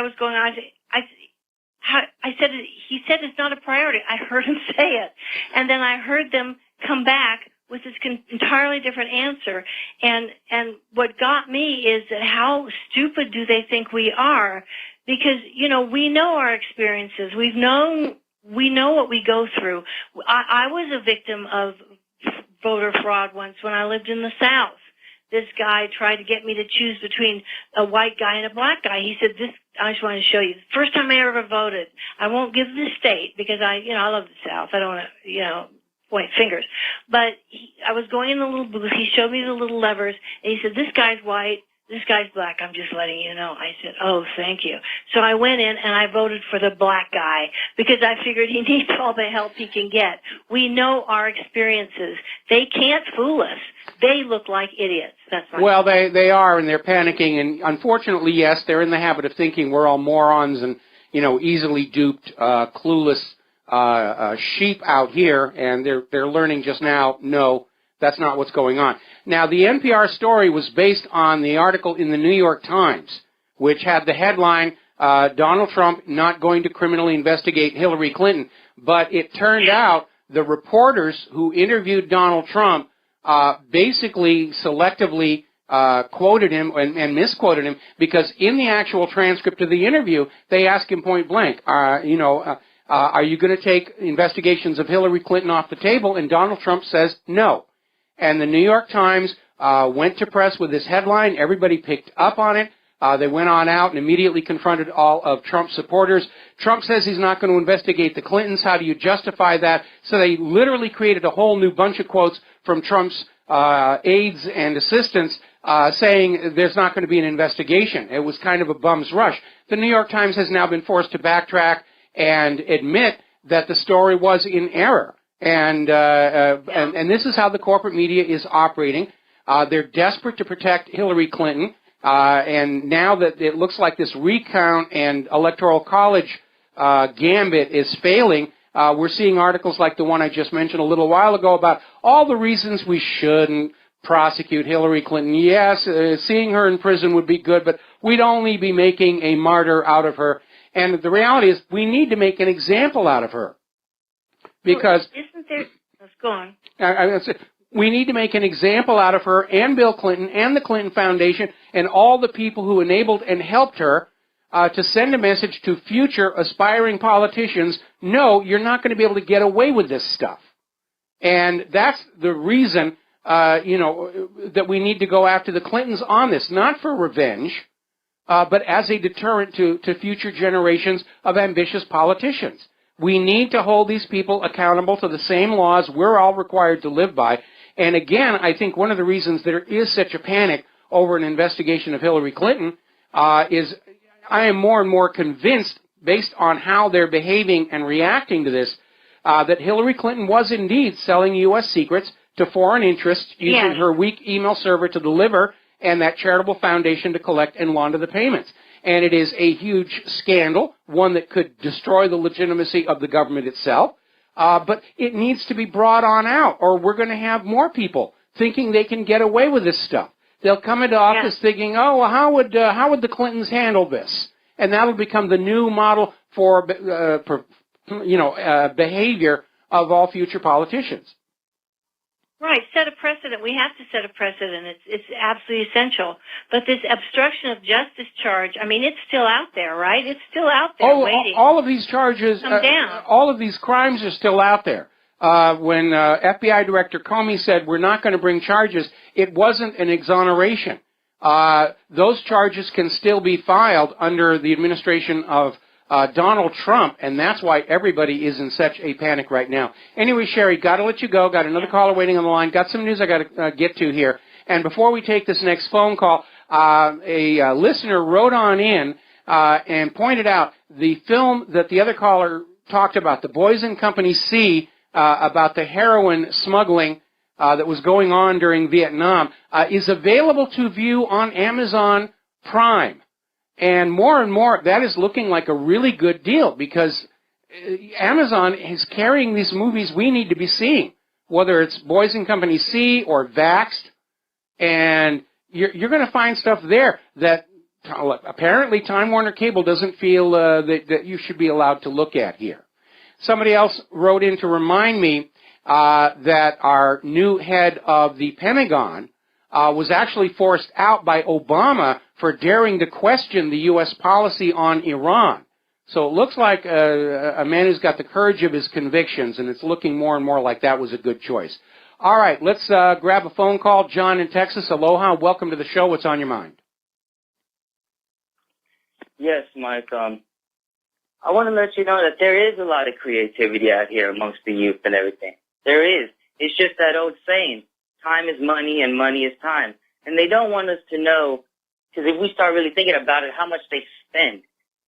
was going on. He said it's not a priority. I heard him say it. And then I heard them come back with this entirely different answer. And what got me is that how stupid do they think we are? Because, we know our experiences. We know what we go through. I was a victim of voter fraud once when I lived in the South. This guy tried to get me to choose between a white guy and a black guy. He said, I just want to show you. The first time I ever voted, I won't give the state because I love the South. I don't want to, point fingers. But I was going in the little booth. He showed me the little levers, and he said, this guy's white, this guy's black. I'm just letting you know. I said, oh, thank you. So I went in, and I voted for the black guy because I figured he needs all the help he can get. We know our experiences. They can't fool us. They look like idiots. That's well, they are, and they're panicking. And unfortunately, yes, they're in the habit of thinking we're all morons and, easily duped, clueless sheep out here, and they're learning just now, no, that's not what's going on. Now, the NPR story was based on the article in the New York Times, which had the headline, Donald Trump not going to criminally investigate Hillary Clinton. But it turned out the reporters who interviewed Donald Trump basically selectively quoted him and misquoted him, because in the actual transcript of the interview, they asked him point blank, are you going to take investigations of Hillary Clinton off the table? And Donald Trump says no. And the New York Times went to press with this headline. Everybody picked up on it. They went on out and immediately confronted all of Trump's supporters. Trump says he's not going to investigate the Clintons. How do you justify that? So they literally created a whole new bunch of quotes from Trump's aides and assistants saying there's not going to be an investigation. It was kind of a bum's rush. The New York Times has now been forced to backtrack and admit that the story was in error. And this is how the corporate media is operating. They're desperate to protect Hillary Clinton. And now that it looks like this recount and electoral college gambit is failing, we're seeing articles like the one I just mentioned a little while ago about all the reasons we shouldn't prosecute Hillary Clinton. Yes, seeing her in prison would be good, but we'd only be making a martyr out of her. And the reality is we need to make an example out of her. Because isn't there? Let's go on. We need to make an example out of her and Bill Clinton and the Clinton Foundation and all the people who enabled and helped her to send a message to future aspiring politicians, no, you're not going to be able to get away with this stuff. And that's the reason, that we need to go after the Clintons on this, not for revenge, but as a deterrent to future generations of ambitious politicians. We need to hold these people accountable to the same laws we're all required to live by. And again, I think one of the reasons there is such a panic over an investigation of Hillary Clinton is I am more and more convinced, based on how they're behaving and reacting to this, that Hillary Clinton was indeed selling U.S. secrets to foreign interests using her weak email server to deliver and that charitable foundation to collect and launder the payments. And it is a huge scandal, one that could destroy the legitimacy of the government itself. But it needs to be brought on out, or we're going to have more people thinking they can get away with this stuff. They'll come into office thinking, oh, well, how would the Clintons handle this? And that'll become the new model for behavior of all future politicians. Right, set a precedent. We have to set a precedent. It's absolutely essential. But this obstruction of justice charge, I mean, it's still out there, right? It's still out there waiting. All of these charges, all of these crimes are still out there. When FBI Director Comey said we're not going to bring charges, it wasn't an exoneration. Those charges can still be filed under the administration of Donald Trump, and that's why everybody is in such a panic right now. Anyway, Sherry, got to let you go. Got another caller waiting on the line. Got some news I got to get to here. And before we take this next phone call, a listener wrote on in and pointed out the film that the other caller talked about, the Boys and Company C, about the heroin smuggling that was going on during Vietnam, is available to view on Amazon Prime. And more, that is looking like a really good deal because Amazon is carrying these movies we need to be seeing, whether it's Boys and Company C or Vaxxed. And you're going to find stuff there that apparently Time Warner Cable doesn't feel that you should be allowed to look at here. Somebody else wrote in to remind me that our new head of the Pentagon was actually forced out by Obama for daring to question the U.S. policy on Iran. So it looks like a man who's got the courage of his convictions, and it's looking more and more like that was a good choice. All right, let's grab a phone call. John in Texas, aloha. Welcome to the show. What's on your mind? Yes, Mike. I want to let you know that there is a lot of creativity out here amongst the youth and everything. There is. It's just that old saying, time is money and money is time. And they don't want us to know, because if we start really thinking about it, how much they spend.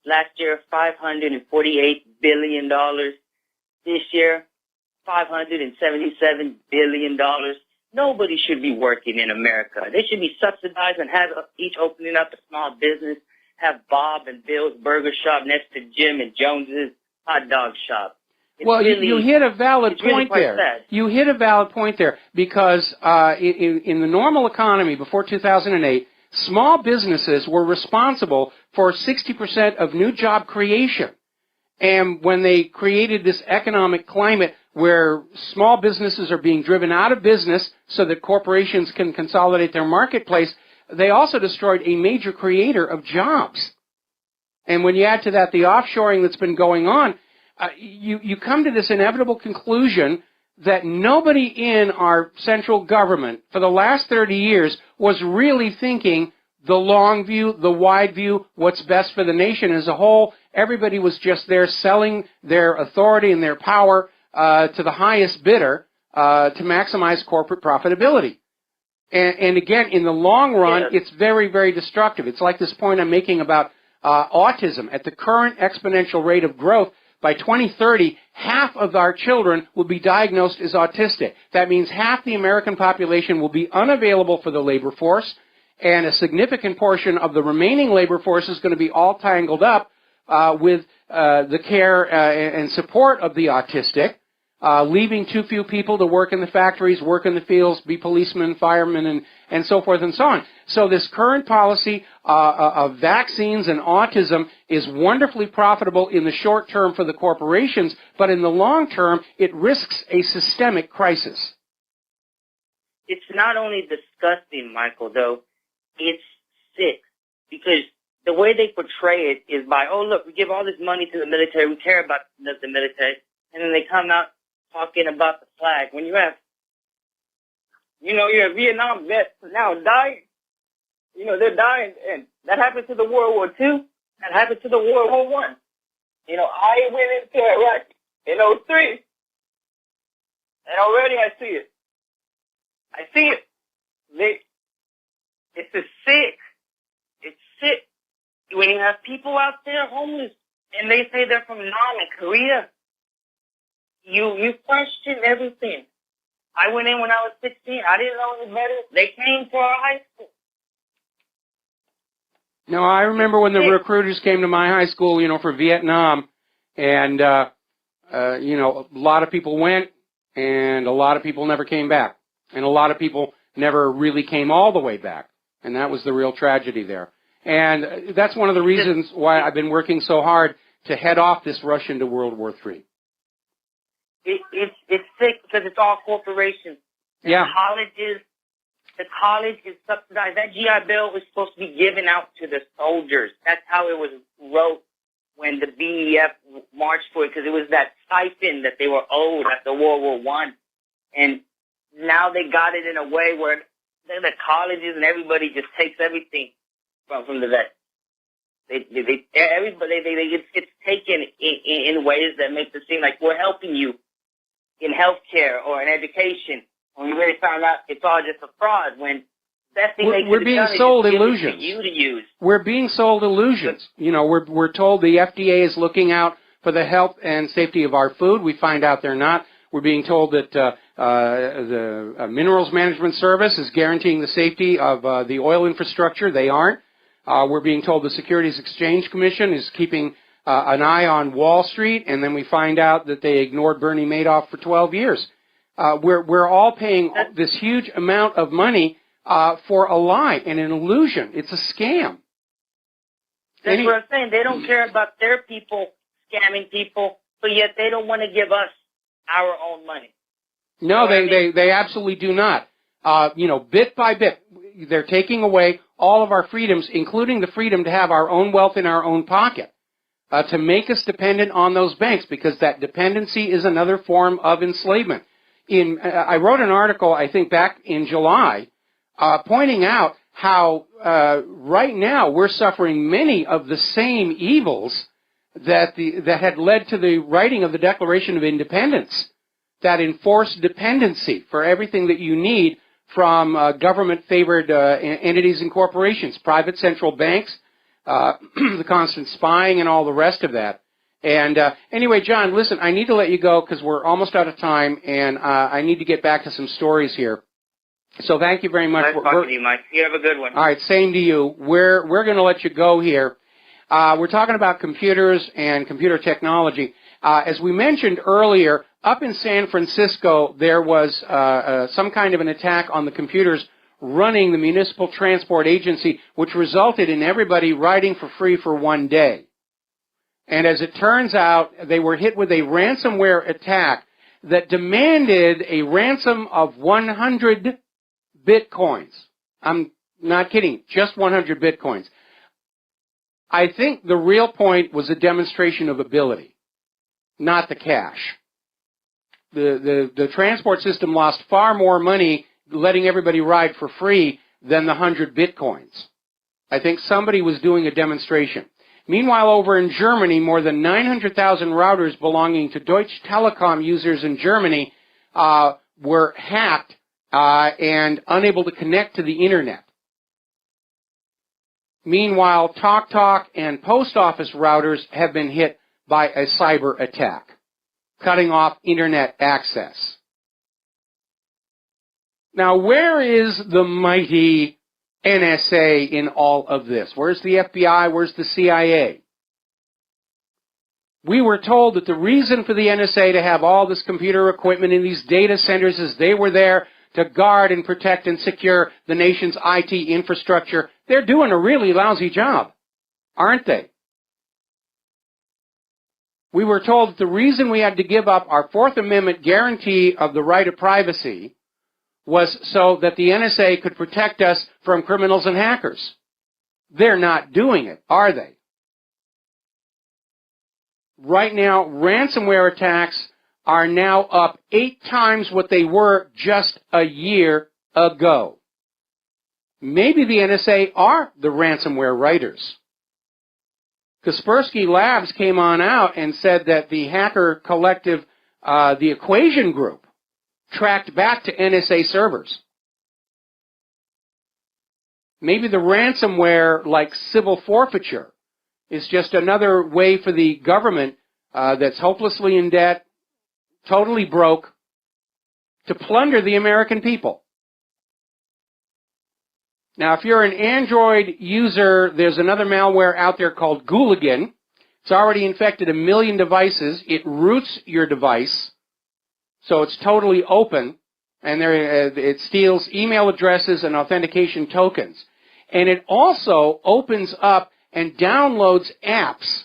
Last year, $548 billion. This year, $577 billion. Nobody should be working in America. They should be subsidized and have each opening up a small business, have Bob and Bill's Burger Shop next to Jim and Jones's Hot Dog Shop. Well, really, you hit a valid really point quite there. sad. You hit a valid point there because in the normal economy before 2008, small businesses were responsible for 60% of new job creation. And when they created this economic climate where small businesses are being driven out of business so that corporations can consolidate their marketplace, they also destroyed a major creator of jobs. And when you add to that the offshoring that's been going on, you come to this inevitable conclusion that nobody in our central government for the last 30 years was really thinking the long view, the wide view, what's best for the nation as a whole. Everybody was just there selling their authority and their power to the highest bidder to maximize corporate profitability. And again, in the long run, it's very, very destructive. It's like this point I'm making about autism. At the current exponential rate of growth, by 2030, half of our children will be diagnosed as autistic. That means half the American population will be unavailable for the labor force, and a significant portion of the remaining labor force is going to be all tangled up with the care and support of the autistic, leaving too few people to work in the factories, work in the fields, be policemen, firemen, and so forth and so on. So this current policy of vaccines and autism is wonderfully profitable in the short term for the corporations, but in the long term, it risks a systemic crisis. It's not only disgusting, Michael, though, it's sick. Because the way they portray it is by, oh, look, we give all this money to the military, we care about the military, and then they come out talking about the flag. When you have, you're a Vietnam vet now dying. They're dying, and that happened to the World War II. That happened to the World War I. I went into Iraq in 2003, and already I see it. I see it. It's sick. It's sick. When you have people out there homeless, and they say they're from Nam in Korea, you question everything. I went in when I was 16. I didn't know any better. They came to our high school. No, I remember when the recruiters came to my high school, for Vietnam, and, a lot of people went, and a lot of people never came back. And a lot of people never really came all the way back. And that was the real tragedy there. And that's one of the reasons why I've been working so hard to head off this rush into World War III. It's sick because it's all corporations. Yeah. The college is subsidized. That GI Bill was supposed to be given out to the soldiers. That's how it was wrote when the BEF marched for it, because it was that stipend that they were owed after World War I. And now they got it in a way where the colleges and everybody just takes everything from the vets. It's taken in ways that make it seem like we're helping you in healthcare or in education, when we really found out it's all just a fraud. When best thing we're being sold illusions. For you to use. We're being sold illusions. We're told the FDA is looking out for the health and safety of our food. We find out they're not. We're being told that the Minerals Management Service is guaranteeing the safety of the oil infrastructure. They aren't. We're being told the Securities Exchange Commission is keeping an eye on Wall Street, and then we find out that they ignored Bernie Madoff for 12 years. We're all paying this huge amount of money for a lie and an illusion. It's a scam. That's what I'm saying. They don't care about their people scamming people, but yet they don't want to give us our own money. No, they absolutely do not. Bit by bit, they're taking away all of our freedoms, including the freedom to have our own wealth in our own pocket, to make us dependent on those banks, because that dependency is another form of enslavement. I wrote an article, I think, back in July, pointing out how right now we're suffering many of the same evils that had led to the writing of the Declaration of Independence, that enforced dependency for everything that you need from government-favored entities and corporations, private central banks, the constant spying and all the rest of that. And anyway, John, listen, I need to let you go because we're almost out of time, and I need to get back to some stories here. So thank you very much. Nice talking to you, Mike. You have a good one. All right, same to you. We're going to let you go here. We're talking about computers and computer technology. As we mentioned earlier, up in San Francisco, there was some kind of an attack on the computers running the Municipal Transport Agency, which resulted in everybody riding for free for one day. And as it turns out, they were hit with a ransomware attack that demanded a ransom of 100 bitcoins. I'm not kidding, just 100 bitcoins. I think the real point was a demonstration of ability, not the cash. The transport system lost far more money letting everybody ride for free than the 100 bitcoins. I think somebody was doing a demonstration. Meanwhile, over in Germany, more than 900,000 routers belonging to Deutsche Telekom users in Germany were hacked and unable to connect to the internet. Meanwhile, TalkTalk and post office routers have been hit by a cyber attack, cutting off internet access. Now, where is the mighty NSA in all of this? Where's the FBI? Where's the CIA? We were told that the reason for the NSA to have all this computer equipment in these data centers is they were there to guard and protect and secure the nation's IT infrastructure. They're doing a really lousy job, aren't they? We were told that the reason we had to give up our Fourth Amendment guarantee of the right of privacy was so that the NSA could protect us from criminals and hackers. They're not doing it, are they? Right now, ransomware attacks are now up 8 times what they were just a year ago. Maybe the NSA are the ransomware writers. Kaspersky Labs came on out and said that the hacker collective, the Equation Group, tracked back to NSA servers. Maybe the ransomware, like civil forfeiture, is just another way for the government that's hopelessly in debt, totally broke, to plunder the American people. Now, if you're an Android user, there's another malware out there called Gooligan. It's already infected 1 million devices. It roots your device, so it's totally open, and it steals email addresses and authentication tokens. And it also opens up and downloads apps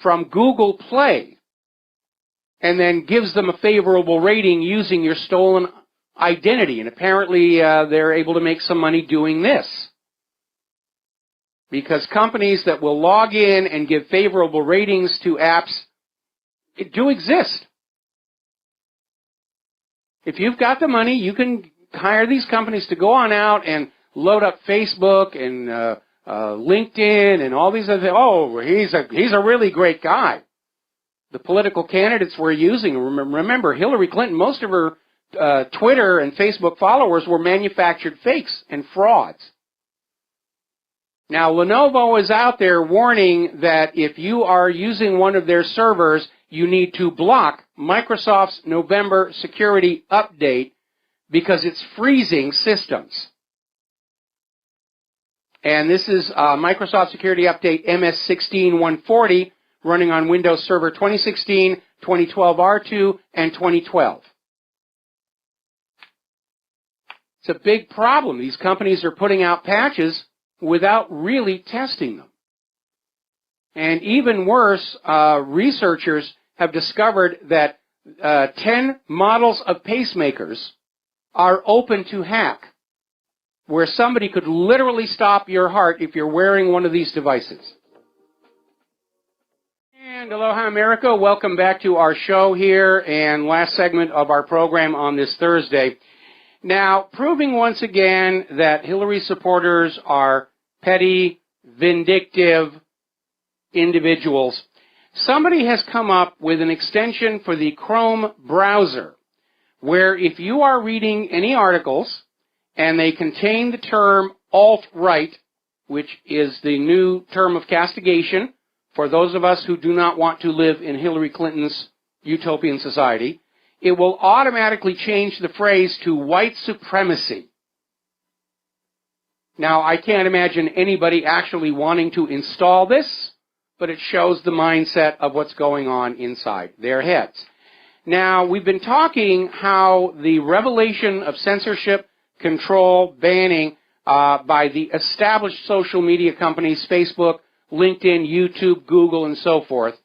from Google Play and then gives them a favorable rating using your stolen identity. And apparently they're able to make some money doing this, because companies that will log in and give favorable ratings to apps do exist. If you've got the money, you can hire these companies to go on out and load up Facebook and LinkedIn and all these other things. Oh, he's a really great guy. The political candidates we're using, remember, Hillary Clinton, most of her Twitter and Facebook followers were manufactured fakes and frauds. Now, Lenovo is out there warning that if you are using one of their servers, you need to block Microsoft's November security update because it's freezing systems. And this is Microsoft Security Update MS-16-140 running on Windows Server 2016, 2012 R2, and 2012. It's a big problem. These companies are putting out patches without really testing them. And even worse, researchers have discovered that 10 models of pacemakers are open to hack, where somebody could literally stop your heart if you're wearing one of these devices. And aloha America, welcome back to our show here and last segment of our program on this Thursday. Now, proving once again that Hillary supporters are petty, vindictive individuals, somebody has come up with an extension for the Chrome browser, where if you are reading any articles and they contain the term alt-right, which is the new term of castigation for those of us who do not want to live in Hillary Clinton's utopian society, it will automatically change the phrase to white supremacy. Now, I can't imagine anybody actually wanting to install this, but it shows the mindset of what's going on inside their heads. Now, we've been talking how the revelation of censorship, control, banning by the established social media companies, Facebook, LinkedIn, YouTube, Google, and so forth,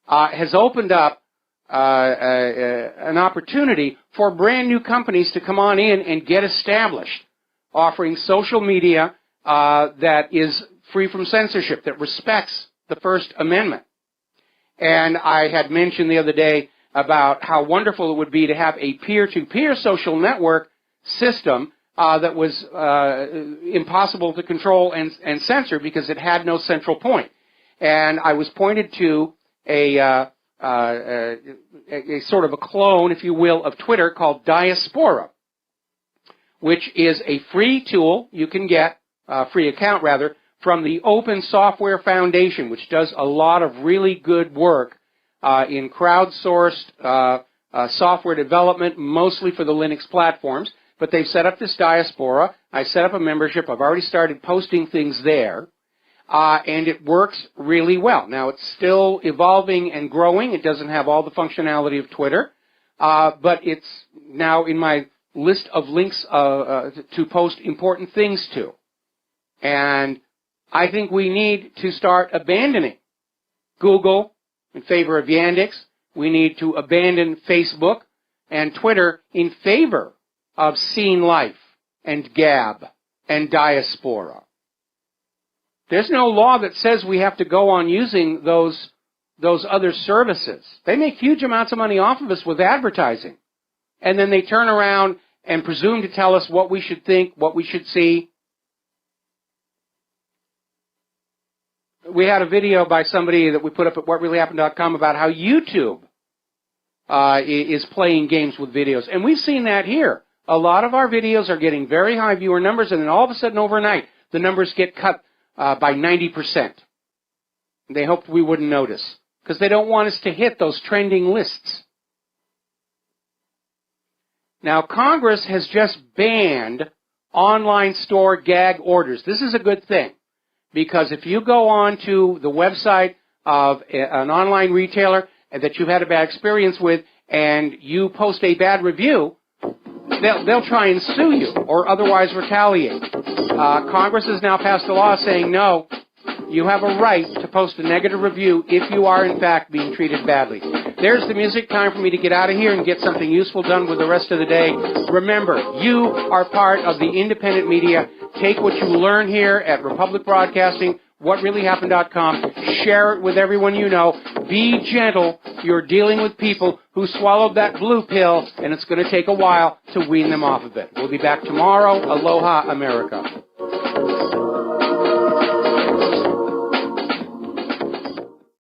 has opened up an opportunity for brand new companies to come on in and get established, offering social media that is free from censorship, that respects the First Amendment. And I had mentioned the other day about how wonderful it would be to have a peer-to-peer social network system that was impossible to control and censor because it had no central point. And I was pointed to a sort of a clone, if you will, of Twitter called Diaspora, which is a free tool you can get, free account rather, from the Open Software Foundation, which does a lot of really good work in crowdsourced software development, mostly for the Linux platforms. But they've set up this Diaspora. I set up a membership. I've already started posting things there. And it works really well. Now, it's still evolving and growing. It doesn't have all the functionality of Twitter. But it's now in my list of links to post important things to. And I think we need to start abandoning Google in favor of Yandex. We need to abandon Facebook and Twitter in favor of Scene Life and Gab and Diaspora. There's no law that says we have to go on using those other services. They make huge amounts of money off of us with advertising. And then they turn around and presume to tell us what we should think, what we should see. We had a video by somebody that we put up at whatreallyhappened.com about how YouTube is playing games with videos. And we've seen that here. A lot of our videos are getting very high viewer numbers, and then all of a sudden overnight, the numbers get cut by 90%. They hoped we wouldn't notice, because they don't want us to hit those trending lists. Now, Congress has just banned online store gag orders. This is a good thing, because if you go on to the website of an online retailer that you've had a bad experience with and you post a bad review, they'll try and sue you or otherwise retaliate. Congress has now passed a law saying, no, you have a right to post a negative review if you are, in fact, being treated badly. There's the music. Time for me to get out of here and get something useful done with the rest of the day. Remember, you are part of the independent media. Take what you learn here at Republic Broadcasting, whatreallyhappened.com. Share it with everyone you know. Be gentle. You're dealing with people who swallowed that blue pill, and it's going to take a while to wean them off of it. We'll be back tomorrow. Aloha, America.